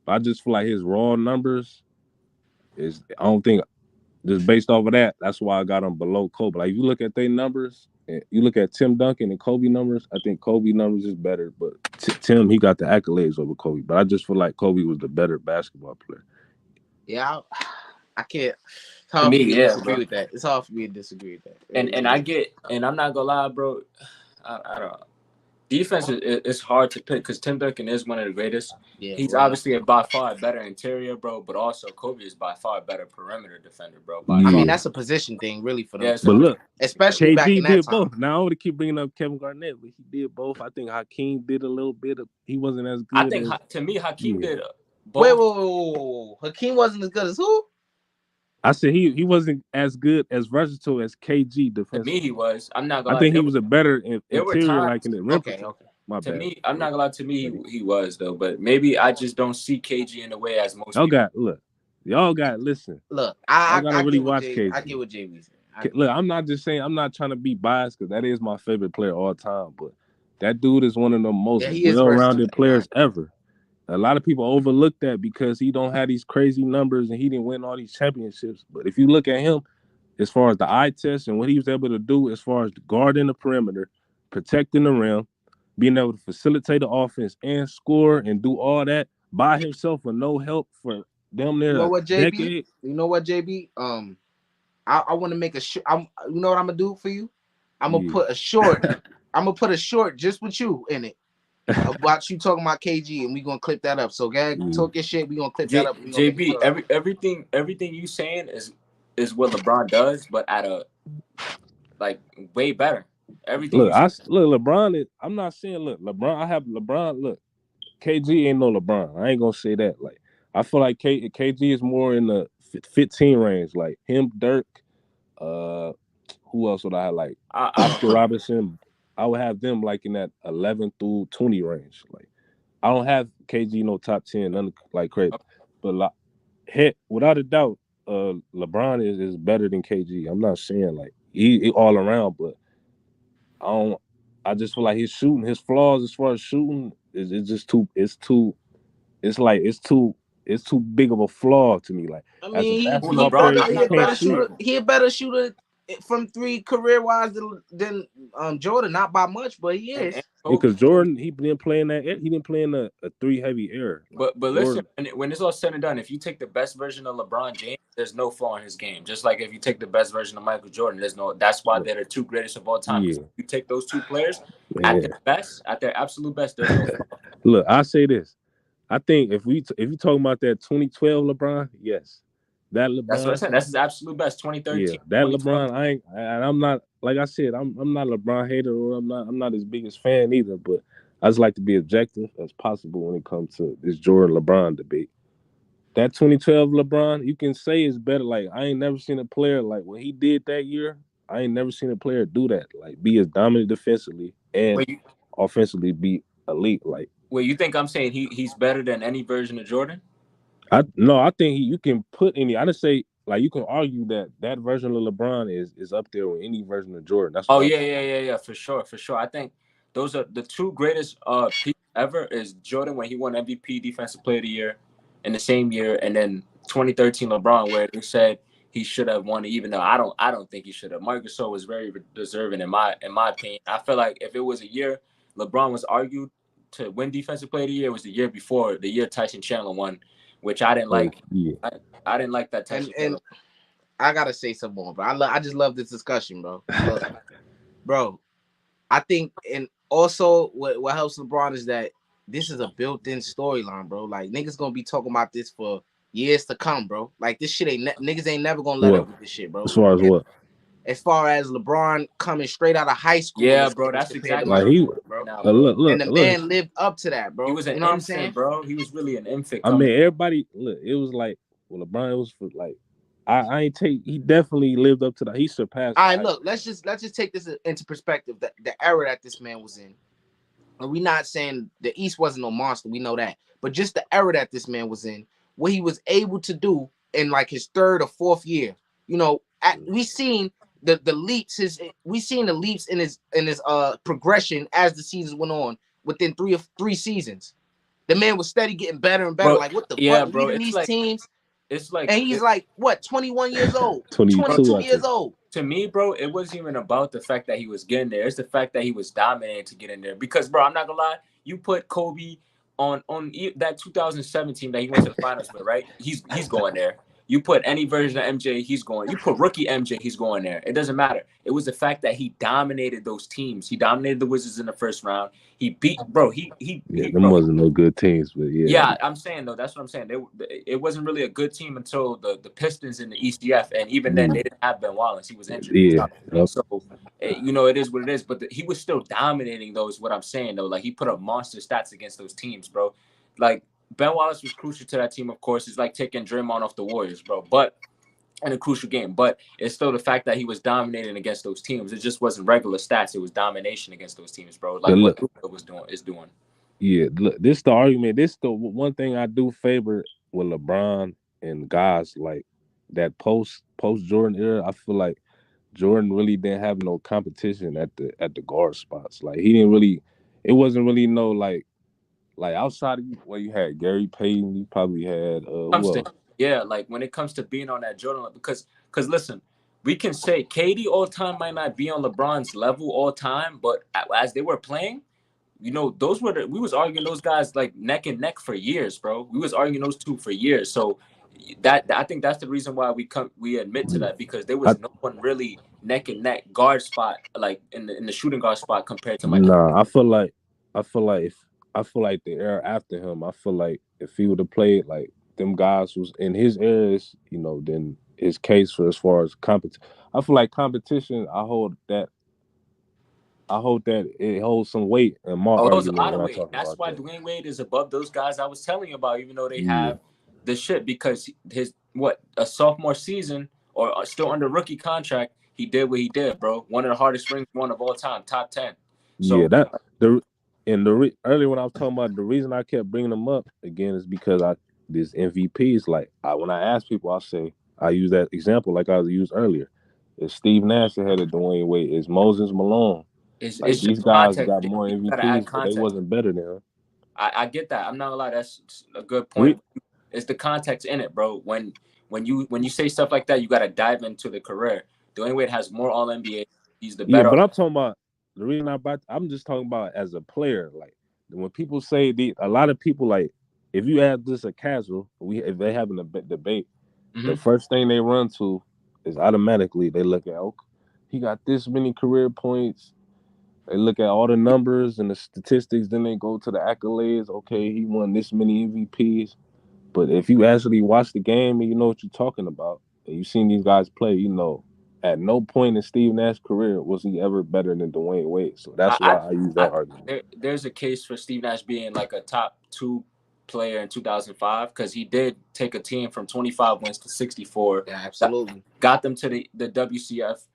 But I just feel like his raw numbers is. I don't think just based off of that, that's why I got him below Kobe. Like if you look at their numbers, and you look at Tim Duncan and Kobe numbers, I think Kobe numbers is better. But Tim, he got the accolades over Kobe. But I just feel like Kobe was the better basketball player. Yeah, I can't. It's To hard for me, me to yeah, disagree bro. with that. It's hard for me to disagree with that. And I get, and I'm not gonna lie, bro. I don't. Defense is hard to pick because Tim Duncan is one of the greatest. Yeah, He's right. obviously by far a better interior, bro, but also Kobe is by far a better perimeter defender, bro. By I far. mean, Yeah. that's a position thing, really, for them. Yeah, Two. But look, Especially back KG in that did time. both. Now I want to keep bringing up Kevin Garnett, but he did both. I think Hakeem did a little bit of. He wasn't as good. I think to me, Hakeem did both. Wait, whoa. Hakeem wasn't as good as who? I said he wasn't as good, as versatile as KG To defensively. me, he was. I'm not gonna I lie. think he was a better there were interior, times. like in the rim. Okay. My To bad. me, I'm not gonna lie. To me, he was though, but maybe I just don't see KG in the way as most people. Y'all got listen. Look, I I gotta really get what watch KG. I get what JB said. Look, I'm not just saying. I'm not trying to be biased because that is my favorite player all time. But that dude is one of the most well-rounded players ever. A lot of people overlook that because he don't have these crazy numbers and he didn't win all these championships. But if you look at him, as far as the eye test and what he was able to do, as far as guarding the perimeter, protecting the rim, being able to facilitate the offense and score and do all that by himself with no help for damn near a decade. You know what, JB? I want to make a short. You know what I'm gonna do for you? I'm gonna put a short. I'm gonna put a short just with you in it about you talking about KG, and we gonna clip that up. So, guys, talk your shit. We gonna clip that up. JB, everything you saying is what LeBron does, but at a like way better. Everything. Look, LeBron is. I'm not saying LeBron. I have LeBron. Look, KG ain't no LeBron. I ain't gonna say that. Like I feel like KG is more in the 15 range. Like him, Dirk. Who else would I have? Like Oscar Robertson. I would have them like in that 11 through 20 range. Like I don't have KG no top 10, nothing like crazy. But like, without a doubt, LeBron is better than KG. I'm not saying like he all around, but I just feel like his shooting, his flaws as far as shooting is just too. It's too big of a flaw to me. Like I mean, as a basketball player, he can't shoot. He a better shooter from three career wise than Jordan, not by much, but he is. Because Jordan, he didn't play in that. He didn't play in a 3 heavy era. Like, but listen, when it's all said and done, if you take the best version of LeBron James, there's no flaw in his game. Just like if you take the best version of Michael Jordan, there's no. That's why they're the two greatest of all time. Yeah. If you take those two players at their best, at their absolute best, there's no flaw. Look, I say this. I think if you talking about that 2012 LeBron, yes. That LeBron. That's what I said. That's his absolute best. 2013. Yeah, that LeBron. I'm not, like I said, I'm not a LeBron hater, or I'm not his biggest fan either. But I just like to be objective as possible when it comes to this Jordan LeBron debate. That 2012 LeBron, you can say is better. Like I ain't never seen a player like what he did that year. I ain't never seen a player do that. Like be as dominant defensively and offensively be elite. Like. Well, you think I'm saying he's better than any version of Jordan? I think you can put any. I just say like you can argue that version of LeBron is up there with any version of Jordan. That's yeah, for sure. I think those are the two greatest peaks ever. Is Jordan when he won MVP, Defensive Player of the Year, in the same year, and then 2013 LeBron where they said he should have won it, even though I don't think he should have. Marc Gasol was very deserving in my opinion. I feel like if it was a year LeBron was argued to win Defensive Player of the Year, was the year before, the year Tyson Chandler won, which I didn't like. Yeah. I didn't like that Tyson Chandler. I gotta say some more, bro. I just love this discussion, bro. Bro, I think, and also what helps LeBron is that this is a built-in storyline, bro. Like niggas gonna be talking about this for years to come, bro. Like this shit niggas ain't never gonna let up with this shit, bro. As far as what? As far as LeBron coming straight out of high school. Yeah, bro, that's exactly like he, bro. Look, and the man lived up to that, bro. He was an infant, bro. He was really an infant. I mean, everybody, look, it was like, well, LeBron was for like, I ain't take. He definitely lived up to that. He surpassed All the right, hype. look, let's just take this into perspective. The era that this man was in. And we're not saying the East wasn't no monster. We know that, but just the era that this man was in, what he was able to do in like his third or fourth year. We seen the leaps. We seen the leaps in his progression as the seasons went on. Within three seasons, the man was steady getting better and better. Bro, Like what the yeah, fuck, bro. leading these teams, It's like and he's like what 21 years old, 22, 22 I years think. old. to me, bro, it wasn't even about the fact that he was getting there. It's the fact that he was dominating to get in there. Because, bro, I'm not gonna lie, you put Kobe on that 2017 that he went to the finals with, right? He's going there. You put any version of MJ, he's going. You put rookie MJ, he's going there. It doesn't matter. It was the fact that he dominated those teams. He dominated the Wizards in the first round. He beat, bro. Yeah, them Bro. wasn't no good teams, but yeah, Yeah, I'm saying though. That's what I'm saying. It wasn't really a good team until the Pistons in the ECF, and even then they didn't have Ben Wallace. He was injured. yeah, yep. So, it is what it is. But he was still dominating those. What I'm saying though, like he put up monster stats against those teams, bro. Like Ben Wallace was crucial to that team. Of course, it's like taking Draymond off the Warriors, bro. But in a crucial game, but it's still the fact that he was dominating against those teams. It just wasn't regular stats. It was domination against those teams, bro. Like But what look, Luka was doing is doing. yeah, look, this the argument. This the one thing I do favor with LeBron and guys like that post Jordan era. I feel like Jordan really didn't have no competition at the guard spots. Like he didn't really. It wasn't really no like outside of you. Well, you had Gary Payton. You probably had Comes who to else? yeah, like when it comes to being on that Jordan, because listen, we can say KD all time might not be on LeBron's level all time, but as they were playing, those were we was arguing those guys like neck and neck for years, bro. We was arguing those two for years. So that I think that's the reason why we admit to that, because there I, was no one really neck and neck guard spot like in the shooting guard spot compared to Michael. nah, I feel like if I feel like the era after him, I feel like if he would have played like them guys was in his eras, then his case for as far as competition, I feel like competition. I hold that it holds some weight in my Oh, it was a argument lot of when I weight. talk That's about why that. Dwayne Wade is above those guys I was telling you about, even though they Yeah, have the shit, because his a sophomore season or still under rookie contract, he did what he did, bro. One of the hardest rings won of all time, top 10. yeah. So That the and the earlier when I was talking about the reason I kept bringing them up again is because this MVPs like when I ask people I use that example like I used earlier. Is Steve Nash ahead of Dwayne Wade? Is Moses Malone? Like it's just these guys context. got more You gotta add MVPs, but they context. wasn't better than him. I get that. I'm not gonna lie, that's a good Re- point. It's the context in it, bro. When you say stuff like that, you gotta dive into the career. Dwayne Wade has more All NBA. He's the Yeah, better. but I'm talking about the reason I'm just talking about as a player. Like when people say a lot of people like if you ask this a casual, if they having a debate, the Mhm. first thing they run to is automatically they look at he got this many career points. They look at all the numbers and the statistics, then they go to the accolades. Okay, he won this many MVPs. But if you actually watch the game and you know what you're talking about, and you've seen these guys play, at no point in Steve Nash's career was he ever better than Dwayne Wade. So that's I why I use I that argument. there's a case for Steve Nash being like a top two player in 2005, because he did take a team from 25 wins to 64. Yeah, absolutely. Got them to the WCF.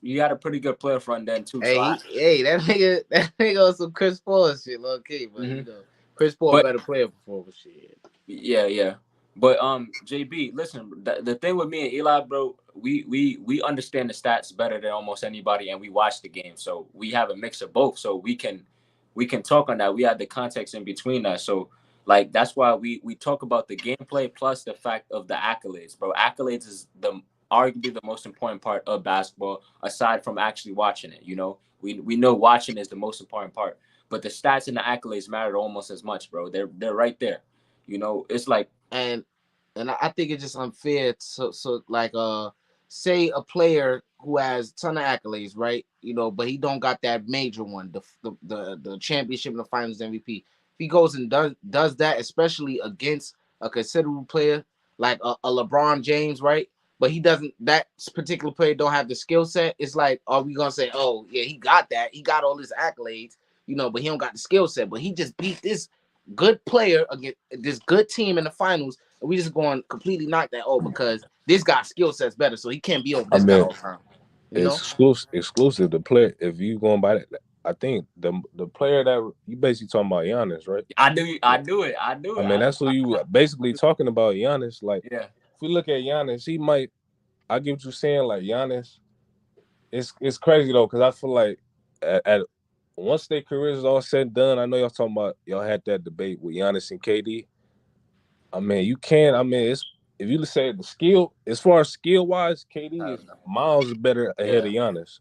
He had a pretty good player front then too. So That nigga on some Chris Paul shit, low key, but Mhm. Chris Paul but better player before shit. yeah. But JB, listen, the thing with me and Eli, bro, we understand the stats better than almost anybody, and we watch the game, so we have a mix of both, so we can talk on that. We have the context in between that, so like that's why we talk about the gameplay plus the fact of the accolades, bro. Accolades is the arguably the most important part of basketball, aside from actually watching it. We know watching is the most important part, but the stats and the accolades matter almost as much, bro. They're right there. It's like And I think it's just unfair. So like say a player who has a ton of accolades, right? But he don't got that major one, the championship and the finals MVP. If he goes and does that, especially against a considerable player like a LeBron James, right? But he doesn't. That particular player don't have the skill set. It's like, are we gonna say, oh yeah, he got that, he got all his accolades, but he don't got the skill set. But he just beat this good player against this good team in the finals, we just going completely knock that because this guy's skill set's better, so he can't be over I this guy mean, all the time. You it's know? exclusive. The player, if you going by that, I think the player that you basically talking about Giannis, right? I knew it. I knew I it. mean, that's who you basically talking about, Giannis. Like, Yeah. if we look at Giannis, he might. I get what you're saying. Like Giannis, it's crazy though, because I feel like at once their careers is all said and done, I know y'all talking about y'all had that debate with Giannis and KD. I mean, you can't. I mean, it's if you say the skill, as far as skill wise, KD is miles better ahead of Giannis,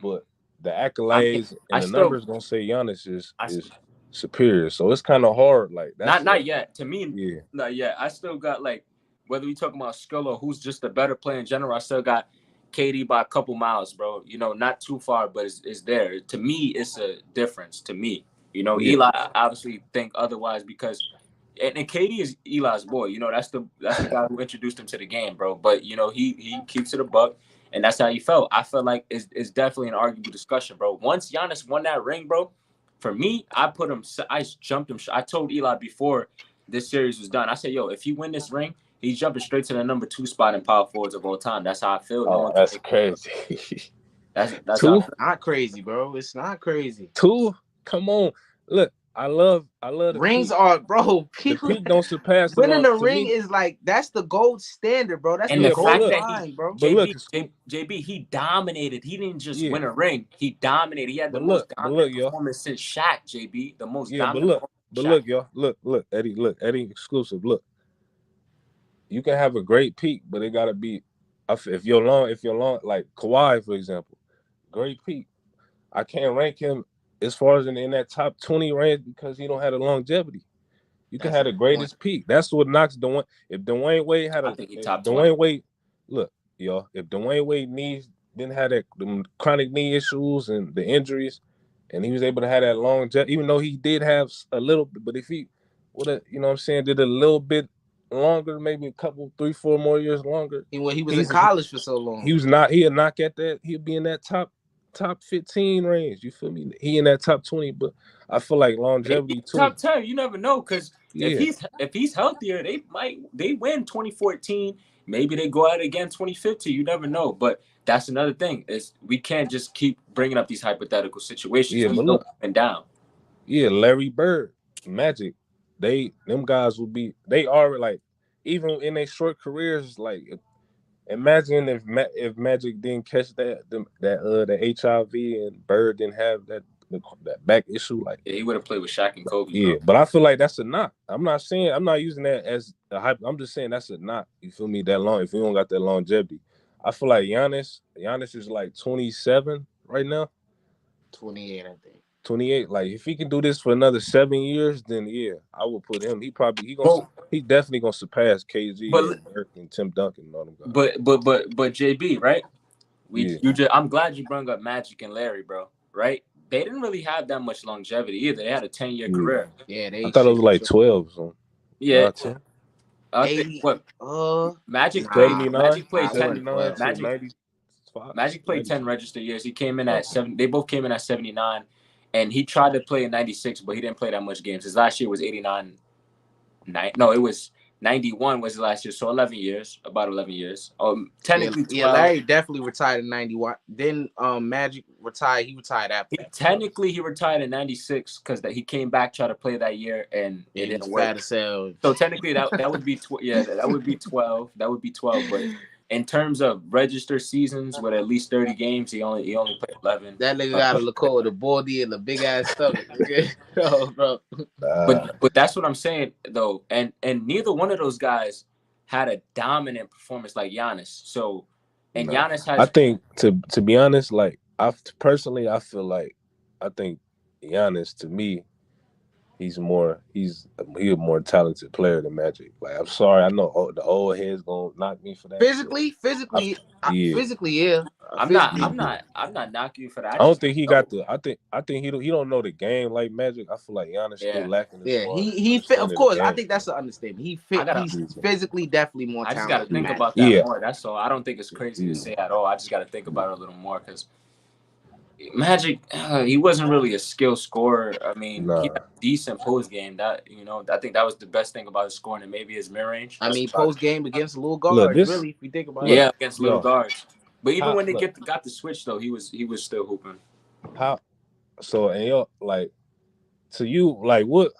but the accolades and I the still numbers gonna say Giannis I is superior. So it's kind of hard. Like that's not yet. To me, yeah. not yet. I still got like whether we talking about skill or who's just a better player in general. I still got KD by a couple miles, bro. You know, not too far, but it's there. To me, it's a difference. To me, you know, Yeah. Eli obviously think otherwise because. And KD is Eli's boy, you know. That's the guy who introduced him to the game, bro. But you know, he keeps it a buck, and that's how he felt. I felt like it's definitely an arguable discussion, bro. Once Giannis won that ring, bro, for me, I put him. I jumped him. I told Eli before this series was done. I said, "Yo, if he win this ring, he's jumping straight to the number 2 spot in power forwards of all time." That's how I feel. No Oh, one can that's make crazy. that's Two, how. It's not crazy, bro. It's not crazy. two. Come on, look. I love the Rings peak. are, bro. The People peak don't surpass the winning long the to ring me. is like that's the gold standard, bro. That's And the the Yeah, but gold fact look, that he line, bro. but look, JB, he dominated. He didn't just yeah, win a ring. He dominated. He had the most but look, dominant y'all. performance since Shaq, JB. The most Yeah, dominant performance but since Shaq. look, y'all. Look, Eddie, exclusive. Look, you can have a great peak, but it gotta be if you're long, like Kawhi, for example, great peak. I can't rank him as far as in that top 20 range because he don't have the longevity. You can That's a have the good point. greatest peak. That's what knocks Dwayne. If Dwayne Wade I think he top 20. Dwayne Wade, look, y'all, if Dwayne Wade knees didn't have that them chronic knee issues and the injuries, and he was able to have that longevity, even though he did have a little bit, but if he would have, you know what I'm saying, did a little bit longer, maybe a couple, 3, 4 more years longer, When he was in he's college for so long. he'd knock at that, he'd be in that top 15 range. You feel me? He in that top 20, but I feel like Maybe longevity too. top 10. You never know because Yeah. if he's healthier, they win 2014. Maybe they go out again 2015. You never know. But that's another thing is we can't just keep bringing up these hypothetical situations. Yeah, We but know look, up and down. yeah, Larry Bird, Magic, them guys will be. They are like, even in their short careers, like imagine if Magic didn't catch the HIV and Bird didn't have that back issue. Like, Yeah, he would have played with Shaq and Kobe, yeah, bro. but I feel like that's a knock. I'm not using that as a hype. I'm just saying that's a knock. You feel me? That long, if you don't got that longevity, I feel like Giannis is like 27 right now. 28, I think. 28. Like if he can do this for another 7 years, then yeah, I will put him. Well, He definitely gonna surpass KG but and Dirk and Tim Duncan and all them guys. but JB, right? Yeah. I'm glad you brought up Magic and Larry, bro. Right? They didn't really have that much longevity either. They had a 10-year career. Yeah, I they thought it shit. was like 12 or something. Yeah. 10. I think 80. what Magic played. Nah. 79, Magic played 10. 79 to Magic 95. Magic played 10 92. registered years. He came in at 7. They both came in at 79, and he tried to play in 96, but he didn't play that much games. His last year was 89. No, it was 91 was his last year. So 11 years, about 11 years. Technically 12. Yeah, Larry definitely retired in 91. Then Magic retired. He retired after that. Technically, he retired in 96 because he came back, tried to play that year, and it didn't work. So technically, that would be that would be 12. That would be 12. But in terms of registered seasons with at least 30 games, he only played 11. that nigga got a Lacoste, the baldy, and the big ass stomach. Oh, bro. But that's what I'm saying though, and neither one of those guys had a dominant performance like Giannis. So, and Giannis has. I think to be honest, like I personally, I feel like I think Giannis to me, he's a more talented player than Magic. Like I'm sorry, I know the old heads gonna knock me for that. Physically, yeah. I'm not knocking you for that. I don't think he got the. I think he don't know the game like Magic. I feel like Giannis still lacking. He fit. Of course, I think that's an understatement. He's physically definitely more talented. I just got to think about that more. That's all. I don't think it's crazy to say at all. I just got to think about it a little more because Magic, he wasn't really a skill scorer. I mean, he Nah. had a decent post game. That I think that was the best thing about his scoring, and maybe his mid range. I That's mean, about it. post game against little Look, guards, this really, if you think about it. look, Yeah, against little yo, guards. But even how when they look got the switch though, he was still hooping. how so and y'all like to you like what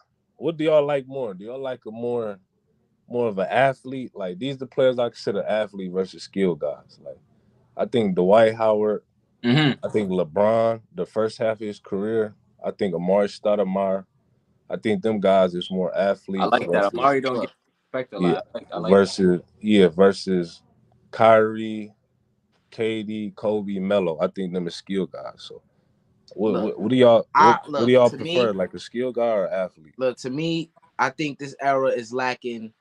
do y'all like more? Do y'all like a more of an athlete? Like these the players I consider athlete versus skill guys. Like I think Dwight Howard, Mm-hmm. I think LeBron, the first half of his career, I think Amari Stoudemire, I think them guys is more I athletes like that. versus Amari don't get Look, respect a yeah lot. I like that. versus Kyrie, KD, Kobe, Melo. I think them is skill guys. So look, what do y'all what do y'all to me, prefer, like a skill guy or athlete? look to me. I think this era is lacking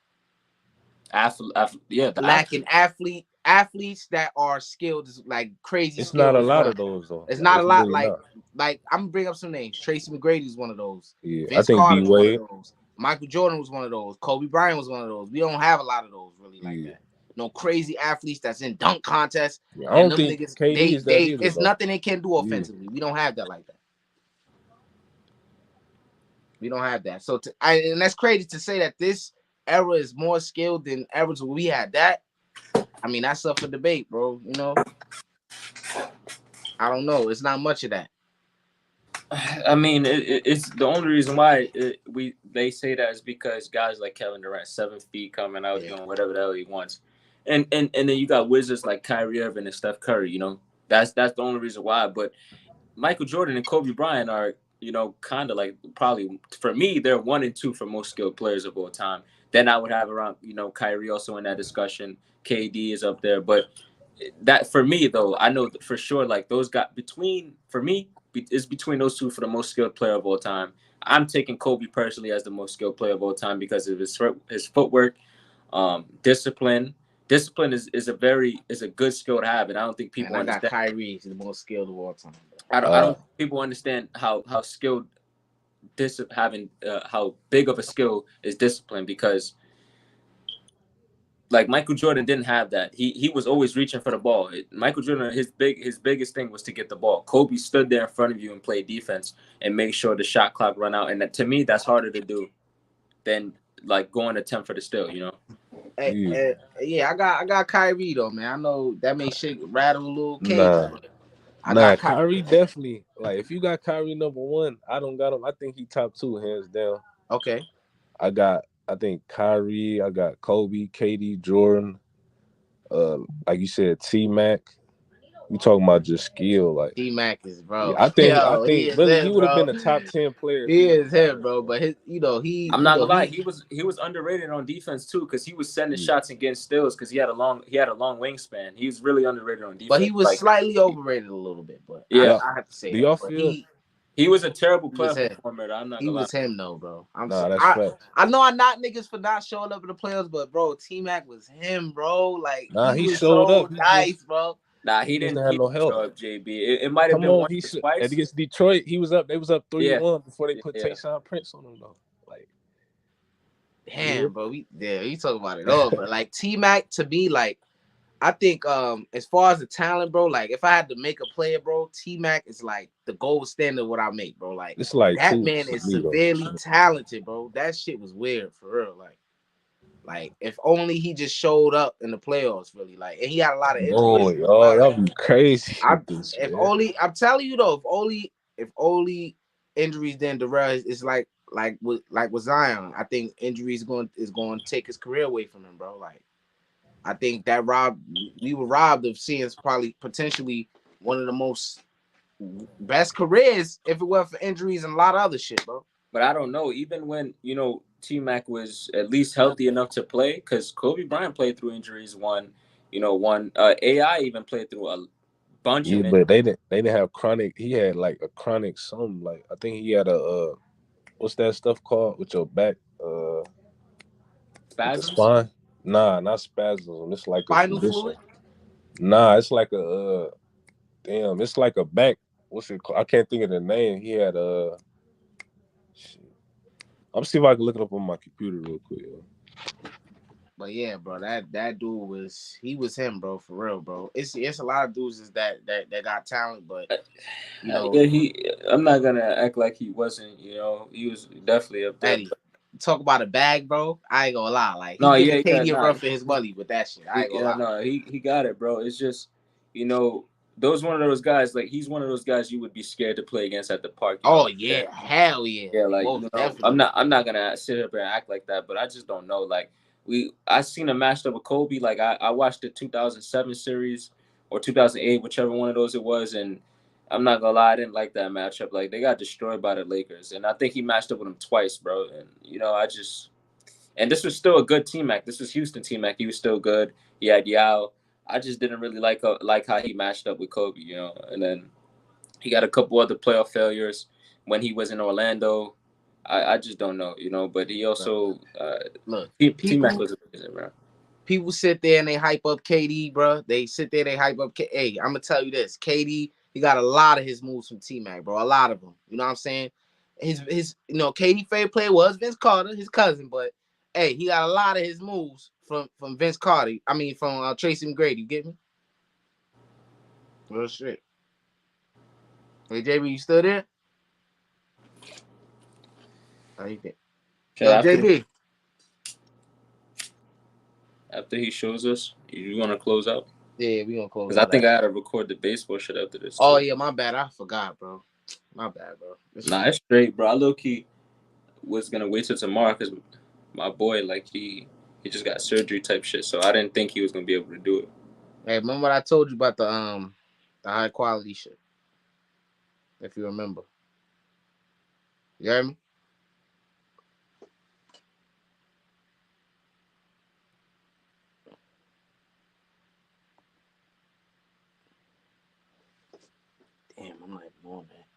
Yeah, the lacking athlete. athletes that are skilled, like crazy It's not skilled a as lot well. of those though. It's Like not a it's lot. really not. Like I'm gonna bring up some names. Tracy McGrady is one of those. Yeah, I Vince think D Carter is one of Wade. those. Michael Jordan was one of those. Kobe Bryant was one of those. We don't have a lot of those really like Yeah. that. No crazy athletes that's in dunk contests Yeah, I and don't them think niggas. KD They is that they either it's though. nothing they can do Yeah. offensively. We don't have that like that. We don't have that. And that's crazy to say that this era is more skilled than eras where we had that. I mean, that's up for debate, bro. You know, I don't know. It's not much of that. I mean, it's the only reason why they say that is because guys like Kevin Durant, 7 feet, coming out Yeah. doing whatever the hell he wants, and then you got wizards like Kyrie Irving and Steph Curry. That's the only reason why. But Michael Jordan and Kobe Bryant are kind of like probably for me they're 1 and 2 for most skilled players of all time. Then I would have around Kyrie also in that discussion. KD is up there, but that for me though, I know for sure like those got between for me it's between those two for the most skilled player of all time. I'm taking Kobe personally as the most skilled player of all time because of his footwork, discipline. Discipline is a good skill to have, and I don't think And people I got understand. Kyrie. He's the most skilled of all time. Bro. I don't Uh think people understand how skilled having how big of a skill is discipline because like Michael Jordan didn't have that. He was always reaching for the ball. Michael Jordan, his biggest thing was to get the ball. Kobe stood there in front of you and played defense and make sure the shot clock run out. And to me, that's harder to do than like going to 10 for the steal. yeah. Yeah, I got Kyrie though, man. I know that may shake rattle a little cage, Nah. but I Nah, got Kyrie. Kyrie definitely. Like, if you got Kyrie number one, I don't got him. I think he top two, hands down. Okay, I think Kyrie. I got Kobe, KD, Jordan. Like you said, T Mac. We talking about just skill. Like, D Mac is yeah, bro. I Yo, he think is really he him, would have bro. been a top 10 player if he He was is him, retired. bro. But his, I'm not gonna lie, he was underrated on defense too because he was sending Yeah. shots and getting steals because he had a long wingspan. He was really underrated on but he defense. was Like, slightly overrated a little bit. But I, yeah, Y'all, I have to say do that. y'all But feel? he was a terrible he was player him. performer. I'm not He gonna lie. was him though, bro. Nah, that's facts. I know I'm not niggas for not showing up in the playoffs, but bro, T Mac was him, bro. Like Nah, he he was showed so up. nice, bro. Nah, He he just didn't. didn't have He no didn't help. show up, JB. It might have Come been on, once or twice. against Detroit. He was up. They was up Yeah, 3-1 before they yeah, put yeah. Tayshaun Prince on them though. Like, yeah, Damn, bro. We talk about it all, but like T Mac to me, like I think as far as the talent, bro, like if I had to make a player, bro, T Mac is like the gold standard of what I make, bro. Like it's like that two man for is me though. severely talented, bro. That shit was weird for real. Like if only he just showed up in the playoffs, really. Like and he had a lot of Oh, injuries as y'all, well. y'all be crazy I with this, if man. only I'm telling you though, if only injuries then derail is like with Zion. I think injuries going to take his career away from him, bro. Like I think that we were robbed of seeing probably potentially one of the most best careers if it weren't for injuries and a lot of other shit, bro. But I don't know. Even when T Mac was at least healthy enough to play, because Kobe Bryant played through injuries. One AI even played through a bunch Yeah, of but injuries. they didn't have chronic. He had like a chronic something. Like I think he had a what's that stuff called with your back with the Spasms. spine? Nah, not spasms. It's like a Spinal condition. fluid. Nah, it's like a damn. It's like a back. What's it called? I can't think of the name. He had shit. I'm see if I can look it up on my computer real quick. Yo. But yeah, bro, that dude was him, bro, for real, bro. It's a lot of dudes that got talent, but you know, Yeah, I'm not gonna act like he wasn't. You know, he was definitely up there. Eddie, talk about a bag, bro. I ain't gonna lie, like he No, giving yeah, KD a nah, run for his money with that shit. I ain't gonna yeah, lie. no, he got it, bro. It's just, you know, those one of those guys. Like he's one of those guys you would be scared to play against at the park. You know Oh what I'm saying? yeah, hell yeah, Yeah, like most you know, definitely. I'm not gonna sit up here and act like that, but I just don't know. Like I seen a matched up with Kobe. Like I watched the 2007 series or 2008, whichever one of those it was, and I'm not gonna lie, I didn't like that matchup. Like they got destroyed by the Lakers, and I think he matched up with them twice, bro. And you know, I just and this was still a good T Mac. This was Houston T Mac. He was still good. He had Yao. I just didn't really like how he matched up with Kobe, you know. And then he got a couple other playoff failures when he was in Orlando. I just don't know, you know. But he Bro. also Look, T Mac people was amazing, bro. people sit there and they hype up KD, bro. They sit there, they hype up. Hey, I'm gonna tell you this: KD, he got a lot of his moves from T Mac, bro. A lot of them. You know what I'm saying? His KD favorite player was Vince Carter, his cousin, but hey, he got a lot of his moves from Vince Carter. I mean, from Tracy McGrady. You get me? Real shit. Hey, JB, you still there? How you think? So Yo, JB. after he shows us, you want to close out? Yeah, we gonna close Because I out think that. I had to record the baseball shit after this Oh too. yeah, my bad. I forgot, bro. My bad, bro. Nah, it's straight, bro. I low key was gonna wait till tomorrow because my boy, like he just got surgery type shit, so I didn't think he was gonna be able to do it. Hey, remember what I told you about the high quality shit? If you remember, you heard me? Damn, I'm not even on that.